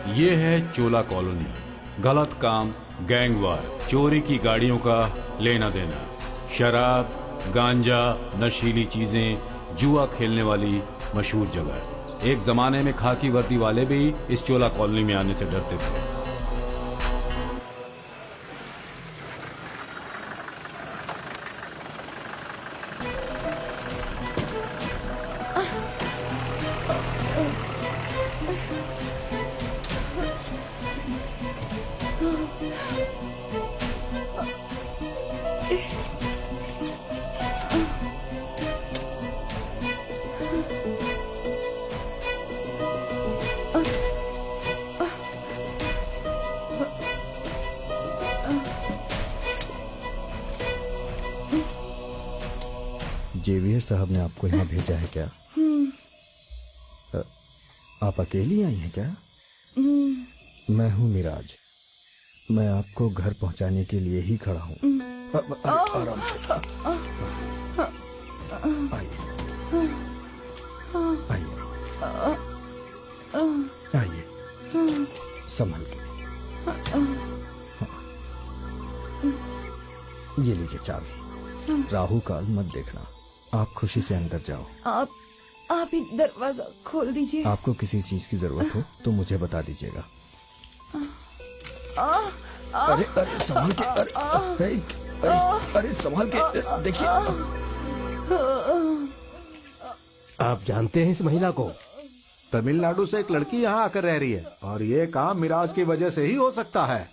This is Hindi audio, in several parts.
ये है चोला कॉलोनी। गलत काम, गैंगवार, चोरी की गाड़ियों का लेना देना, शराब, गांजा, नशीली चीजें, जुआ खेलने वाली मशहूर जगह। एक जमाने में खाकी वर्दी वाले भी इस चोला कॉलोनी में आने से डरते थे। जेवियर साहब ने आपको यहाँ भेजा है क्या? आप अकेली आई हैं क्या? मैं हूँ मिराज। मैं आपको घर पहुँचाने के लिए ही खड़ा हूँ। आराम से आइए, आइए, आइए, संभल के। ये लीजिए चाबी। राहु काल मत देखना। आप खुशी से अंदर जाओ। आप ही दरवाजा खोल दीजिए। आपको किसी चीज की जरूरत हो तो मुझे बता दीजिएगा। अरे अरे संभाल के, अरे संभाल के, देखिए। आप जानते हैं इस महिला को? तमिलनाडु से एक लड़की यहाँ आकर रह रही है और ये काम मिराज की वजह से ही हो सकता है।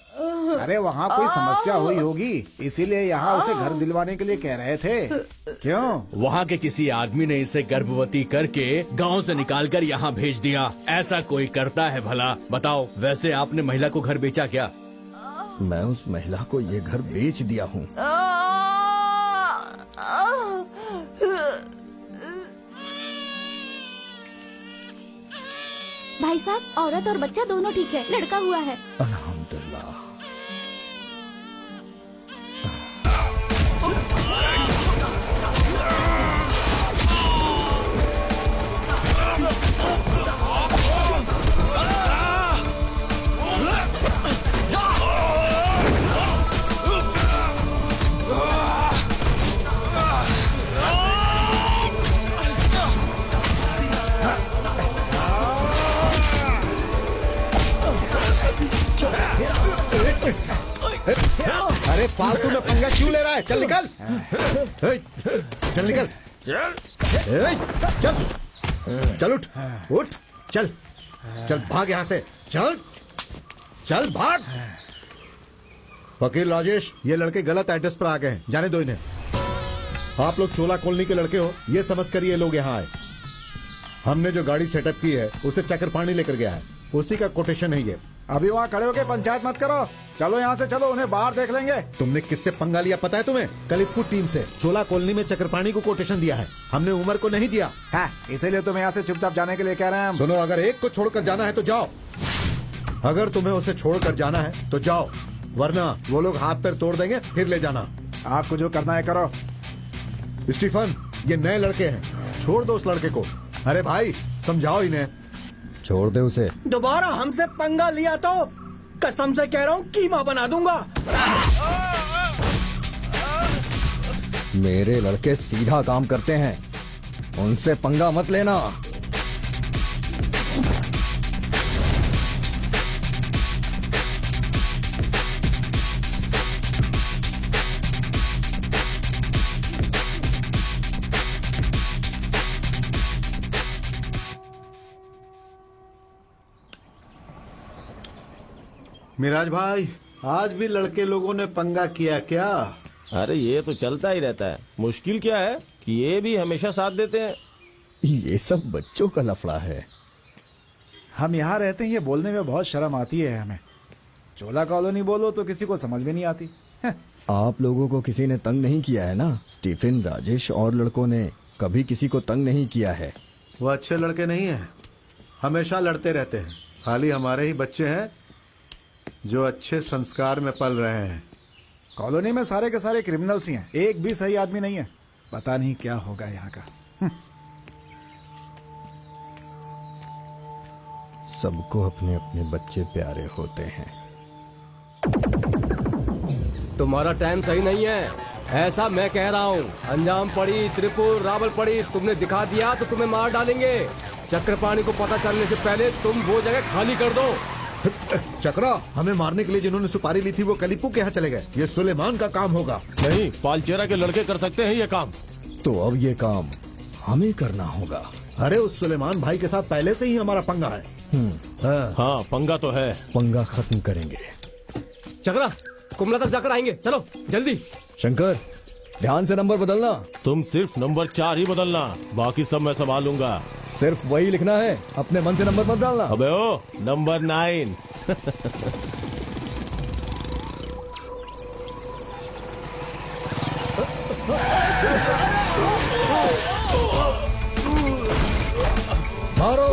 अरे वहाँ कोई समस्या हुई होगी, इसीलिए यहाँ उसे घर दिलवाने के लिए कह रहे थे। क्यों? वहाँ के किसी आदमी ने इसे गर्भवती करके गांव से निकालकर यहाँ भेज दिया। ऐसा कोई करता है भला? बताओ। वैसे आपने महिला को घर बेचा क्या? मैं उस महिला को ये घर बेच दिया हूँ। भाई साहब, औरत और बच्चा दोनों ठीक है, लड़का हुआ है। अल्हम्दुलिल्लाह। अरे फालतू में पंगा क्यों ले रहा है? चल निकल, चल निकल, चल चल, उठ उठ, चल चल, भाग यहाँ से, चल चल भाग। वकील राजेश, ये लड़के गलत एड्रेस पर आ गए हैं, जाने दो इन्हें। आप लोग चोला कॉलोनी के लड़के हो ये समझकर ये लोग यहाँ आए। हमने जो गाड़ी सेटअप की है उसे चक्रपाणी लेकर गया है, उसी का कोटेशन है ये। अभी वहाँ खड़े होके पंचायत मत करो, चलो यहाँ से चलो, उन्हें बाहर देख लेंगे। तुमने किससे पंगा लिया पता है तुम्हें? कलितपुर टीम से। चोला कॉलोनी में चक्रपाणी को कोटेशन दिया है, हमने उमर को नहीं दिया है, इसीलिए तुम यहाँ से चुपचाप जाने के लिए कह रहे हैं हम। सुनो, अगर एक को छोड़कर जाना है तो जाओ, अगर तुम्हें उसे छोड़कर जाना है तो जाओ, वरना वो लोग हाथ पैर तोड़ देंगे, फिर ले जाना। आपको जो करना है करो। स्टीफन, ये नए लड़के हैं, छोड़ दो उस लड़के को। अरे भाई समझाओ इन्हें। छोड़ दे उसे। दोबारा हमसे पंगा लिया तो कसम से कह रहा हूँ कीमा बना दूंगा। मेरे लड़के सीधा काम करते हैं, उनसे पंगा मत लेना। मिराज भाई, आज भी लड़के लोगों ने पंगा किया क्या? अरे ये तो चलता ही रहता है। मुश्किल क्या है कि ये भी हमेशा साथ देते हैं। ये सब बच्चों का लफड़ा है। हम यहाँ रहते हैं, ये बोलने में बहुत शर्म आती है हमें। चोला कॉलोनी बोलो तो किसी को समझ में नहीं आती। आप लोगों को किसी ने तंग नहीं किया है ना? स्टीफन, राजेश और लड़कों ने कभी किसी को तंग नहीं किया है। वो अच्छे लड़के नहीं हैं, हमेशा लड़ते रहते हैं। खाली हमारे ही बच्चे हैं जो अच्छे संस्कार में पल रहे हैं। कॉलोनी में सारे के सारे क्रिमिनल्स ही हैं, एक भी सही आदमी नहीं है। पता नहीं क्या होगा यहाँ का। सबको अपने अपने बच्चे प्यारे होते हैं। तुम्हारा टाइम सही नहीं है, ऐसा मैं कह रहा हूँ। अंजाम पड़ी, त्रिपुर, रावल पड़ी, तुमने दिखा दिया तो तुम्हें मार डालेंगे। चक्रपाणी को पता चलने से पहले तुम वो जगह खाली कर दो। चक्रा, हमें मारने के लिए जिन्होंने सुपारी ली थी वो कलीपू के यहाँ चले गए। ये सुलेमान का काम होगा। नहीं, पालचेरा के लड़के कर सकते हैं ये काम। तो अब ये काम हमें करना होगा। अरे उस सुलेमान भाई के साथ पहले से ही हमारा पंगा है। हाँ, पंगा तो है। पंगा खत्म करेंगे। चक्रा, कुमला तक जाकर आएंगे, चलो जल्दी। शंकर, ध्यान से नंबर बदलना। तुम सिर्फ नंबर 4 ही बदलना, बाकी सब मैं संभालूंगा। सिर्फ वही लिखना है, अपने मन से नंबर मत डालना। अबे ओ, नंबर 9। मारो।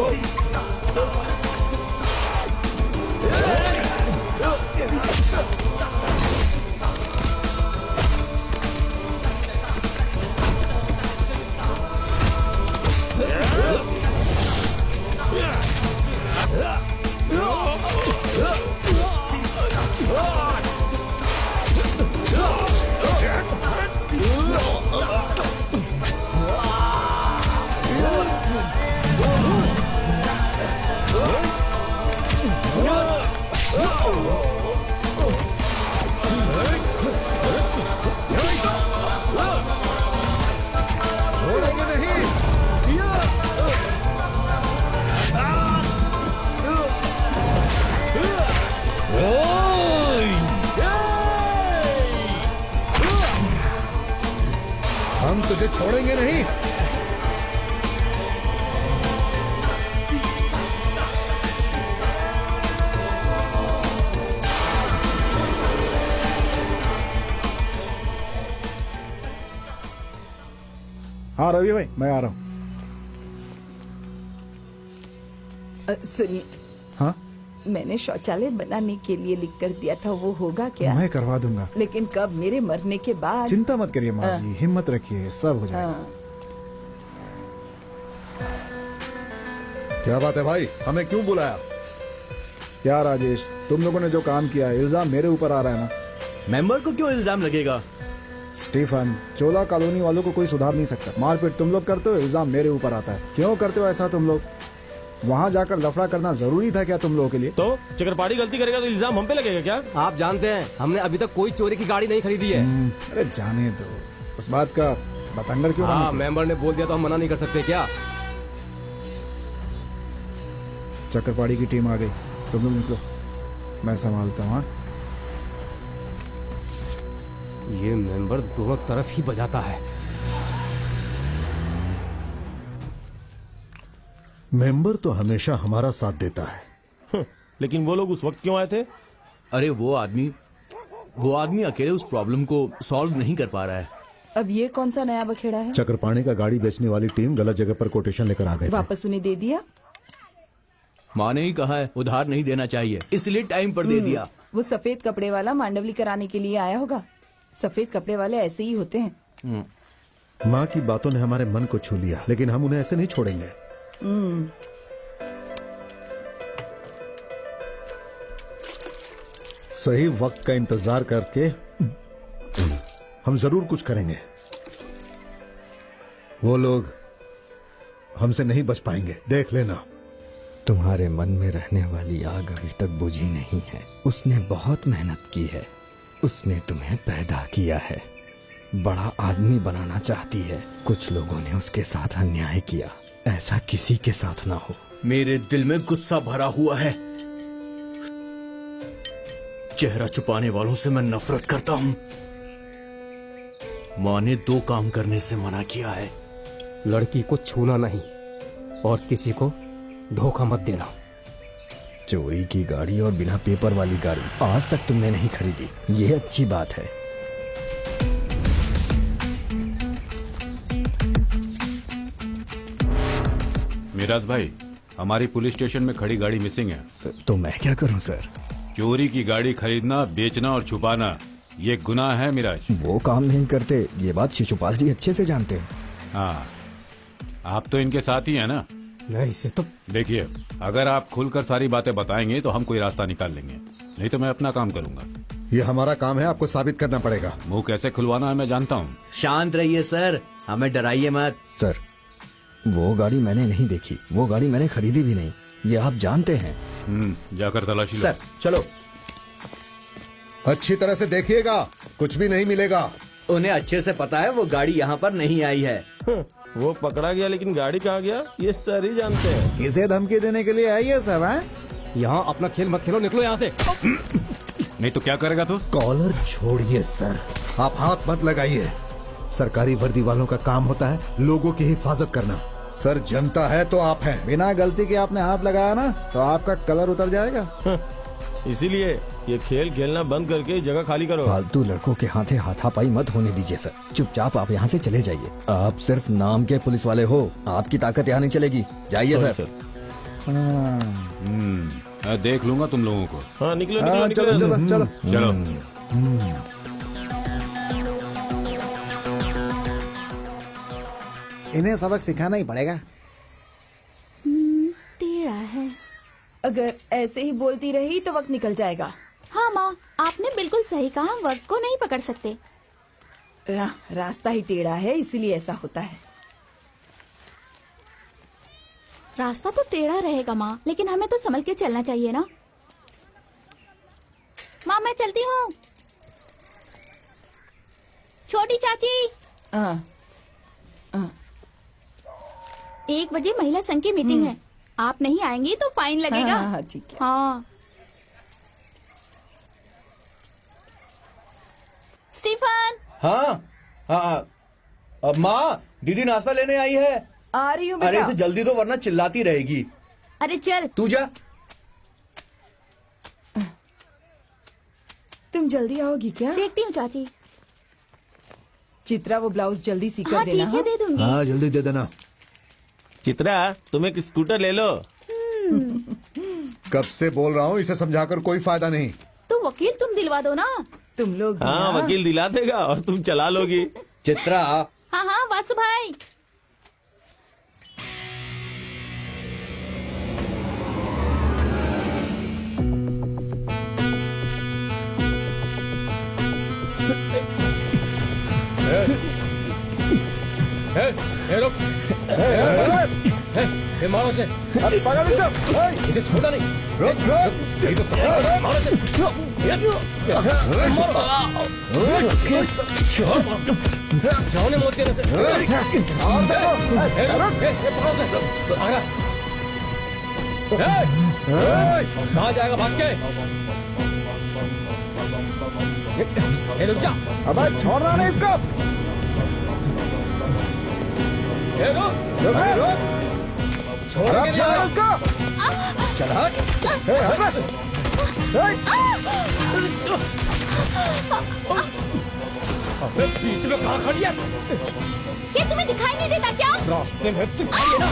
हम तुझे छोड़ेंगे नहीं। हाँ रवि भाई, मैं आ रहा हूँ। सुनिए, हाँ, मैंने शौचालय बनाने के लिए लिख कर दिया था, वो होगा क्या? मैं करवा दूंगा। लेकिन कब? मेरे मरने के बाद? चिंता मत करिए माँ जी, हिम्मत रखिए, सब हो जाएगा। क्या बात है भाई, हमें क्यों बुलाया? क्या राजेश, तुम लोगों ने जो काम किया, इल्जाम मेरे ऊपर आ रहा है ना। मेंबर को क्यों इल्जाम लगेगा? स्टीफन, चोला कॉलोनी वालों को कोई सुधार नहीं सकता। मारपीट तुम लोग करते हो, इल्जाम मेरे ऊपर आता है। क्यों करते हो ऐसा तुम लोग? वहाँ जाकर लफड़ा करना जरूरी था क्या तुम लोगों के लिए? तो चक्रपाणी गलती करेगा तो इल्जाम हम पे लगेगा क्या? आप जानते हैं, हमने अभी तक कोई चोरी की गाड़ी नहीं खरीदी है। अरे जाने दो, उस बात का बतंगड़ क्यों? हाँ, मेंबर ने बोल दिया तो हम मना नहीं कर सकते क्या? चक्रपाणी की टीम आ गई, तुम लोग निकलो, मैं संभालता हूँ। ये मेंबर दोनों तरफ ही बजाता है। मेंबर तो हमेशा हमारा साथ देता है। लेकिन वो लोग उस वक्त क्यों आए थे? अरे वो आदमी अकेले उस प्रॉब्लम को सॉल्व नहीं कर पा रहा है। अब ये कौन सा नया बखेड़ा है? चक्रपाणी का गाड़ी बेचने वाली टीम गलत जगह पर कोटेशन लेकर आ गई। वापस उन्हें दे दिया? माँ ने ही कहा है उधार नहीं देना चाहिए, इसलिए टाइम पर दे दिया। वो सफेद कपड़े वाला मांडवली कराने के लिए आया होगा। सफेद कपड़े वाले ऐसे ही होते हैं। माँ की बातों ने हमारे मन को छू लिया, लेकिन हम उन्हें ऐसे नहीं छोड़ेंगे। सही वक्त का इंतजार करके हम जरूर कुछ करेंगे। वो लोग हमसे नहीं बच पाएंगे, देख लेना। तुम्हारे मन में रहने वाली आग अभी तक बुझी नहीं है। उसने बहुत मेहनत की है, उसने तुम्हें पैदा किया है, बड़ा आदमी बनाना चाहती है। कुछ लोगों ने उसके साथ अन्याय किया, ऐसा किसी के साथ ना हो। मेरे दिल में गुस्सा भरा हुआ है। चेहरा छुपाने वालों से मैं नफरत करता हूँ। माँ ने 2 काम करने से मना किया है। लड़की को छूना नहीं और किसी को धोखा मत देना। चोरी की गाड़ी और बिना पेपर वाली गाड़ी आज तक तुमने नहीं खरीदी, ये अच्छी बात है। मिराज भाई, हमारी पुलिस स्टेशन में खड़ी गाड़ी मिसिंग है। तो मैं क्या करूं सर? चोरी की गाड़ी खरीदना, बेचना और छुपाना ये गुनाह है मिराज। वो काम नहीं करते, ये बात शिशुपाल जी अच्छे से जानते हैं। हाँ, आप तो इनके साथ ही है ना। नहीं इसे तो देखिए, अगर आप खुलकर सारी बातें बताएंगे तो हम कोई रास्ता निकाल लेंगे, नहीं तो मैं अपना काम करूंगा। ये हमारा काम है, आपको साबित करना पड़ेगा। मुंह कैसे खुलवाना है मैं जानता हूँ। शांत रहिए सर, हमें डराइए मत। सर, वो गाड़ी मैंने नहीं देखी, वो गाड़ी मैंने खरीदी भी नहीं, ये आप जानते हैं। जाकर तलाशी लो। सर चलो। अच्छी तरह से देखिएगा, कुछ भी नहीं मिलेगा। उन्हें अच्छे से पता है वो गाड़ी यहाँ पर नहीं आई है। वो पकड़ा गया लेकिन गाड़ी कहाँ गया ये सर ही जानते हैं। इसे धमकी देने के लिए आई है सब है? यहाँ अपना खेल मत खेलो, निकलो यहाँ से। नहीं तो क्या करेगा तू? कॉलर छोड़िए सर, आप हाथ मत लगाइए। सरकारी वर्दी वालों का काम होता है लोगों की हिफाजत करना। सर जनता है तो आप हैं। बिना गलती के आपने हाथ लगाया ना तो आपका कलर उतर जाएगा। इसीलिए ये खेल खेलना बंद करके जगह खाली करो। फालतू लड़कों के हाथे हाथापाई मत होने दीजिए सर, चुपचाप आप यहाँ से चले जाइए। आप सिर्फ नाम के पुलिस वाले हो, आपकी ताकत यहाँ नहीं चलेगी। जाइए सर। मैं देख लूंगा तुम लोगों को। हाँ निकलो हाँ, निकलो चलो निकलो। चलो चलो। चलो। इन्हें सबक सिखाना ही पड़ेगा। टेढ़ा है। अगर ऐसे ही बोलती रही तो वक्त निकल जाएगा। हाँ माँ, आपने बिल्कुल सही कहा, वक्त को नहीं पकड़ सकते। रास्ता ही टेढ़ा है इसीलिए ऐसा होता है। रास्ता तो टेढ़ा रहेगा माँ, लेकिन हमें तो संभल के चलना चाहिए ना। माँ मैं चलती हूँ। छोटी चाची। 1 बजे महिला संघ की मीटिंग है, आप नहीं आएंगी तो फाइन लगेगा। हाँ ठीक है। हाँ। स्टीफन। हाँ हाँ। अब माँ, दीदी नाश्ता लेने आई है। आ रही हूँ अरे बेटा। इसे जल्दी दो वरना चिल्लाती रहेगी। अरे चल। तू जा। तुम जल्दी आओगी क्या? देखती हूँ चाची। चित्रा वो ब्लाउज जल्दी सी कर हाँ देना। ठीक है, दे दूंगी। हाँ जल्दी दे देना। चित्रा तुम एक स्कूटर ले लो। कब से बोल रहा हूँ, इसे समझाकर कोई फायदा नहीं। तो वकील तुम दिलवा दो ना। तुम लोग भी हाँ ना। वकील दिला देगा और तुम चला लोगी। चित्रा। हाँ हाँ वासु भाई। रुक। मारो से। पकड़ इसको। इसे छोड़ा नहीं। रुक रुक। नहीं तो मारो से। जाने मौत देने से। कहाँ जाएगा भाग के? रुक जा। अब छोड़ना नहीं इसको। छोड़ इसको। चला। बीच में कहाँ खड़ी है? ये तुम्हें दिखाई नहीं देता क्या? रास्ते में दिखाई है ना।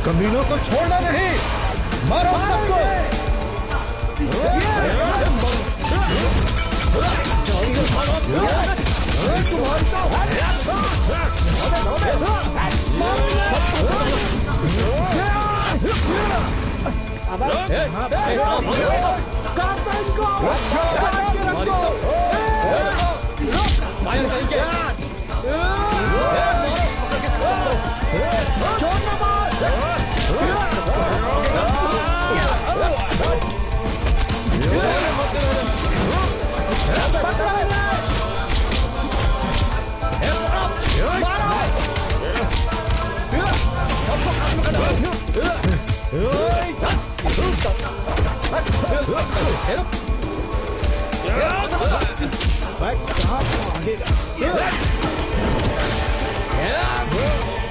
कमीनों को छोड़ना नहीं, मारो सबको।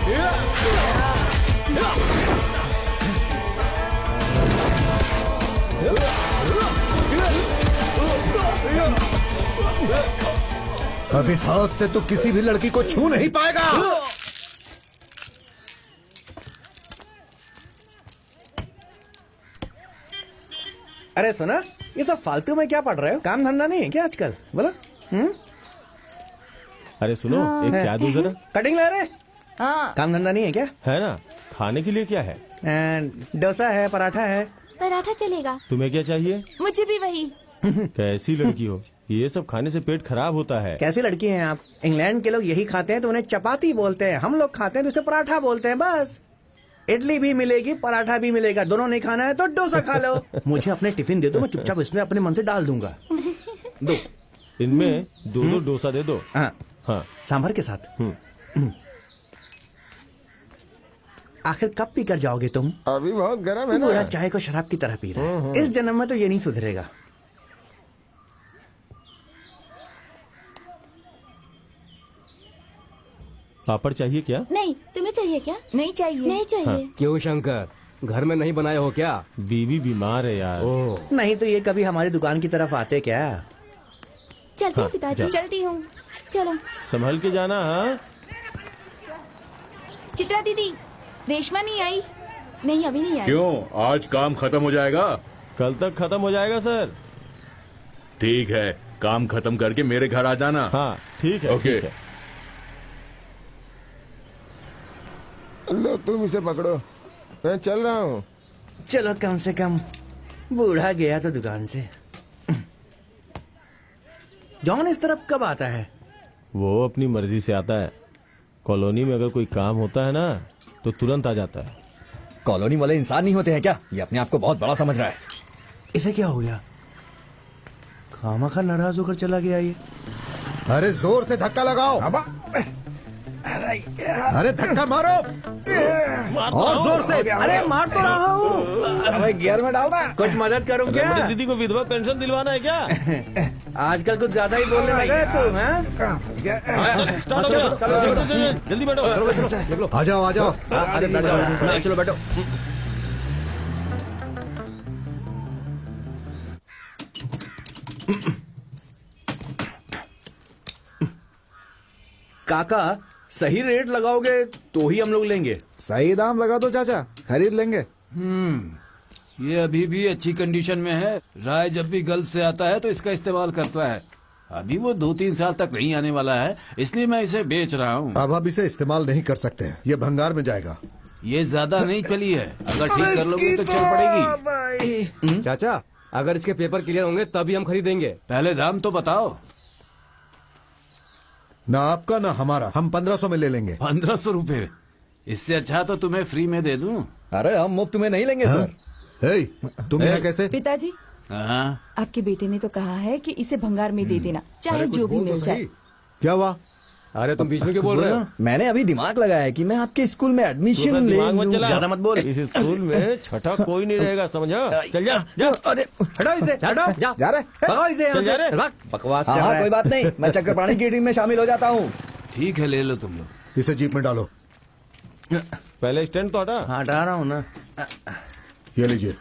Yeah! अब इस हाथ से तू किसी भी लड़की को छू नहीं पाएगा। अरे सुना, ये सब फालतू में क्या पढ़ रहे हो? काम धंधा नहीं है क्या आजकल? बोला। अरे सुनो, एक चाय दो जरा। कटिंग ले रहे? काम धंधा नहीं है क्या? है ना। खाने के लिए क्या है? डोसा है, पराठा है। पराठा चलेगा। तुम्हें क्या चाहिए? मुझे भी वही। कैसी लड़की हो, ये सब खाने से पेट खराब होता है। कैसी लड़की हैं आप? इंग्लैंड के लोग यही खाते हैं तो उन्हें चपाती बोलते हैं, हम लोग खाते हैं तो उसे पराठा बोलते हैं। बस इडली भी मिलेगी, पराठा भी मिलेगा, दोनों नहीं खाना है तो डोसा खा लो। मुझे अपने टिफिन दे दो, मैं चुपचाप इसमें अपने मन से डाल दूंगा। दो इनमें दो डोसा दे दो। हाँ, सांभर के साथ। आखिर कब पी कर जाओगे तुम? अभी बहुत गर्म है ना। पूरा चाय को शराब की तरह पी रहा है। इस जन्म में तो ये नहीं सुधरेगा। पापड़ चाहिए क्या? नहीं, तुम्हें चाहिए क्या? नहीं चाहिए। नहीं चाहिए। क्यों शंकर, घर में नहीं बनाए हो क्या? बीवी बीमार है यार। नहीं तो ये कभी हमारी दुकान की तरफ आते क्या? चलती हूँ पिताजी। चलती हूँ। चलो। संभल के जाना। हाँ, चित्रा दीदी, रेशमा नहीं आई? नहीं, अभी नहीं आई। क्यों, आज काम खत्म हो जाएगा? कल तक खत्म हो जाएगा सर। ठीक है, काम खत्म करके मेरे घर आ जाना। हाँ ठीक है। ओके। ठीक है। लो तुम इसे पकड़ो, मैं चल रहा हूँ। चलो, कम से कम बूढ़ा गया तो दुकान से। जॉन इस तरफ कब आता है? वो अपनी मर्जी से आता है। कॉलोनी में अगर कोई काम होता है ना तो तुरंत आ जाता है। कॉलोनी वाले इंसान नहीं होते हैं क्या? ये अपने आप को बहुत बड़ा समझ रहा है। इसे क्या हो गया? खामखा नाराज होकर चला गया ये। अरे जोर से धक्का लगाओ। अरे धक्का मारो और जोर से। अरे मार तो रहा हूँ। गियर में डालना। कुछ मदद करूँ क्या? बड़ी दीदी को विधवा पेंशन दिलवाना है क्या? आजकल कुछ ज्यादा ही बोलने लगा है तू। स्टार्ट हो गया। जल्दी बैठो। आ जाओ आ जाओ। चलो बैठो। काका, सही रेट लगाओगे तो ही हम लोग लेंगे। सही दाम लगा दो चाचा, खरीद लेंगे। ये अभी भी अच्छी कंडीशन में है। राय जब भी गल्फ से आता है तो इसका इस्तेमाल करता है। अभी वो 2-3 साल तक नहीं आने वाला है, इसलिए मैं इसे बेच रहा हूँ। अब इसे इस्तेमाल नहीं कर सकते, ये भंगार में जाएगा। ये ज्यादा नहीं चली है, अगर ठीक कर लोगे तो चल पड़ेगी। चाचा, अगर इसके पेपर क्लियर होंगे तभी हम खरीदेंगे। पहले दाम तो बताओ। ना आपका ना हमारा, हम 1500 में ले लेंगे। 1500 रुपए? इससे अच्छा तो तुम्हें फ्री में दे दूं। अरे हम मुफ्त में नहीं लेंगे सर। तुम यहाँ कैसे? पिताजी, आपके बेटे ने तो कहा है कि इसे भंगार में दे देना, चाहे जो भी मिल जाए। क्या हुआ? अरे तुम बीच में क्यों बोल रहे हो? मैंने अभी दिमाग लगाया कि मैं आपके स्कूल में एडमिशन ले लूं। ज्यादा मत बोल। इस स्कूल में छठा कोई नहीं रहेगा, समझा? चल जा जा। अरे हटो इसे, हटो। जा रहे भगाओ इसे यहाँ चल जा से। रे। बकवास कर रहा हाँ है। कोई बात नहीं, मैं चक्रपाणी की टीम में शामिल हो जाता हूँ। ठीक है, ले लो तुम लोग। इसे जीप में डालो। पहले स्टैंड तो हटा। हाँ, हटा रहा हूँ ना। ये लीजिए।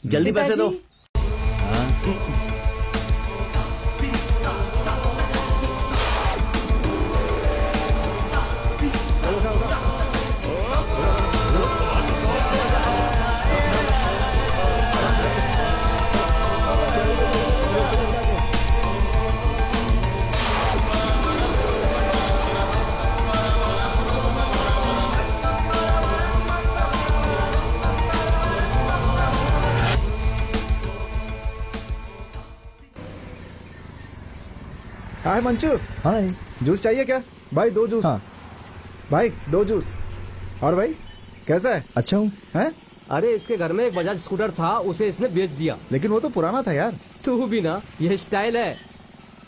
जल्दी पैसे दो। हाय मंचू। हाय। जूस चाहिए क्या भाई? 2 जूस। हाँ। भाई 2 जूस। और भाई कैसा है? अच्छा हूँ। हैं? अरे इसके घर में एक बजाज स्कूटर था, उसे इसने बेच दिया। लेकिन वो तो पुराना था यार। तू भी ना, यह स्टाइल है।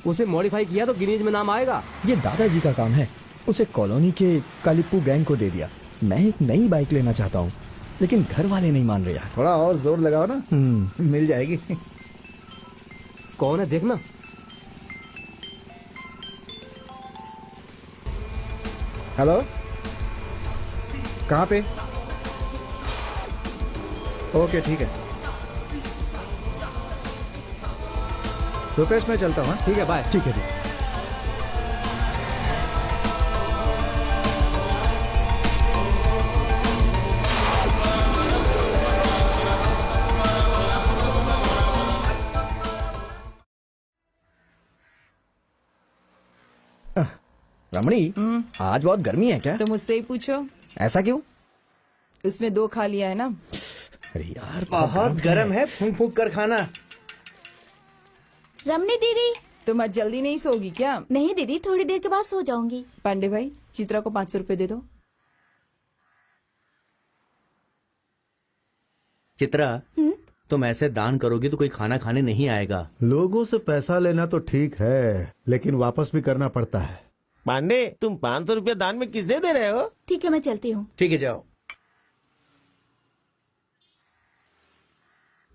उसे मॉडिफाई किया तो गिनीज में नाम आएगा। ये दादाजी का काम है, उसे कॉलोनी के कालिप्पू गैंग को दे दिया। मैं एक नई बाइक लेना चाहता हूँ, लेकिन घर वाले नहीं मान रहे यार। थोड़ा और जोर लगाओ ना, मिल जाएगी। कौन है देखना। हेलो, कहाँ पे? ओके ठीक है, रुपेश मैं चलता हूँ। ठीक है, बाय। ठीक है। रमणी, आज बहुत गर्मी है क्या? तो मुझसे ही पूछो। ऐसा क्यों? उसने 2 खा लिया है ना। अरे यार, बहुत गर्म है, फूंक फूंक कर खाना। रमनी दीदी, तुम आज जल्दी नहीं सोगी क्या? नहीं दीदी, थोड़ी देर के बाद सो जाऊंगी। पांडे भाई, चित्रा को 500 रुपए दे दो। चित्रा, तुम ऐसे दान करोगी तो कोई खाना खाने नहीं आएगा। लोगों से पैसा लेना तो ठीक है, लेकिन वापस भी करना पड़ता है। पांडे, तुम 500 रुपया दान में किसे दे रहे हो? ठीक है, मैं चलती हूँ। ठीक है, जाओ।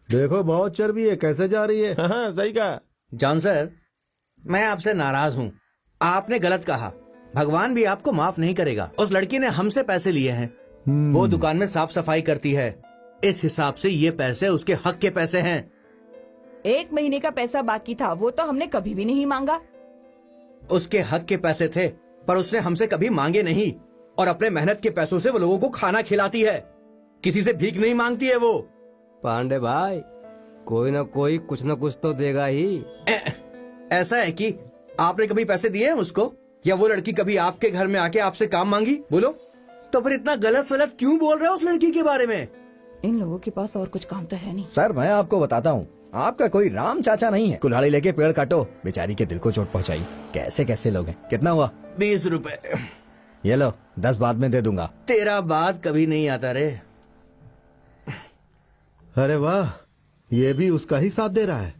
देखो बहुत चर्बी है, कैसे जा रही है? हाँ, सही कहा। जॉन सर, मैं आपसे नाराज हूँ। आपने गलत कहा। भगवान भी आपको माफ नहीं करेगा। उस लड़की ने हमसे पैसे लिए हैं। वो दुकान में साफ सफाई करती है। इस हिसाब से ये पैसे उसके हक के पैसे हैं। 1 महीने का पैसा बाकी था, वो तो हमने कभी भी नहीं मांगा। उसके हक के पैसे थे, पर उसने हमसे कभी मांगे नहीं। और अपने मेहनत के पैसों से वो लोगों को खाना खिलाती है। किसी से भीख नहीं मांगती है वो। पांडे भाई, कोई ना कोई कुछ न कुछ तो देगा ही। ऐसा है कि आपने कभी पैसे दिए हैं उसको, या वो लड़की कभी आपके घर में आके आपसे काम मांगी? बोलो। तो फिर इतना गलत सलत क्यों बोल रहे हो उस लड़की के बारे में? इन लोगों के पास और कुछ काम तो है नहीं। सर, मैं आपको बताता हूँ, आपका कोई राम चाचा नहीं है। कुल्हाड़ी लेके पेड़ काटो, बेचारी के दिल को चोट पहुँचाई। कैसे कैसे लोग हैं। कितना हुआ? 20 रुपए। ये लो, 10 बाद में दे दूंगा। तेरा बात कभी नहीं आता रे। अरे वाह, ये भी उसका ही साथ दे रहा है।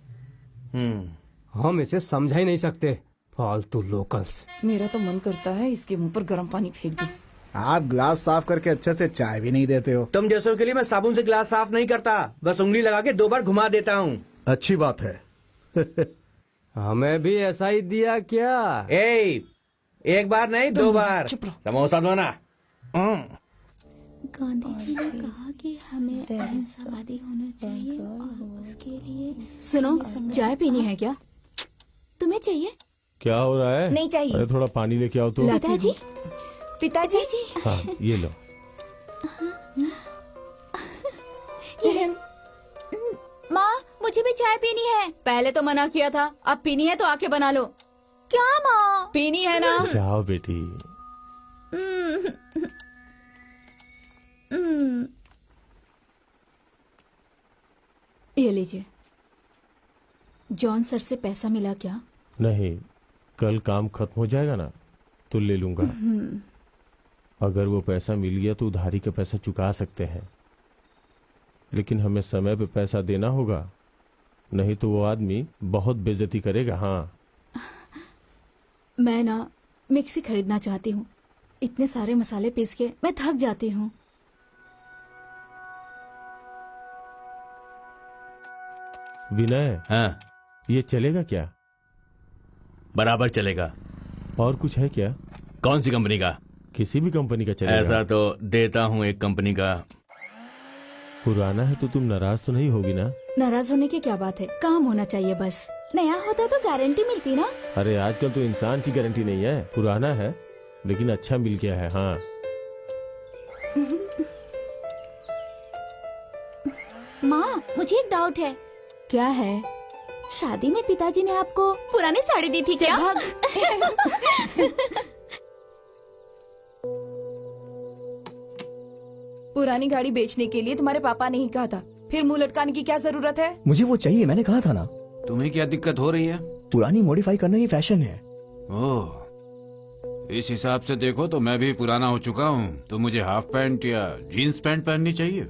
हम इसे समझा ही नहीं सकते, फालतू लोकल्स। मेरा तो मन करता है इसके मुंह पर गर्म पानी फेंक दूं। आप ग्लास साफ करके अच्छे से चाय भी नहीं देते हो। तुम जैसों के लिए मैं साबुन से ग्लास साफ नहीं करता, बस उंगली लगा के 2 बार घुमा देता हूँ। अच्छी बात है। हमें भी ऐसा ही दिया क्या? एक बार नहीं, 2 बार। समोसा दो ना। गांधी जी ने कहा कि हमें अहिंसावादी होना चाहिए और उसके लिए। सुनो, चाय पीनी है क्या? तुम्हें चाहिए? क्या हो रहा है? नहीं चाहिए। अरे थोड़ा पानी लेके आओ तो। पिताजी, पिताजी जी। हाँ, ये लो। माँ, मुझे भी चाय पीनी है। पहले तो मना किया था, अब पीनी है तो आके बना लो। क्या माँ, पीनी है ना? जाओ बेटी। ये लीजिए। जॉन सर से पैसा मिला क्या? नहीं, कल काम खत्म हो जाएगा ना तो ले लूंगा। अगर वो पैसा मिल गया तो उधारी का पैसा चुका सकते हैं, लेकिन हमें समय पे पैसा देना होगा, नहीं तो वो आदमी बहुत बेइज्जती करेगा। हाँ, मैं ना मिक्सी खरीदना चाहती हूँ। इतने सारे मसाले पीस के मैं थक जाती हूँ। विनय, हाँ, ये चलेगा क्या? बराबर चलेगा। और कुछ है क्या? कौन सी कंपनी का? किसी भी कंपनी का चलेगा। ऐसा तो देता हूँ एक कंपनी का। पुराना है तो तुम नाराज तो नहीं होगी ना? नाराज होने की क्या बात है, काम होना चाहिए बस। नया होता तो गारंटी मिलती ना। अरे आजकल तो इंसान की गारंटी नहीं है। पुराना है लेकिन अच्छा मिल गया है। हाँ, माँ, मुझे एक डाउट है। क्या है? शादी में पिताजी ने आपको पुरानी साड़ी दी थी क्या? पुरानी गाड़ी बेचने के लिए तुम्हारे पापा ने ही कहा था, फिर मुंह लटकाने की क्या जरूरत है? मुझे वो चाहिए, मैंने कहा था ना। तुम्हें क्या दिक्कत हो रही है? पुरानी मॉडिफाई करना ही फैशन है। ओह, इस हिसाब से देखो तो मैं भी पुराना हो चुका हूँ, तो मुझे हाफ पैंट या जीन्स पैंट पहननी चाहिए।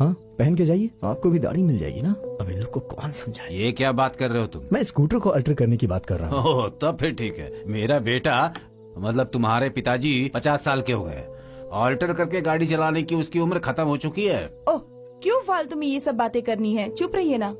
हाँ, पहन के जाइए, आपको भी दाढ़ी मिल जाएगी ना। अब इन लोग को कौन समझाए? ये क्या बात कर रहे हो तुम? मैं स्कूटर को अल्टर करने की बात कर रहा हूँ। ओह, तब फिर ठीक है। मेरा बेटा, मतलब तुम्हारे पिताजी 50 साल के हो गए। ऑल्टर करके गाड़ी चलाने की उसकी उम्र खत्म हो चुकी है। ओह, क्यों फालतू में ये सब बातें करनी है? चुप रहिए ना।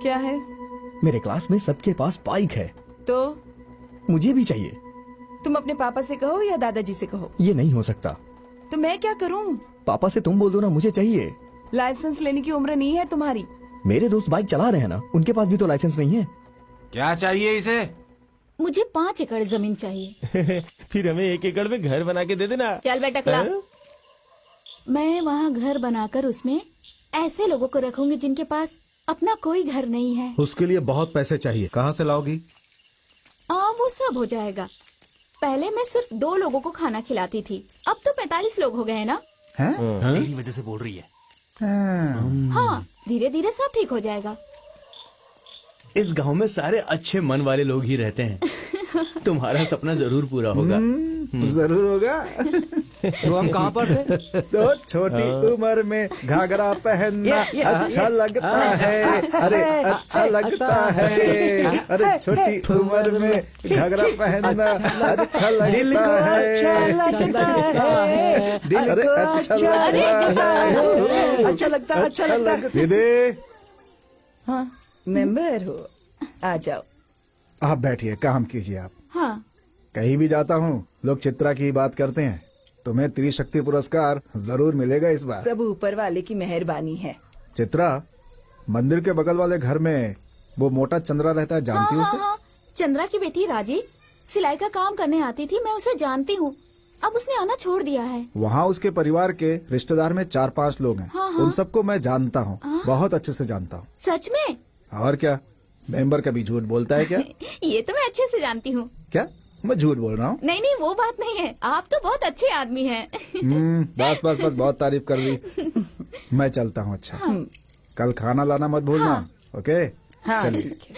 क्या है? मेरे क्लास में सबके पास बाइक है। तो मुझे भी चाहिए। तुम अपने पापा से कहो या दादाजी से कहो। ये नहीं हो सकता। तो मैं क्या करूं? पापा से तुम बोल दो ना, मुझे चाहिए। लाइसेंस लेने की उम्र नहीं है तुम्हारी। मेरे दोस्त बाइक चला रहे हैं ना, उनके पास भी तो लाइसेंस नहीं है। क्या चाहिए इसे? मुझे 5 एकड़ जमीन चाहिए। फिर हमें 1 एकड़ में घर बना के दे देना। चल बेटा टकला। मैं वहाँ घर बनाकर उसमें ऐसे लोगों को रखूंगी जिनके पास अपना कोई घर नहीं है। उसके लिए बहुत पैसे चाहिए, कहाँ से लाओगी? वो सब हो जाएगा। पहले मैं सिर्फ 2 लोगों को खाना खिलाती थी, अब तो 45 लोग हो गए हैं ना। तेरी वजह से बोल रही है। हाँ, धीरे धीरे सब ठीक हो जाएगा। इस गांव में सारे अच्छे मन वाले लोग ही रहते हैं। तुम्हारा सपना जरूर पूरा होगा। जरूर होगा। तो हम कहाँ पर थे? तो छोटी उम्र में घाघरा पहनना अच्छा लगता है। अरे अच्छा लगता है। अरे छोटी उम्र में घाघरा पहनना अच्छा लगता है। दिल को अच्छा लगता है। दिल को अच्छा लगता है। अच्छा लगता, अच्छा लगता। दीदी। हाँ, मेंबर हो, आ जाओ। आप बैठिए, काम कीजिए आप। हाँ। कहीं भी जाता हूँ लोग चित्रा की बात करते हैं। तुम्हें त्रिशक्ति पुरस्कार जरूर मिलेगा इस बार। सब ऊपर वाले की मेहरबानी है। चित्रा, मंदिर के बगल वाले घर में वो मोटा चंद्रा रहता है, जानती हो उसे? हाँ। चंद्रा की बेटी राजी सिलाई का काम करने आती थी, मैं उसे जानती हूँ। अब उसने आना छोड़ दिया है। वहाँ उसके परिवार के रिश्तेदार में 4-5 लोग हैं। हाँ। उन सबको मैं जानता हूँ, बहुत अच्छे से जानता हूँ। सच में? और क्या, मेंबर कभी झूठ बोलता है क्या? ये तो मैं अच्छे से जानती हूँ। क्या मैं झूठ बोल रहा हूँ? नहीं, वो बात नहीं है। आप तो बहुत अच्छे आदमी हैं। बस बस बस, बहुत तारीफ कर दी। मैं चलता हूँ। अच्छा, हाँ। कल खाना लाना मत भूलना। हाँ। ओके? हाँ, चलिए। ठीक है।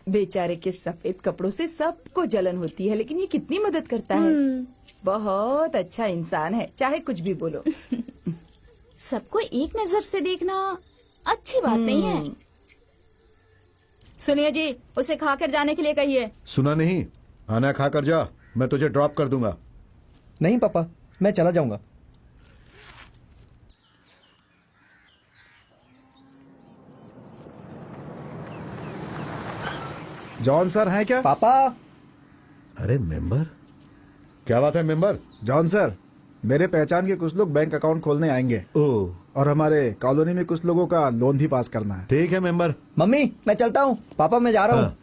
बेचारे के सफेद कपड़ों से सबको जलन होती है, लेकिन ये कितनी मदद करता है। बहुत अच्छा इंसान है, चाहे कुछ भी बोलो। सबको एक नजर से देखना अच्छी बात नहीं है। सुनिए जी, उसे खाकर जाने के लिए कहिए। सुना नहीं? खाना खा कर जा, मैं तुझे ड्रॉप कर दूंगा। नहीं पापा, मैं चला जाऊंगा। जॉन सर हैं क्या? पापा। अरे मेंबर, क्या बात है मेंबर? जॉन सर, मेरे पहचान के कुछ लोग बैंक अकाउंट खोलने आएंगे। और हमारे कॉलोनी में कुछ लोगों का लोन भी पास करना है। ठीक है मेंबर। मम्मी, मैं चलता हूँ। पापा, मैं जा रहा हूँ।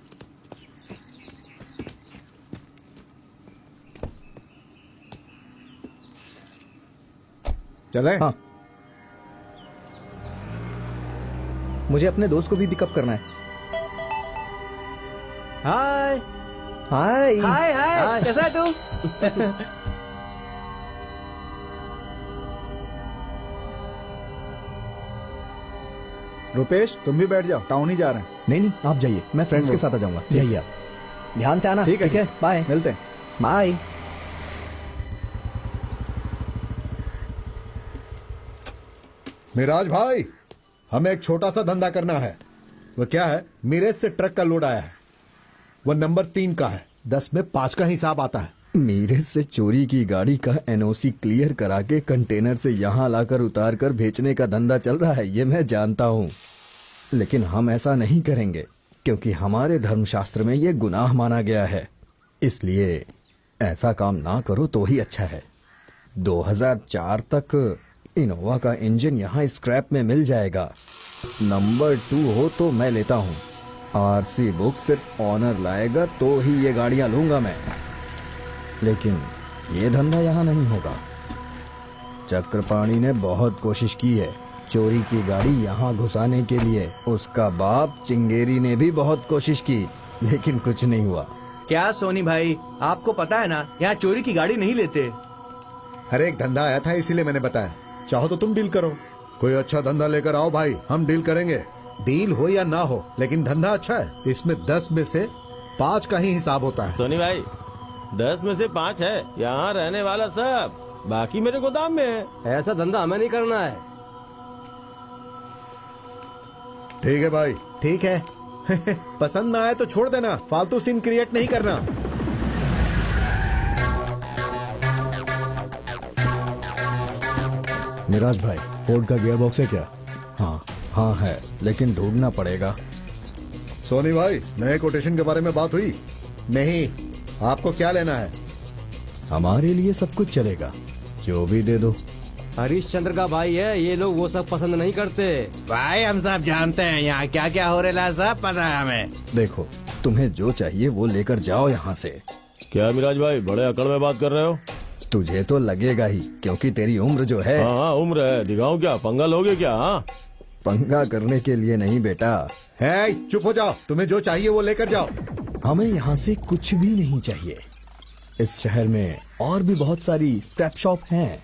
चले? हाँ। मुझे अपने दोस्त को भी पिकअप करना है। हाय हाय हाय हाय, कैसा है तू? रुपेश, तुम भी बैठ जाओ, टाउन ही जा रहे हैं। नहीं, आप जाइए, मैं फ्रेंड्स के साथ आ जाऊंगा। जाइए आप, ध्यान से आना। ठीक है, बाय। मिलते हैं। बाय। मिराज भाई, हमें एक छोटा सा धंधा करना है। वो क्या है? मिरेज से ट्रक का लोड आया है। वो नंबर 3 का है, 10 में 5 का हिसाब आता है। मीरेज से चोरी की गाड़ी का एनओसी क्लियर करा के कंटेनर से यहाँ लाकर उतार कर बेचने का धंधा चल रहा है, ये मैं जानता हूँ। लेकिन हम ऐसा नहीं करेंगे, क्योंकि हमारे धर्मशास्त्र में ये गुनाह माना गया है। इसलिए ऐसा काम ना करो तो ही अच्छा है। 2004 तक इनोवा का इंजन यहाँ स्क्रैप में मिल जाएगा। नंबर 2 हो तो मैं लेता हूँ। आरसी बुक सिर्फ ऑनर लाएगा तो ही ये गाड़ियाँ लूंगा मैं। लेकिन ये धंधा यहाँ नहीं होगा। चक्रपाणी ने बहुत कोशिश की है चोरी की गाड़ी यहाँ घुसाने के लिए। उसका बाप चिंगेरी ने भी बहुत कोशिश की, लेकिन कुछ नहीं हुआ। क्या सोनी भाई, आपको पता है ना, यहाँ चोरी की गाड़ी नहीं लेते। अरे एक धंधा आया था, इसीलिए मैंने बताया। चाहो तो तुम डील करो। कोई अच्छा धंधा लेकर आओ भाई, हम डील करेंगे। डील हो या ना हो, लेकिन धंधा अच्छा है। इसमें 10 में से 5 का ही हिसाब होता है। सोनी भाई, 10 में से 5 है। यहाँ रहने वाला सब, बाकी मेरे गोदाम में है। ऐसा धंधा हमें नहीं करना है। ठीक है भाई, ठीक है। पसंद ना आए तो छोड़ देना, फालतू सीन क्रिएट नहीं करना। मिराज भाई, फोर्ड का गियर बॉक्स है क्या? हाँ है, लेकिन ढूंढना पड़ेगा। सोनी भाई, नए कोटेशन के बारे में बात हुई? नहीं, आपको क्या लेना है? हमारे लिए सब कुछ चलेगा, जो भी दे दो। हरीशचंद्र का भाई है, ये लोग वो सब पसंद नहीं करते। भाई हम सब जानते हैं यहाँ क्या क्या हो रहा है, सब पता है हमें। देखो, तुम्हें जो चाहिए वो लेकर जाओ यहाँ से। क्या मिराज भाई, बड़े अकड़ में बात कर रहे हो? तुझे तो लगेगा ही, क्योंकि तेरी उम्र जो है। हाँ उम्र है, दिखाऊं क्या? पंगा लोगे क्या? हाँ पंगा करने के लिए नहीं बेटा। है, चुप हो जाओ, तुम्हें जो चाहिए वो लेकर जाओ। हमें यहाँ से कुछ भी नहीं चाहिए। इस शहर में और भी बहुत सारी स्क्रैप शॉप हैं।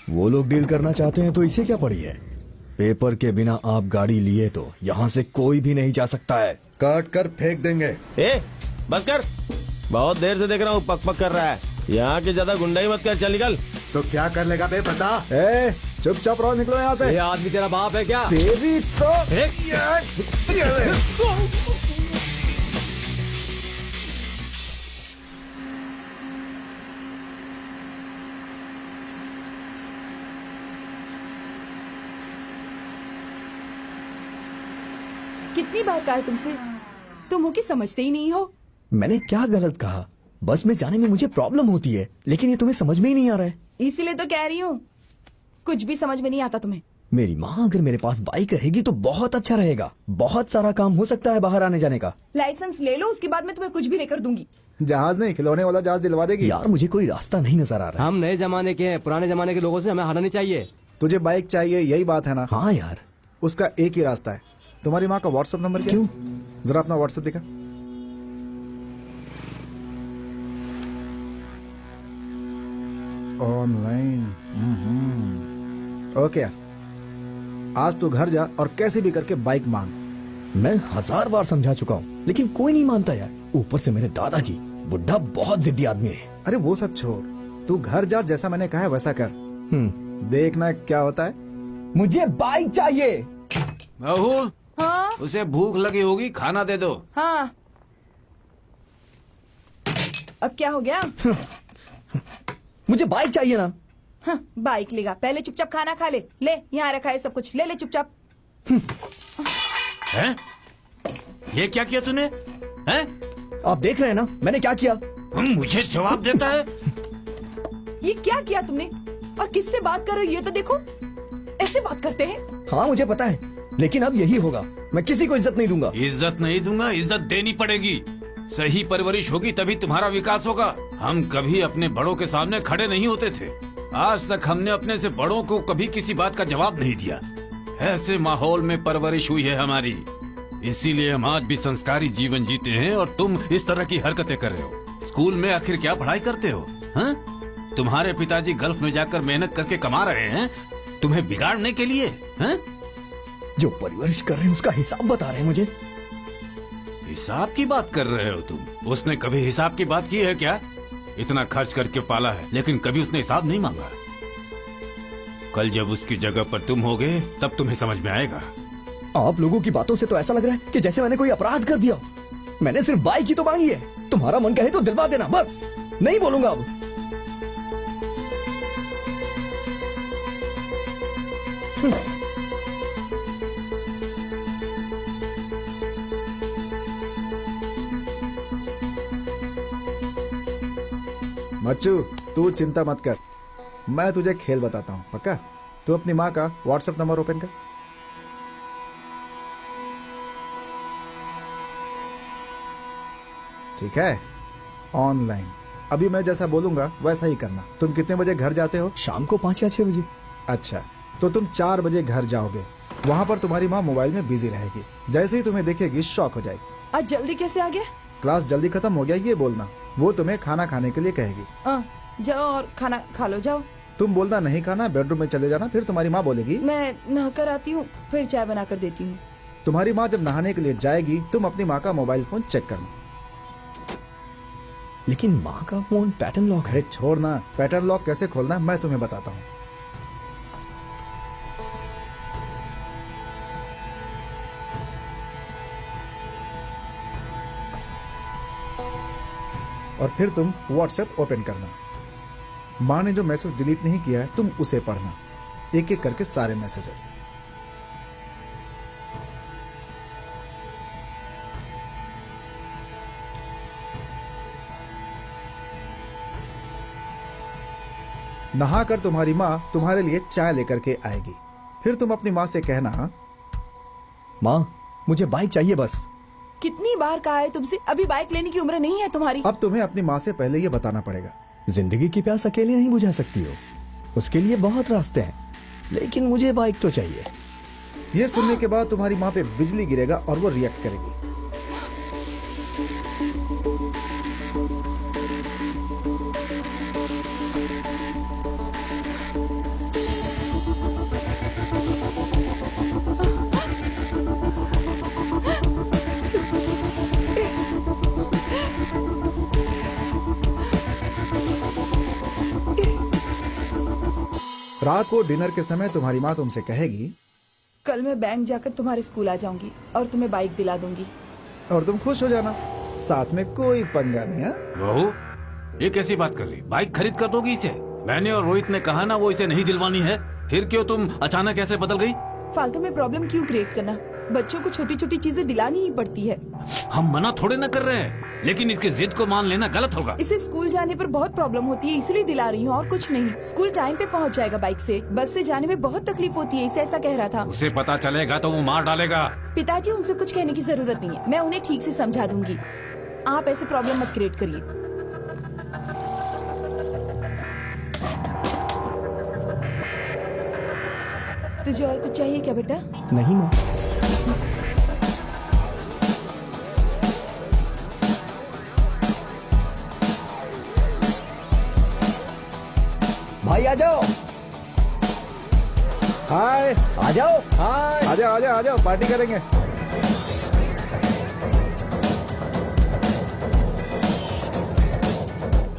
वो लोग डील करना चाहते हैं तो इसे क्या पड़ी है। पेपर के बिना आप गाड़ी लिए तो यहाँ से कोई भी नहीं जा सकता है। काट कर फेंक देंगे। ए, बस कर, बहुत देर से देख रहा हूँ पक पक कर रहा है। यहाँ की ज्यादा गुंडाई मत कर, चल निकल। तो क्या कर लेगा बे, बता। चुपचाप रहो, निकलो यहाँ से। ये आदमी तेरा बाप है क्या? तेरी तो कितनी बार कहा है तुमसे, तुम हो कि समझते ही नहीं हो। मैंने क्या गलत कहा? बस में जाने में मुझे प्रॉब्लम होती है, लेकिन ये तुम्हें समझ में ही नहीं आ रहा है। इसीलिए तो कह रही हूँ, कुछ भी समझ में नहीं आता तुम्हें। मेरी माँ अगर मेरे पास बाइक रहेगी तो बहुत अच्छा रहेगा। बहुत सारा काम हो सकता है बाहर आने जाने का। लाइसेंस ले लो, उसके बाद मैं तुम्हें कुछ भी लेकर दूंगी। जहाज नहीं, खिलौने वाला जहाज दिलवा देगी। यार मुझे कोई रास्ता नहीं नजर आ रहा। हम नए जमाने के हैं, पुराने जमाने के लोगों से हमें हारना नहीं चाहिए। तुझे बाइक चाहिए, यही बात है ना? हाँ यार, उसका एक ही रास्ता है। तुम्हारी माँ का व्हाट्सएप नंबर क्या? क्यों? जरा अपना व्हाट्सएप दिखा। ऑनलाइन। ओके यार, आज तू घर जा और कैसे भी करके बाइक मांग। मैं 1000 बार समझा चुका हूँ, लेकिन कोई नहीं मानता यार। ऊपर से मेरे दादाजी, बुढ़ा बहुत जिद्दी आदमी है। अरे वो सब छोड़, तू घर जा, जैसा मैंने कहा है वैसा कर। देखना क्या होता है। मुझे बाइक चाहिए। बहू, हाँ उसे भूख लगी होगी, खाना दे दो। हाँ, अब क्या हो गया? मुझे बाइक चाहिए ना। हाँ, बाइक लेगा, पहले चुपचाप खाना खा ले। ले, यहाँ रखा है सब कुछ, ले ले चुपचाप। हैं? ये क्या किया तूने? हैं? आप देख रहे हैं ना मैंने क्या किया। मुझे जवाब देता है। ये क्या किया तुमने, और किससे बात कर रहे हो ये तो देखो। ऐसे बात करते हैं? हाँ मुझे पता है, लेकिन अब यही होगा। मैं किसी को इज्जत नहीं दूंगा। इज्जत नहीं दूंगा, इज्जत देनी पड़ेगी। सही परवरिश होगी तभी तुम्हारा विकास होगा। हम कभी अपने बड़ों के सामने खड़े नहीं होते थे। आज तक हमने अपने से बड़ों को कभी किसी बात का जवाब नहीं दिया। ऐसे माहौल में परवरिश हुई है हमारी, इसीलिए हम आज भी संस्कारी जीवन जीते हैं और तुम इस तरह की हरकतें कर रहे हो। स्कूल में आखिर क्या पढ़ाई करते हो? हाँ? तुम्हारे पिताजी गल्फ में जाकर मेहनत करके कमा रहे हैं तुम्हें बिगाड़ने के लिए। हाँ? जो परवरिश कर रहे हैं उसका हिसाब बता रहे हैं मुझे। हिसाब की बात कर रहे हो तुम? उसने कभी हिसाब की बात की है क्या? इतना खर्च करके पाला है, लेकिन कभी उसने हिसाब नहीं मांगा। कल जब उसकी जगह पर तुम होगे तब तुम्हें समझ में आएगा। आप लोगों की बातों से तो ऐसा लग रहा है कि जैसे मैंने कोई अपराध कर दिया। मैंने सिर्फ बाइक ही तो मांगी है। तुम्हारा मन कहे तो दिलवा देना, बस। नहीं बोलूंगा अब। मच्चू, तू चिंता मत कर, मैं तुझे खेल बताता हूँ, पक्का? तू अपनी माँ का व्हाट्सएप नंबर ओपन कर। ठीक है, ऑनलाइन। अभी मैं जैसा बोलूंगा वैसा ही करना। तुम कितने बजे घर जाते हो? शाम को 5 या 6 बजे। अच्छा, तो तुम 4 बजे घर जाओगे। वहाँ पर तुम्हारी माँ मोबाइल में बिजी रहेगी। जैसे ही तुम्हें देखेगी शॉक हो जाएगी। आज जल्दी कैसे आ गया? क्लास जल्दी खत्म हो गया ये बोलना। वो तुम्हें खाना खाने के लिए कहेगी। जाओ और खाना खा लो, जाओ। तुम बोलना नहीं खाना, बेडरूम में चले जाना। फिर तुम्हारी माँ बोलेगी मैं नहा कर आती हूँ, फिर चाय बना कर देती हूँ। तुम्हारी माँ जब नहाने के लिए जाएगी तुम अपनी माँ का मोबाइल फोन चेक करना। लेकिन माँ का फोन पैटर्न लॉक है। छोड़ना, पैटर्न लॉक कैसे खोलना मैं तुम्हें बताता हूँ। और फिर तुम व्हाट्सएप ओपन करना। माँ ने जो मैसेज डिलीट नहीं किया है तुम उसे पढ़ना, एक एक करके सारे मैसेजेस। नहाकर तुम्हारी माँ तुम्हारे लिए चाय लेकर के आएगी। फिर तुम अपनी माँ से कहना, माँ मुझे बाइक चाहिए बस। कितनी बार कहा है तुमसे, अभी बाइक लेने की उम्र नहीं है तुम्हारी। अब तुम्हें अपनी माँ से पहले ये बताना पड़ेगा। जिंदगी की प्यास अकेले नहीं बुझा सकती हो, उसके लिए बहुत रास्ते हैं, लेकिन मुझे बाइक तो चाहिए। ये सुनने के बाद तुम्हारी माँ पे बिजली गिरेगा और वो रिएक्ट करेगी। रात को डिनर के समय तुम्हारी माँ तुमसे कहेगी, कल मैं बैंक जाकर तुम्हारे स्कूल आ जाऊंगी और तुम्हें बाइक दिला दूंगी। और तुम खुश हो जाना, साथ में कोई पंगा नहीं है। बहू, ये कैसी बात कर रही? बाइक खरीद कर दोगी इसे? मैंने और रोहित ने कहा ना वो इसे नहीं दिलवानी है, फिर क्यों तुम अचानक ऐसे बदल गई? फालतू में प्रॉब्लम क्यों क्रिएट करना, बच्चों को छोटी छोटी चीजें दिलानी ही पड़ती है। हम मना थोड़े ना कर रहे हैं, लेकिन इसकी जिद को मान लेना गलत होगा। इसे स्कूल जाने पर बहुत प्रॉब्लम होती है, इसलिए दिला रही हूँ और कुछ नहीं। स्कूल टाइम पे पहुँच जाएगा बाइक से, बस से जाने में बहुत तकलीफ होती है, इसे ऐसा कह रहा था। उसे पता चलेगा तो वो मार डालेगा। पिताजी, उनसे कुछ कहने की जरूरत नहीं है, मैं उन्हें ठीक से समझा दूंगी। आप ऐसे प्रॉब्लम मत क्रिएट करिए। तुझे और कुछ चाहिए क्या बेटा? नहीं माँ। भाई आ जाओ। हाय, आ जाओ। हाय, आ जाओ आ जाओ आ जाओ, पार्टी करेंगे।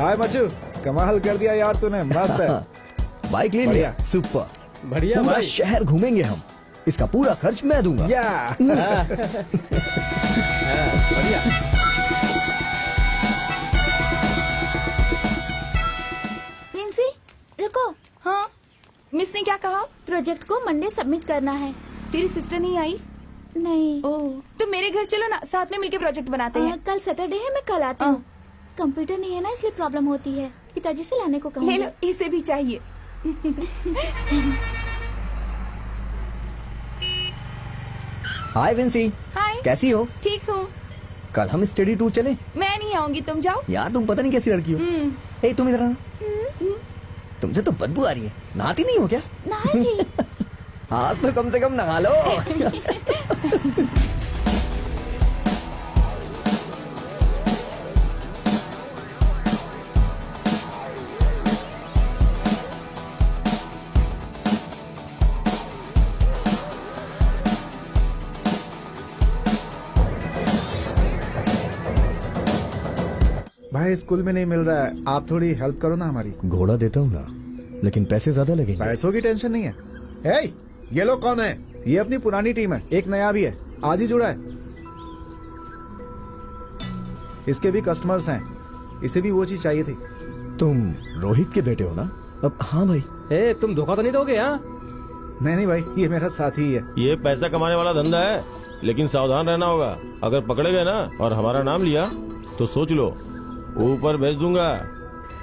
हाय मचू, कमाल कर दिया यार तूने, मस्त है। बाइक ले लिया, सुपर। बढ़िया पूरा भाई। शहर घूमेंगे हम, इसका पूरा खर्च मैं दूंगा। या बढ़िया। विंसी, रुको। हाँ, मिस ने क्या कहा? प्रोजेक्ट को मंडे सबमिट करना है। तेरी सिस्टर नहीं आई? नहीं। ओह, तो मेरे घर चलो ना, साथ में मिलके प्रोजेक्ट बनाते हैं। कल सैटरडे है, मैं कल आती हूँ। कंप्यूटर नहीं है ना, इसलिए प्रॉब्लम होती है। पिताजी से लाने को कहूँगी। ले लो, इसे भी चाहिए। हाय विंसी। हाय। कैसी हो? ठीक हूँ। कल हम स्टडी टूर चले? मैं नहीं आऊंगी, तुम जाओ। यार तुम पता नहीं कैसी लड़की हो। ए तुम इधर आना। तुमसे तो बदबू आ रही है, नहाती नहीं हो क्या? नहाई थी। आज तो कम से कम नहा लो। भाई स्कूल में नहीं मिल रहा है, आप थोड़ी हेल्प करो ना हमारी। घोड़ा देता हूँ ना, लेकिन पैसे ज्यादा लगेंगे। पैसों की टेंशन नहीं है। ए, ये लोग कौन है? ये अपनी पुरानी टीम है, एक नया भी है, आज ही जुड़ा है। इसके भी कस्टमर्स हैं, इसे भी वो चीज चाहिए थी। तुम रोहित के बेटे हो ना? अब हाँ भाई। ए, तुम धोखा तो नहीं दोगे? हाँ, नहीं भाई, ये मेरा साथी ही है। ये पैसा कमाने वाला धंधा है, लेकिन सावधान रहना होगा। अगर पकड़े गए ना और हमारा नाम लिया तो सोच लो, ऊपर भेज दूंगा।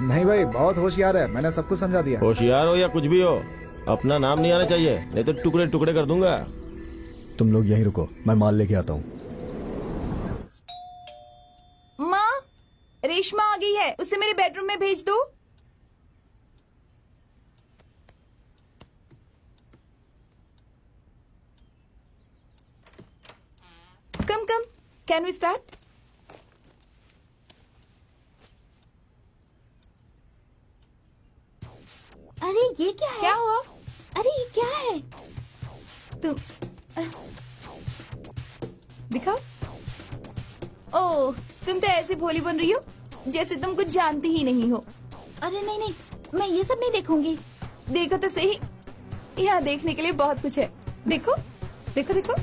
नहीं भाई, बहुत होशियार है, मैंने सब कुछ समझा दिया। होशियार हो या कुछ भी हो, अपना नाम नहीं आना चाहिए, नहीं तो टुकड़े टुकड़े कर दूंगा। तुम लोग यहीं रुको, मैं माल लेके आता हूँ। माँ, रेशमा आ गई है, उसे मेरे बेडरूम में भेज दो। कम कम, कैन वी स्टार्ट? अरे ये क्या है? क्या हुआ? अरे ये क्या है? तुम दिखाओ। ओह, तुम तो ऐसे भोली बन रही हो जैसे तुम कुछ जानती ही नहीं हो। अरे नहीं नहीं, मैं ये सब नहीं देखूंगी। देखो तो सही, यहाँ देखने के लिए बहुत कुछ है। देखो देखो देखो।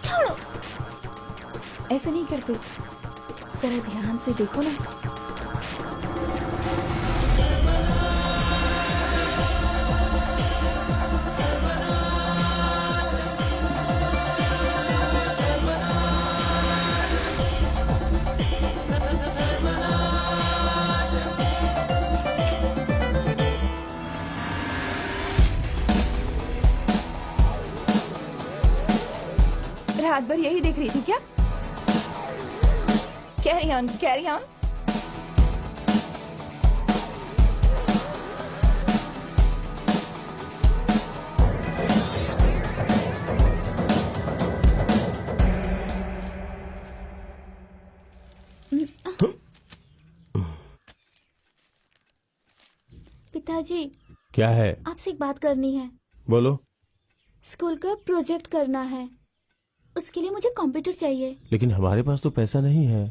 छोड़ो। ऐसे नहीं करते, जरा ध्यान से देखो ना। रात भर यही देख रही थी क्या? Carry on, carry on. पिताजी, क्या है? आपसे एक बात करनी है। बोलो। स्कूल का प्रोजेक्ट करना है, उसके लिए मुझे कंप्यूटर चाहिए। लेकिन हमारे पास तो पैसा नहीं है।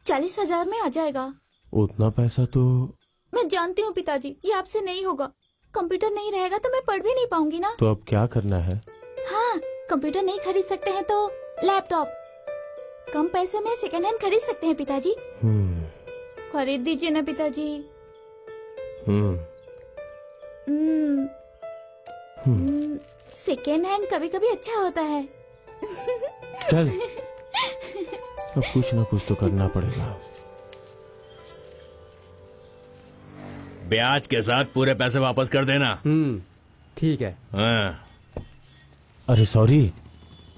40,000 में आ जाएगा। उतना पैसा तो मैं जानती हूँ पिताजी, ये आपसे नहीं होगा। कंप्यूटर नहीं रहेगा तो मैं पढ़ भी नहीं पाऊंगी ना। तो अब क्या करना है? हाँ, कंप्यूटर नहीं खरीद सकते हैं तो लैपटॉप। कम पैसे में सेकेंड हैंड खरीद सकते हैं पिताजी। खरीद दीजिए ना पिताजी। सेकेंड हैंड कभी कभी अच्छा होता है। चल, अब कुछ ना कुछ तो करना पड़ेगा। ब्याज के साथ पूरे पैसे वापस कर देना। ठीक है। हाँ। अरे सॉरी,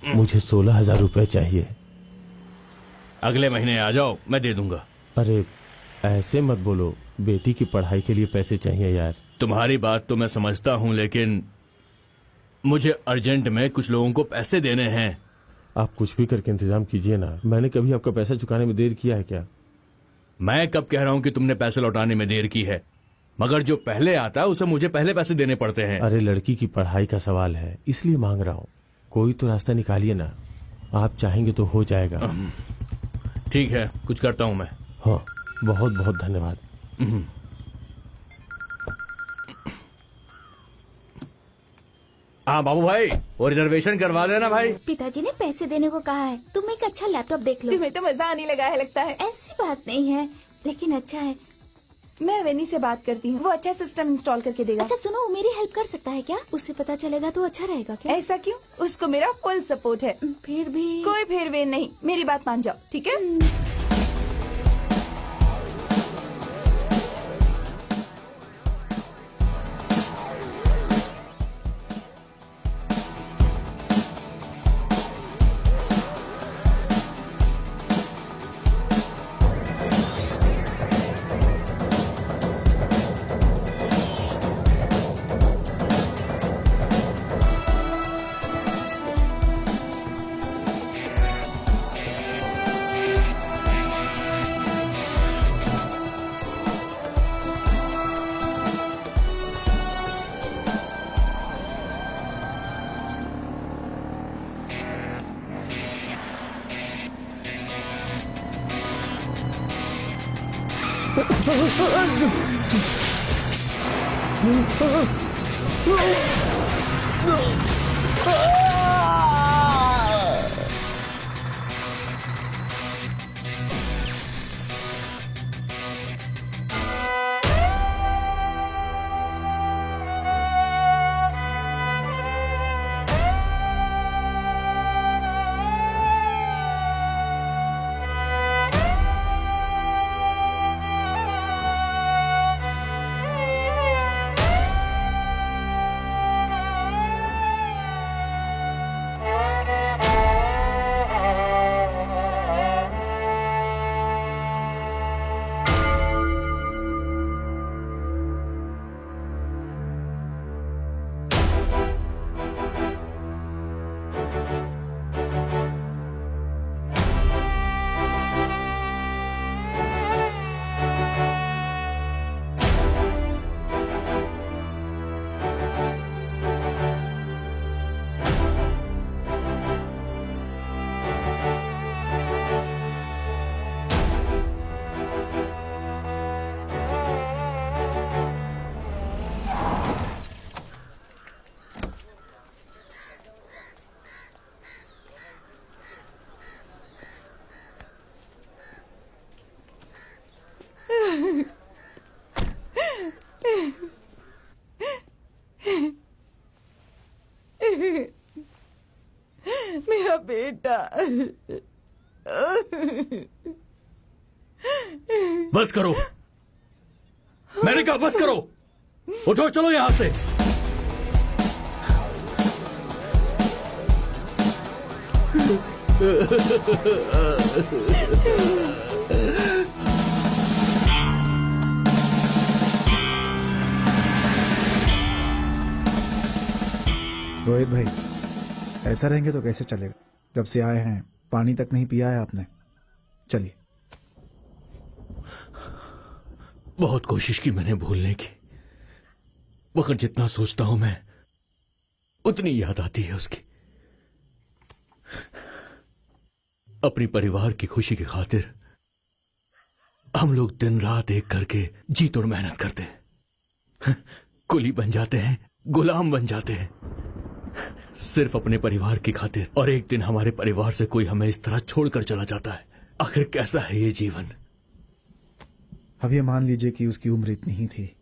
मुझे 16,000 रुपए चाहिए। अगले महीने आ जाओ, मैं दे दूंगा। अरे ऐसे मत बोलो, बेटी की पढ़ाई के लिए पैसे चाहिए यार। तुम्हारी बात तो मैं समझता हूँ, लेकिन मुझे अर्जेंट में कुछ लोगों को पैसे देने हैं। आप कुछ भी करके इंतजाम कीजिए ना। मैंने कभी आपका पैसा चुकाने में देर किया है क्या? मैं कब कह रहा हूँ कि तुमने पैसे लौटाने में देर की है, मगर जो पहले आता है उसे मुझे पहले पैसे देने पड़ते हैं। अरे लड़की की पढ़ाई का सवाल है, इसलिए मांग रहा हूँ। कोई तो रास्ता निकालिए ना। आप चाहेंगे तो हो जाएगा। ठीक है, कुछ करता हूँ मैं। हाँ, बहुत बहुत धन्यवाद। हाँ बाबू भाई, वो रिजर्वेशन करवा देना भाई। पिताजी ने पैसे देने को कहा है। तुम एक अच्छा लैपटॉप देख लो। तुम्हें तो मजा आने लगा है लगता है। ऐसी बात नहीं है, लेकिन अच्छा है। मैं वेनी से बात करती हूँ, वो अच्छा सिस्टम इंस्टॉल करके देगा। अच्छा सुनो, वो मेरी हेल्प कर सकता है क्या? उससे पता चलेगा तो अच्छा रहेगा क्या? ऐसा क्यों? उसको मेरा फुल सपोर्ट है। फिर भी कोई फिर वे नहीं, मेरी बात मान जाओ, ठीक है? मेरा बेटा। बस करो, मैंने कहा बस करो। उठो, चलो यहां से। रोहित भाई, ऐसा रहेंगे तो कैसे चलेगा? जब से आए हैं पानी तक नहीं पिया है आपने। चलिए। बहुत कोशिश की मैंने भूलने की, मगर जितना सोचता हूं मैं उतनी याद आती है उसकी। अपनी परिवार की खुशी की खातिर हम लोग दिन रात एक करके जी तोड़ मेहनत करते हैं, कुली बन जाते हैं, गुलाम बन जाते हैं, सिर्फ अपने परिवार की खातिर। और एक दिन हमारे परिवार से कोई हमें इस तरह छोड़कर चला जाता है। आखिर कैसा है ये जीवन? अब ये मान लीजिए कि उसकी उम्र इतनी ही थी।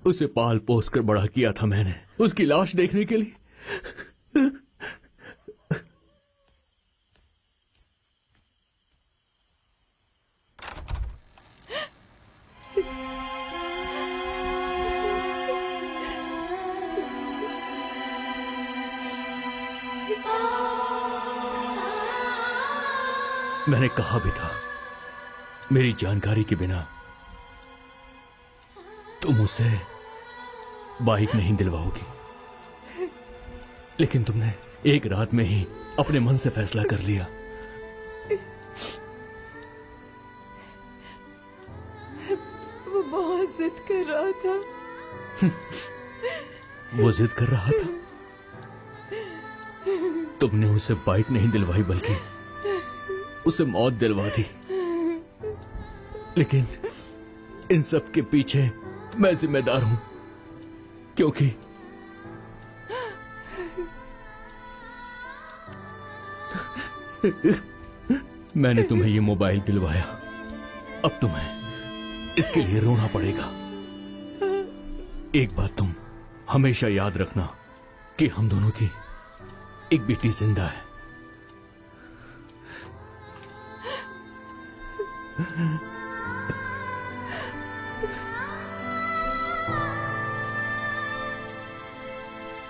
उसे पाल पोस कर बड़ा किया था मैंने, उसकी लाश देखने के लिए। मैंने कहा भी था मेरी जानकारी के बिना तुम उसे बाइक नहीं दिलवाओगी, लेकिन तुमने एक रात में ही अपने मन से फैसला कर लिया। वो बहुत जिद कर रहा था। वो जिद कर रहा था? तुमने उसे बाइक नहीं दिलवाई बल्कि उसे मौत दिलवा दी। लेकिन इन सब के पीछे मैं जिम्मेदार हूं, क्योंकि मैंने तुम्हें ये मोबाइल दिलवाया। अब तुम्हें इसके लिए रोना पड़ेगा। एक बात तुम हमेशा याद रखना कि हम दोनों की एक बेटी जिंदा है।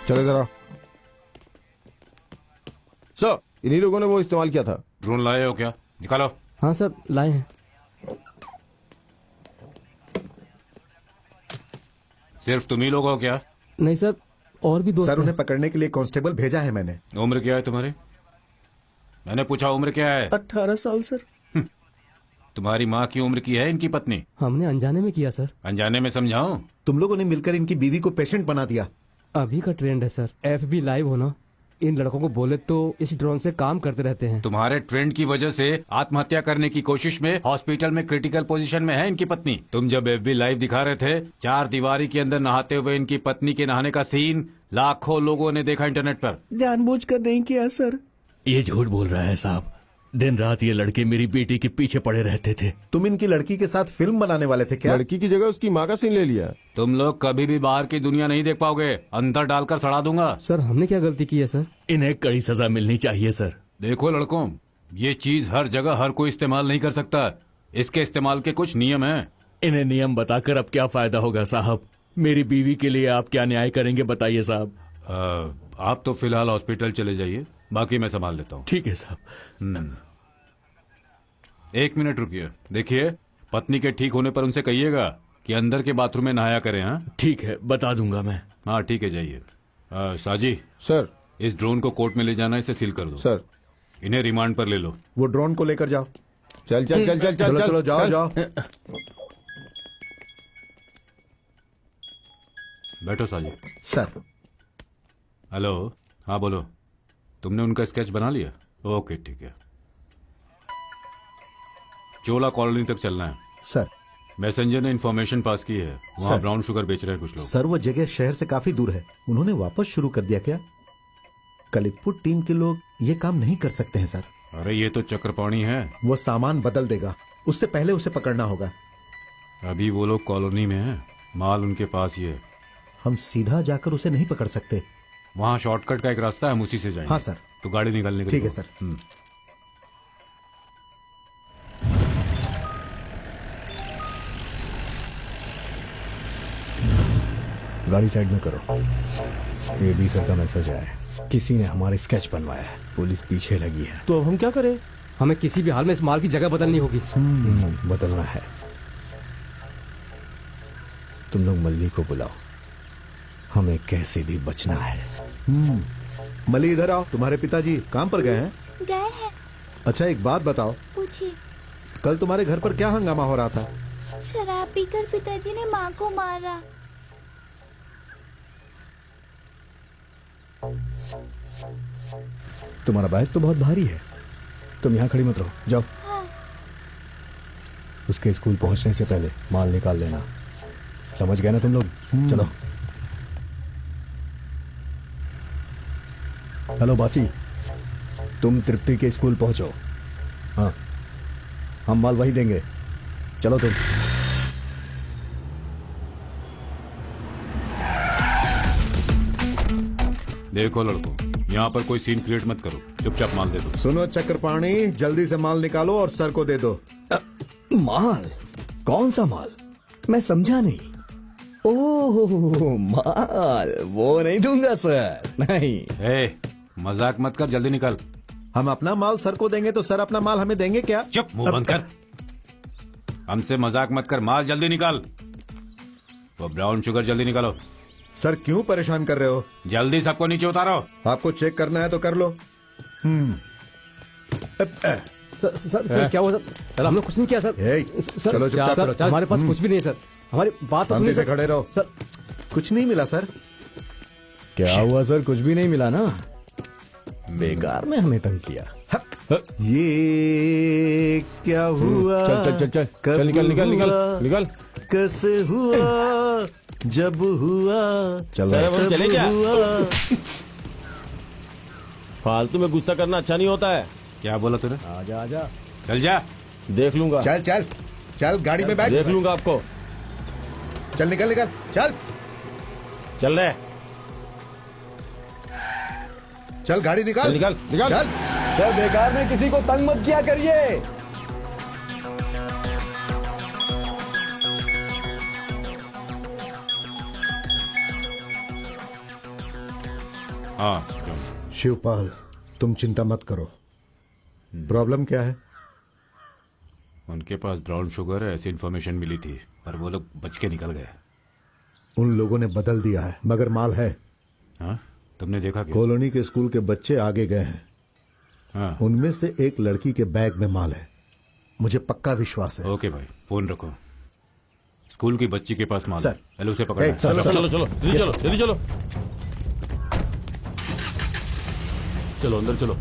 चले जरा। सर, इन्हीं लोगों ने वो इस्तेमाल किया था। ड्रोन लाए हो क्या? निकालो। हाँ सर, लाए हैं। सिर्फ तुम ही लोग हो क्या? नहीं सर, और भी दोस्त सर, उन्हें पकड़ने के लिए कांस्टेबल भेजा है मैंने। उम्र क्या है तुम्हारी? मैंने पूछा उम्र क्या है? 18 साल सर। तुम्हारी माँ की उम्र की है इनकी पत्नी? हमने अनजाने में किया सर। अनजाने में समझाओ? तुम लोगों ने मिलकर इनकी बीवी को पेशेंट बना दिया। अभी का ट्रेंड है सर, FB लाइव होना। इन लड़कों को बोले तो इस ड्रोन से काम करते रहते हैं। तुम्हारे ट्रेंड की वजह से आत्महत्या करने की कोशिश में हॉस्पिटल में क्रिटिकल पोजीशन में है इनकी पत्नी। तुम जब FB लाइव दिखा रहे थे, 4 दीवारी के अंदर नहाते हुए इनकी पत्नी के नहाने का सीन लाखों लोगों ने देखा इंटरनेट पर। जानबूझकर नहीं किया सर। ये झूठ बोल रहा है साहब। दिन रात ये लड़के मेरी बेटी के पीछे पड़े रहते थे। तुम इनकी लड़की के साथ फिल्म बनाने वाले थे क्या? लड़की की जगह उसकी माँ का सीन ले लिया। तुम लोग कभी भी बाहर की दुनिया नहीं देख पाओगे, अंदर डालकर सड़ा दूंगा। सर, हमने क्या गलती की है सर? इन्हें कड़ी सजा मिलनी चाहिए सर। देखो लड़कों, ये चीज हर जगह हर कोई इस्तेमाल नहीं कर सकता। इसके इस्तेमाल के कुछ नियम हैं। इन्हें नियम बताकर अब क्या फायदा होगा साहब? मेरी बीवी के लिए आप क्या न्याय करेंगे बताइए साहब। आप तो फिलहाल हॉस्पिटल चले जाइए, बाकी मैं संभाल लेता हूँ। ठीक है साहब। 1 मिनट रुकिए। देखिए, पत्नी के ठीक होने पर उनसे कहिएगा कि अंदर के बाथरूम में नहाया करें। हाँ ठीक है, बता दूंगा मैं। हाँ ठीक है, जाइए। साजी सर, इस ड्रोन को कोर्ट में ले जाना, इसे सील कर दो। सर, इन्हें रिमांड पर ले लो। वो ड्रोन को लेकर जाओ। चल चल चल चल चलो चल चलो, जाओ चल। जाओ। बैठो साजी। सर। हेलो, हाँ बोलो। तुमने उनका स्केच बना लिया? ओके ठीक है। चोला कॉलोनी तक चलना है। सर। मैसेंजर ने इन्फॉर्मेशन पास की है, वहाँ ब्राउन शुगर बेच रहे हैं कुछ लोग। सर, वो जगह शहर से काफी दूर है। उन्होंने वापस शुरू कर दिया क्या? कलिकपुर टीम के लोग ये काम नहीं कर सकते हैं सर। अरे ये तो चक्रपाणी है। वो सामान बदल देगा, उससे पहले उसे पकड़ना होगा। अभी वो लोग कॉलोनी में हैं, माल उनके पास ही है। हम सीधा जाकर उसे नहीं पकड़ सकते। वहाँ शॉर्टकट का एक रास्ता है, हम उसी से जाएंगे। हाँ सर। तो गाड़ी निकालने के ठीक है सर। गाड़ी साइड में करो। AB सर का मैसेज आया है। किसी ने हमारे स्केच बनवाया है, पुलिस पीछे लगी है। तो अब हम क्या करें? हमें किसी भी हाल में इस माल की जगह बदलनी होगी। बदलना है। तुम लोग मल्ली को बुलाओ, हमें कैसे भी बचना है। मली इधर आओ, तुम्हारे पिताजी काम पर गए हैं? गए हैं। अच्छा एक बात बताओ, पूछिए। कल तुम्हारे घर पर क्या हंगामा हो रहा था? शराब पीकर पिताजी ने माँ को मारा। तुम्हारा बैग तो बहुत भारी है, तुम यहाँ खड़ी मत रहो, जाओ। हाँ। उसके स्कूल पहुंचने से पहले माल निकाल लेना, समझ गए ना तुम लोग? चलो। हेलो बासी, तुम तृप्ति के स्कूल पहुंचो। हाँ, हम माल वही देंगे, चलो तुम। देखो लड़कों, यहाँ पर कोई सीन क्रिएट मत करो, चुपचाप माल दे दो। सुनो चक्रपाणी, जल्दी से माल निकालो और सर को दे दो। माल? कौन सा माल? मैं समझा नहीं। ओह माल, वो नहीं दूंगा सर, नहीं। मजाक मत कर, जल्दी निकाल। हम अपना माल सर को देंगे तो सर अपना माल हमें देंगे क्या? चुप, मुंह बंद कर। हमसे मजाक मत कर, माल जल्दी निकाल। वो ब्राउन शुगर जल्दी निकालो। सर क्यों परेशान कर रहे हो? जल्दी सबको नीचे उतारो। आपको चेक करना है तो कर लो। सर क्या हुआ सर? हमने कुछ नहीं किया सर। सर चलो चुपचाप सर, हमारे पास कुछ भी नहीं सर, हमारी बात तो सुनिए से खड़े रहो सर। कुछ नहीं मिला सर। क्या हुआ सर? कुछ भी नहीं मिला ना? बेकार में हमें तंग किया। ये क्या हुआ? चल चल चल चल चल, निकल निकल निकल निकल। कैसे हुआ? जब हुआ चल चले क्या? हुआ। फालतू में गुस्सा करना अच्छा नहीं होता है। क्या बोला तूने? आजा आजा, चल जा। देख लूंगा। चल चल चल, गाड़ी में बैठ। देख लूंगा आपको। चल निकल निकल, चल चल रहे। चल गाड़ी निकाल। चल निकाल निकाल। चल। सर बेकार में किसी को तंग मत किया करिए। हाँ शिवपाल, तुम चिंता मत करो। प्रॉब्लम क्या है? उनके पास ब्राउन शुगर है, ऐसी इन्फॉर्मेशन मिली थी, पर वो लोग बच के निकल गए। उन लोगों ने बदल दिया है, मगर माल है। हाँ, तुमने देखा क्या? कॉलोनी के स्कूल के बच्चे आगे गए हैं। हाँ। उनमें से एक लड़की के बैग में माल है, मुझे पक्का विश्वास है। ओके भाई, फोन रखो। स्कूल की बच्ची के पास माल सर। है, पहले उसे पकड़ना है। चलो चलो चलो जल्दी चलो जल्दी चलो। चलो अंदर चलो।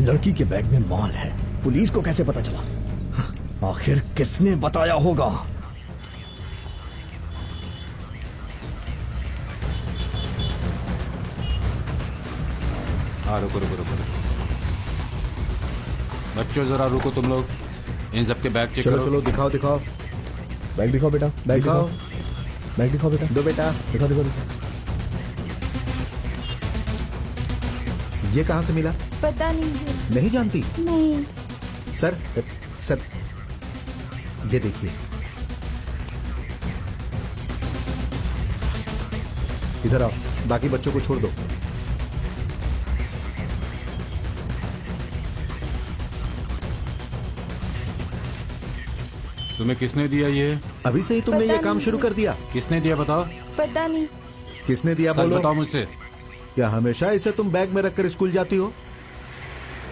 लड़की के बैग में माल है, पुलिस को कैसे पता चला? आखिर किसने बताया होगा? हाँ रुको रुको रुको। बच्चों जरा रुको, तुम लोग इन सबके बैग चेक चलो करो। चलो दिखाओ दिखाओ। बैग दिखाओ बेटा, बैग दिखाओ। बैग दिखाओ बेटा। दो बेटा। दिखाओ दिखाओ दिखाओ। ये कहाँ से मिला? पता नहीं सर। नहीं जानती? नहीं। सर सर ये देखिए, इधर आओ, बाकी बच्चों को छोड़ दो। तुम्हें किसने दिया ये? अभी से ही तुमने पता ये काम नहीं शुरू सर। कर दिया? किसने दिया बताओ? पता नहीं। किसने दिया सच बोलो। बताओ मुझसे। क्या हमेशा इसे तुम बैग में रखकर स्कूल जाती हो?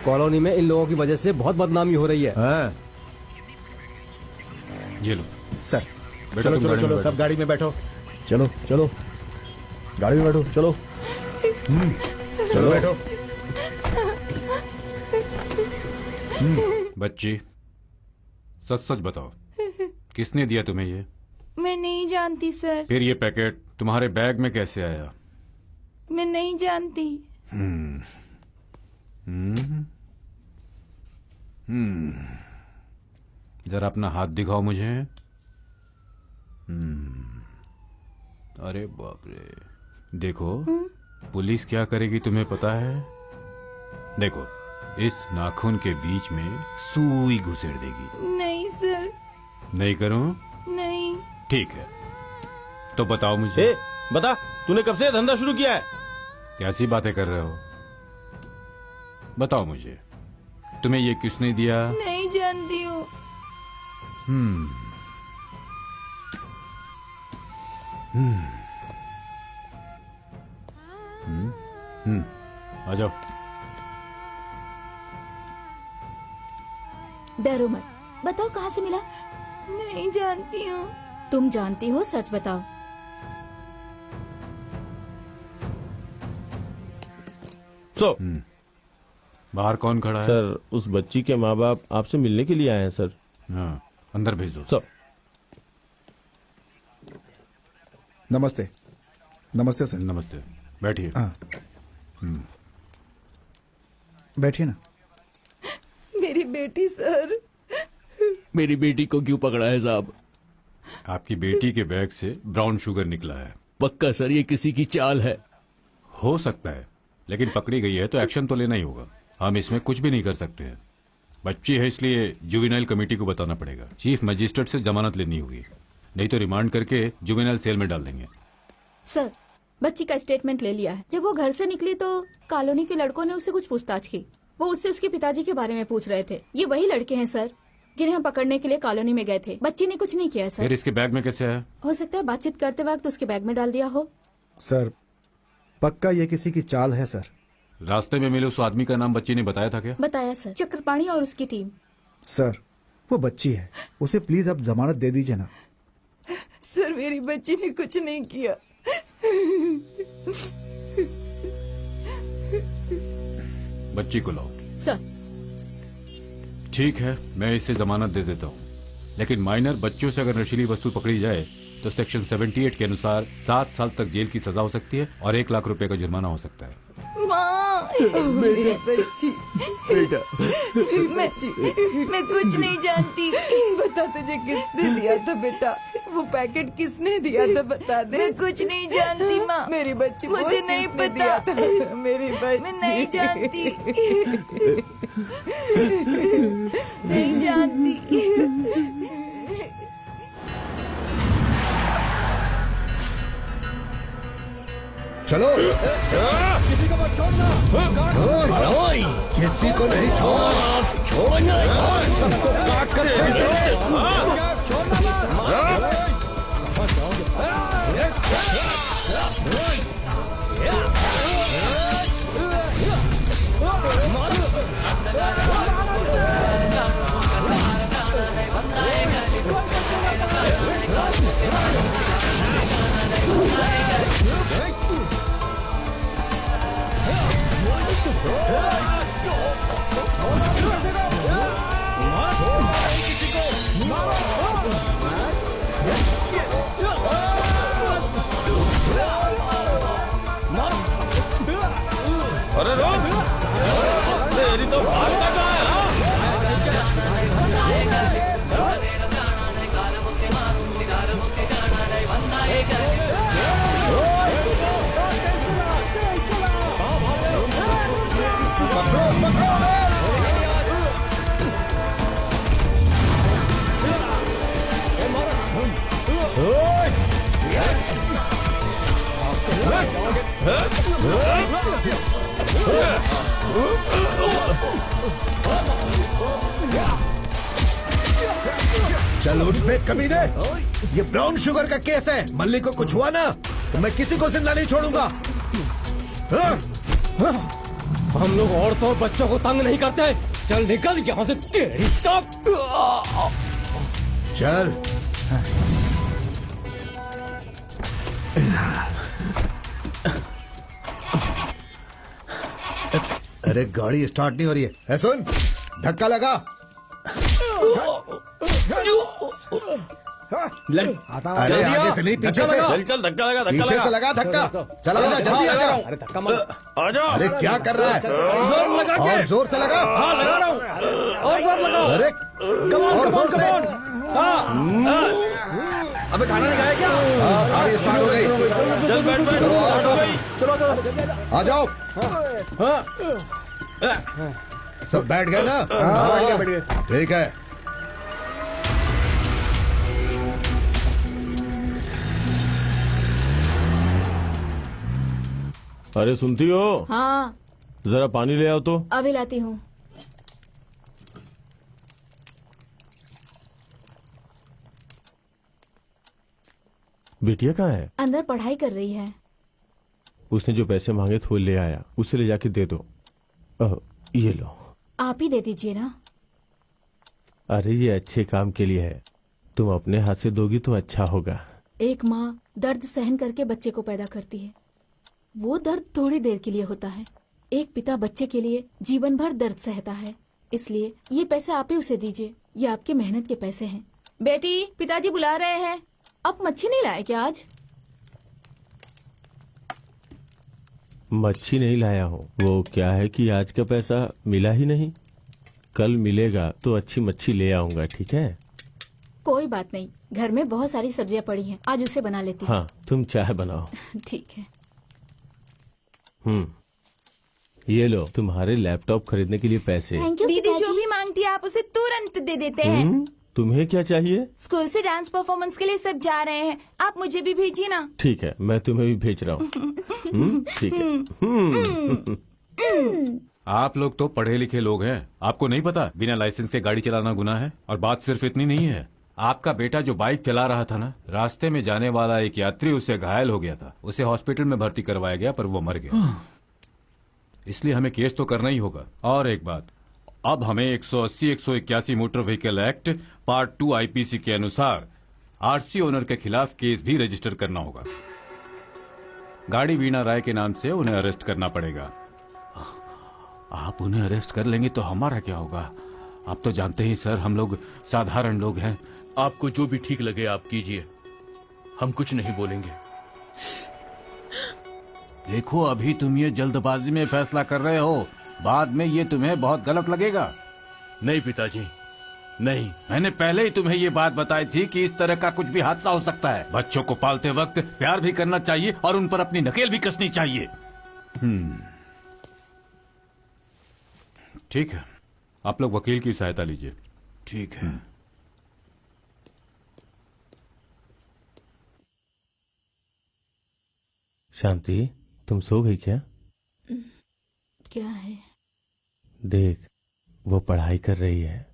कॉलोनी में इन लोगों की वजह से बहुत बदनामी हो रही है। हाँ। ये लो सर बेटा, चलो तुम चलो गाड़ी में चलो, बैठो। सब गाड़ी में बैठो। चलो चलो, गाड़ी में बैठो, चलो। चलो बैठो। बच्ची, सच सच बताओ, किसने दिया तुम्हें ये? मैं नहीं जानती सर। फिर ये पैकेट तुम्हारे बैग में कैसे आया? मैं नहीं जानती। जरा अपना हाथ दिखाओ मुझे। अरे बाप रे। देखो, पुलिस क्या करेगी तुम्हें पता है? देखो, इस नाखून के बीच में सुई घुसेड़ देगी। नहीं सर। नहीं करूं? नहीं। ठीक है, तो बताओ मुझे। ए, बता, तूने कब से धंधा शुरू किया है? कैसी बातें कर रहे हो? बताओ मुझे, तुम्हें ये किसने दिया? नहीं जानती हूँ। हम्म हम्म आ जाओ। डरो मत, बताओ कहाँ से मिला? नहीं जानती हूँ। तुम जानती हो, सच बताओ। बाहर कौन खड़ा है? सर, उस बच्ची के माँ बाप आपसे मिलने के लिए आए हैं सर। हाँ, अंदर भेज दो। सर। नमस्ते। नमस्ते सर। नमस्ते, बैठिए। हाँ, बैठिए ना। मेरी बेटी सर। मेरी बेटी को क्यों पकड़ा है साहब? आपकी बेटी के बैग से ब्राउन शुगर निकला है। पक्का सर, ये किसी की चाल है? हो सकता है, लेकिन पकड़ी गई है तो एक्शन तो लेना ही होगा। हम इसमें कुछ भी नहीं कर सकते हैं। बच्ची है, इसलिए जुवेनाइल कमेटी को बताना पड़ेगा। चीफ मजिस्ट्रेट से जमानत लेनी होगी, नहीं तो रिमांड करके जुवेनाइल सेल में डाल देंगे। सर, बच्ची का स्टेटमेंट ले लिया है। जब वो घर से निकली तो कॉलोनी के लड़कों ने उससे कुछ पूछताछ की। वो उससे उसके पिताजी के बारे में पूछ रहे थे। ये वही लड़के हैं सर जिन्हें हम पकड़ने के लिए कॉलोनी में गए थे। बच्ची ने कुछ नहीं किया सर। फिर इसके बैग में कैसे आया? हो सकता है बातचीत करते वक्त उसके बैग में डाल दिया हो। सर, पक्का ये किसी की चाल है सर। रास्ते में मिले उस आदमी का नाम बच्ची ने बताया था क्या? बताया सर, चक्रपाणी और उसकी टीम। सर, वो बच्ची है, उसे प्लीज आप जमानत दे दीजिए ना। सर, मेरी बच्ची ने कुछ नहीं किया। बच्ची को लाओ। सर। ठीक है, मैं इसे जमानत दे देता हूँ, लेकिन माइनर बच्चों से अगर नशीली वस्तु पकड़ी जाए तो सेक्शन 78 के अनुसार 7 साल तक जेल की सजा हो सकती है और 1 लाख रुपए का जुर्माना हो सकता है। माँ, मेरी बच्ची। बेटा, मैं कुछ नहीं जानती। बता, तुझे किसने दिया था बेटा? वो पैकेट किसने दिया था, बता दे। मैं कुछ नहीं जानती माँ। मेरी बच्ची, मुझे नहीं पता। मेरी बच्ची, मैं नहीं जानती। नहीं जानती। चलो, किसी को मत छोड़ना। किसी को नहीं छोड़ना। सबको काट कर अरे रोक, तेरी तो भागता कहाँ है? चल उठ बे कमीने, ये ब्राउन शुगर का केस है। मल्ली को कुछ हुआ ना तो मैं किसी को जिंदा नहीं छोड़ूंगा। हम लोग औरतों और बच्चों को तंग नहीं करते। चल निकल यहाँ से, तेरी तो। चल। अरे गाड़ी स्टार्ट नहीं हो रही है। सुन, धक्का लगा। अरे आगे से नहीं, पीछे से। चल धक्का लगा, पीछे से लगा धक्का। चला जा, जल्दी आ जाओ। अरे धक्का मत, आ जाओ। अरे क्या कर रहा है? जोर लगा के। और जोर से लगा। हाँ लगा रहा हूँ, और जोर लगाओ। अरे और जोर से। अबे खाना नहीं खाया क्या? हाँ, गाड़ी स्टार्ट हो गई। चल बैठ बैठ। चलो आओ, चलो चलो आ जाओ। सब बैठ गए ना? बैठ गए। ठीक है। अरे सुनती हो? हाँ जरा पानी ले आओ तो। अभी लाती हूँ। बिटिया कहाँ है? अंदर पढ़ाई कर रही है। उसने जो पैसे मांगे थे वो ले आया, उसे ले जाके दे दो। ये लो। आप ही दे दीजिए ना। अरे ये अच्छे काम के लिए है, तुम अपने हाथ से दोगी तो अच्छा होगा। एक माँ दर्द सहन करके बच्चे को पैदा करती है, वो दर्द थोड़ी देर के लिए होता है। एक पिता बच्चे के लिए जीवन भर दर्द सहता है, इसलिए ये पैसे आप ही उसे दीजिए, ये आपके मेहनत के पैसे हैं। बेटी, पिताजी बुला रहे हैं। आप मच्छी नहीं लाए क्या आज? मच्छी नहीं लाया हूँ, वो क्या है कि आज का पैसा मिला ही नहीं। कल मिलेगा तो अच्छी मच्छी ले आऊंगा, ठीक है? कोई बात नहीं, घर में बहुत सारी सब्जियां पड़ी हैं, आज उसे बना लेती हूँ। हाँ, तुम चाय बनाओ। ठीक है। ये लो तुम्हारे लैपटॉप खरीदने के लिए पैसे। Thank you. दीदी जो भी मांगती है आप उसे तुरंत दे देते हैं। तुम्हें क्या चाहिए? स्कूल से डांस परफॉर्मेंस के लिए सब जा रहे हैं, आप मुझे भी भेजिए ना। ठीक है, मैं तुम्हें भी भेज रहा हूँ। ठीक है। आप लोग तो पढ़े लिखे लोग हैं, आपको नहीं पता बिना लाइसेंस के गाड़ी चलाना गुनाह है। और बात सिर्फ इतनी नहीं है, आपका बेटा जो बाइक चला रहा था ना, रास्ते में जाने वाला एक यात्री उससे घायल हो गया था, उसे हॉस्पिटल में भर्ती करवाया गया पर वो मर गया। इसलिए हमें केस तो करना ही होगा। और एक बात, अब हमें 180-181 motor vehicle act part 2 IPC के अनुसार आरसी ओनर के खिलाफ केस भी रजिस्टर करना होगा। गाड़ी वीणा राय के नाम से उन्हें अरेस्ट करना पड़ेगा। आप उन्हें अरेस्ट कर लेंगे तो हमारा क्या होगा? आप तो जानते ही सर, हम लोग साधारण लोग हैं। आपको जो भी ठीक लगे आप कीजिए, हम कुछ नहीं बोलेंगे। देखो, अभी तुम ये जल्दबाजी में फैसला कर रहे हो, बाद में ये तुम्हें बहुत गलत लगेगा। नहीं पिताजी, नहीं। मैंने पहले ही तुम्हें ये बात बताई थी कि इस तरह का कुछ भी हादसा हो सकता है। बच्चों को पालते वक्त प्यार भी करना चाहिए और उन पर अपनी नकेल भी कसनी चाहिए। ठीक है, आप लोग वकील की सहायता लीजिए। ठीक है। शांति, तुम सो गई क्या? क्या है? देख, वो पढ़ाई कर रही है।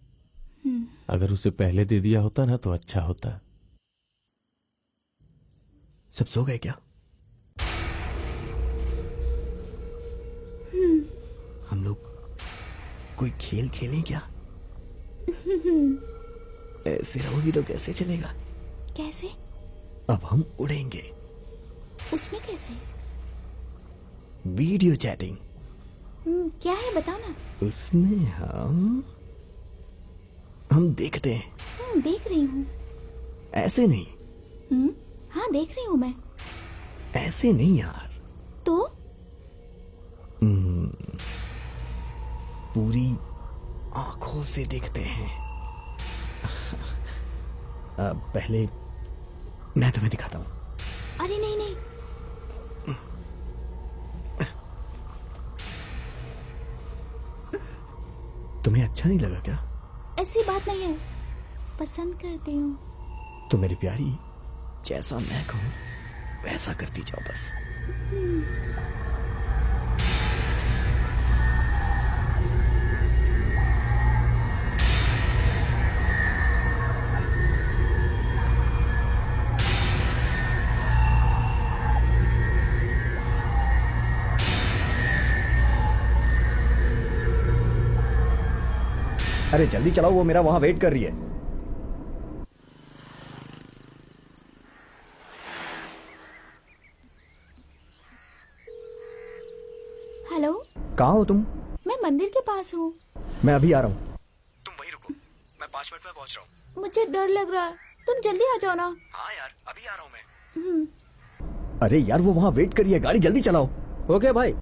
अगर उसे पहले दे दिया होता ना तो अच्छा होता। सब सो गए क्या? हम लोग कोई खेल खेलें क्या? ऐसे रहोगी तो कैसे चलेगा? कैसे? अब हम उड़ेंगे। उसमें कैसे? Video chatting. क्या है बताओ ना। उसमें हम देखते हैं। देख रही हूँ। ऐसे नहीं। हाँ देख रही हूँ मैं। ऐसे नहीं यार। तो पूरी आंखों से देखते हैं। पहले मैं तुम्हें दिखाता हूँ। अरे नहीं नहीं। तुम्हें अच्छा नहीं लगा क्या? ऐसी बात नहीं है, पसंद करती हूँ। तो मेरी प्यारी, जैसा मैं कहूँ वैसा करती जाओ बस। अरे जल्दी चलाओ, वो मेरा वहां वेट कर रही है। हेलो, कहाँ हो तुम? मैं मंदिर के पास हूँ। मैं अभी आ रहा हूँ, तुम वहीं रुको, मैं 5 मिनट में पहुँच रहा हूँ। मुझे डर लग रहा है, तुम जल्दी आ जाओ ना। हाँ यार, अभी आ रहा हूँ मैं। अरे यार, वो वहां वेट करिए, गाड़ी जल्दी चलाओ। ओके भाई।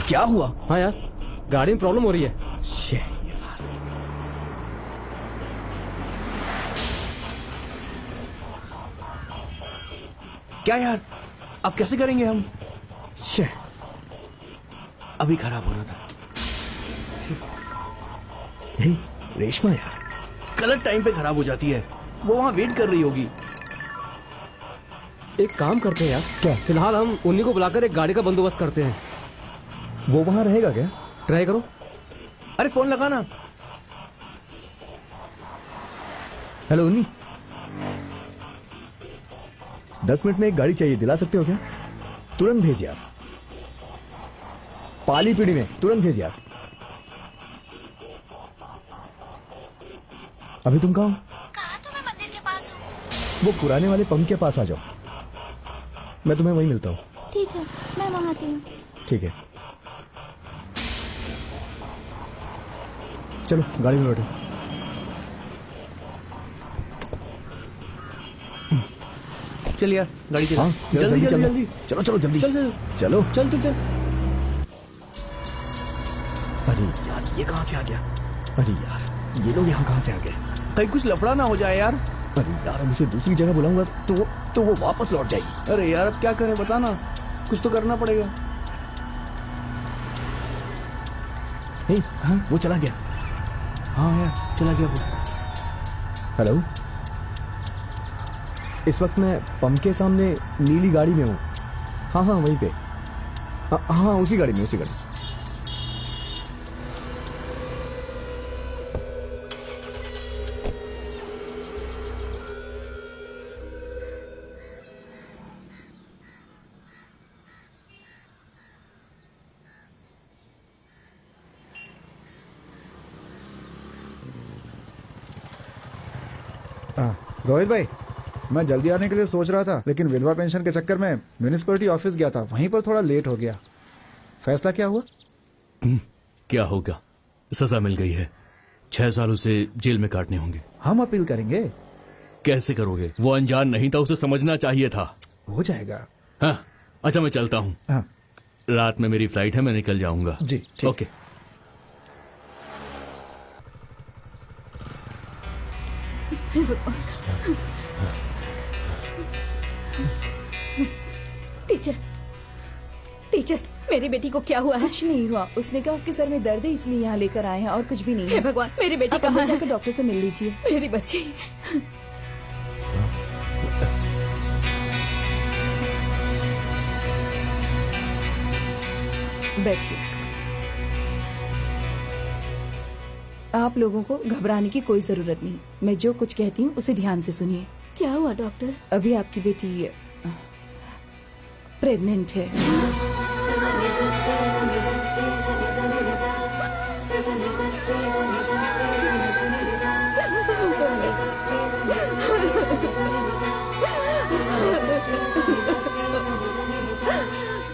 क्या हुआ? हाँ यार, गाड़ी में प्रॉब्लम हो रही है। क्या यार, अब कैसे करेंगे हम? अभी खराब हो रहा था। रेशमा यार, गलत टाइम पे खराब हो जाती है, वो वहां वेट कर रही होगी। एक काम करते हैं यार। क्या? फिलहाल हम उन्हीं को बुलाकर एक गाड़ी का बंदोबस्त करते हैं। वो वहां रहेगा क्या? ट्राई करो। अरे फोन लगाना। हेलो उन्नी, 10 मिनट में एक गाड़ी चाहिए, दिला सकते हो क्या? तुरंत भेजिए आप। पाली पीढ़ी में तुरंत भेजिए आप। अभी तुम कहाँ हो? कहा तो मैं मंदिर के पास हूँ। वो पुराने वाले पंप के पास आ जाओ, मैं तुम्हें वहीं मिलता हूँ। ठीक है, मैं वहाँ आती हूँ। ठीक है, चलो गाड़ी में बैठो। चल यार गाड़ी चला। हाँ, जल्दी चलो। जल्दी चलो चलो जल्दी चल चल चलो। चल चल चल। अरे यार ये कहाँ से आ गया? अरे यार ये लोग यहाँ कहाँ से आ गए? कहीं कुछ लफड़ा ना हो जाए यार। अरे यार अब उसे दूसरी जगह बुलाऊंगा तो वो वापस लौट जाएगी। अरे यार अब क्या करें बता ना, कुछ तो करना पड़ेगा। नहीं, हाँ वो चला गया। हाँ यार चला गया वो। हेलो, इस वक्त मैं पंप के सामने नीली गाड़ी में हूँ। हाँ हाँ वहीं पे। हाँ उसी गाड़ी में, उसी गाड़ी। रोहित भाई, मैं जल्दी आने के लिए सोच रहा था, लेकिन विधवा पेंशन के चक्कर में म्यूनिसिपैलिटी ऑफिस गया था, वहीं पर थोड़ा लेट हो गया। फैसला क्या हुआ? क्या होगा, सजा मिल गई है। 6 साल उसे जेल में काटने होंगे। हम अपील करेंगे। कैसे करोगे? वो अनजान नहीं था, उसे समझना चाहिए था। हो जाएगा। हाँ, अच्छा मैं चलता हूँ। हाँ। रात में मेरी फ्लाइट है, मैं निकल जाऊंगा। जी ठीक। ओके। टीचर, टीचर, मेरी बेटी को क्या हुआ है? कुछ नहीं हुआ, उसने कहा उसके सर में दर्द है इसलिए यहाँ लेकर आए हैं, और कुछ भी नहीं हे है। भगवान, मेरी बेटी आप कहाँ अंदर है? जाकर डॉक्टर से मिल लीजिए। मेरी बच्ची। बैठिए। आप लोगों को घबराने की कोई जरूरत नहीं, मैं जो कुछ कहती हूँ उसे ध्यान से सुनिए। क्या हुआ डॉक्टर? अभी आपकी बेटी प्रेग्नेंट है।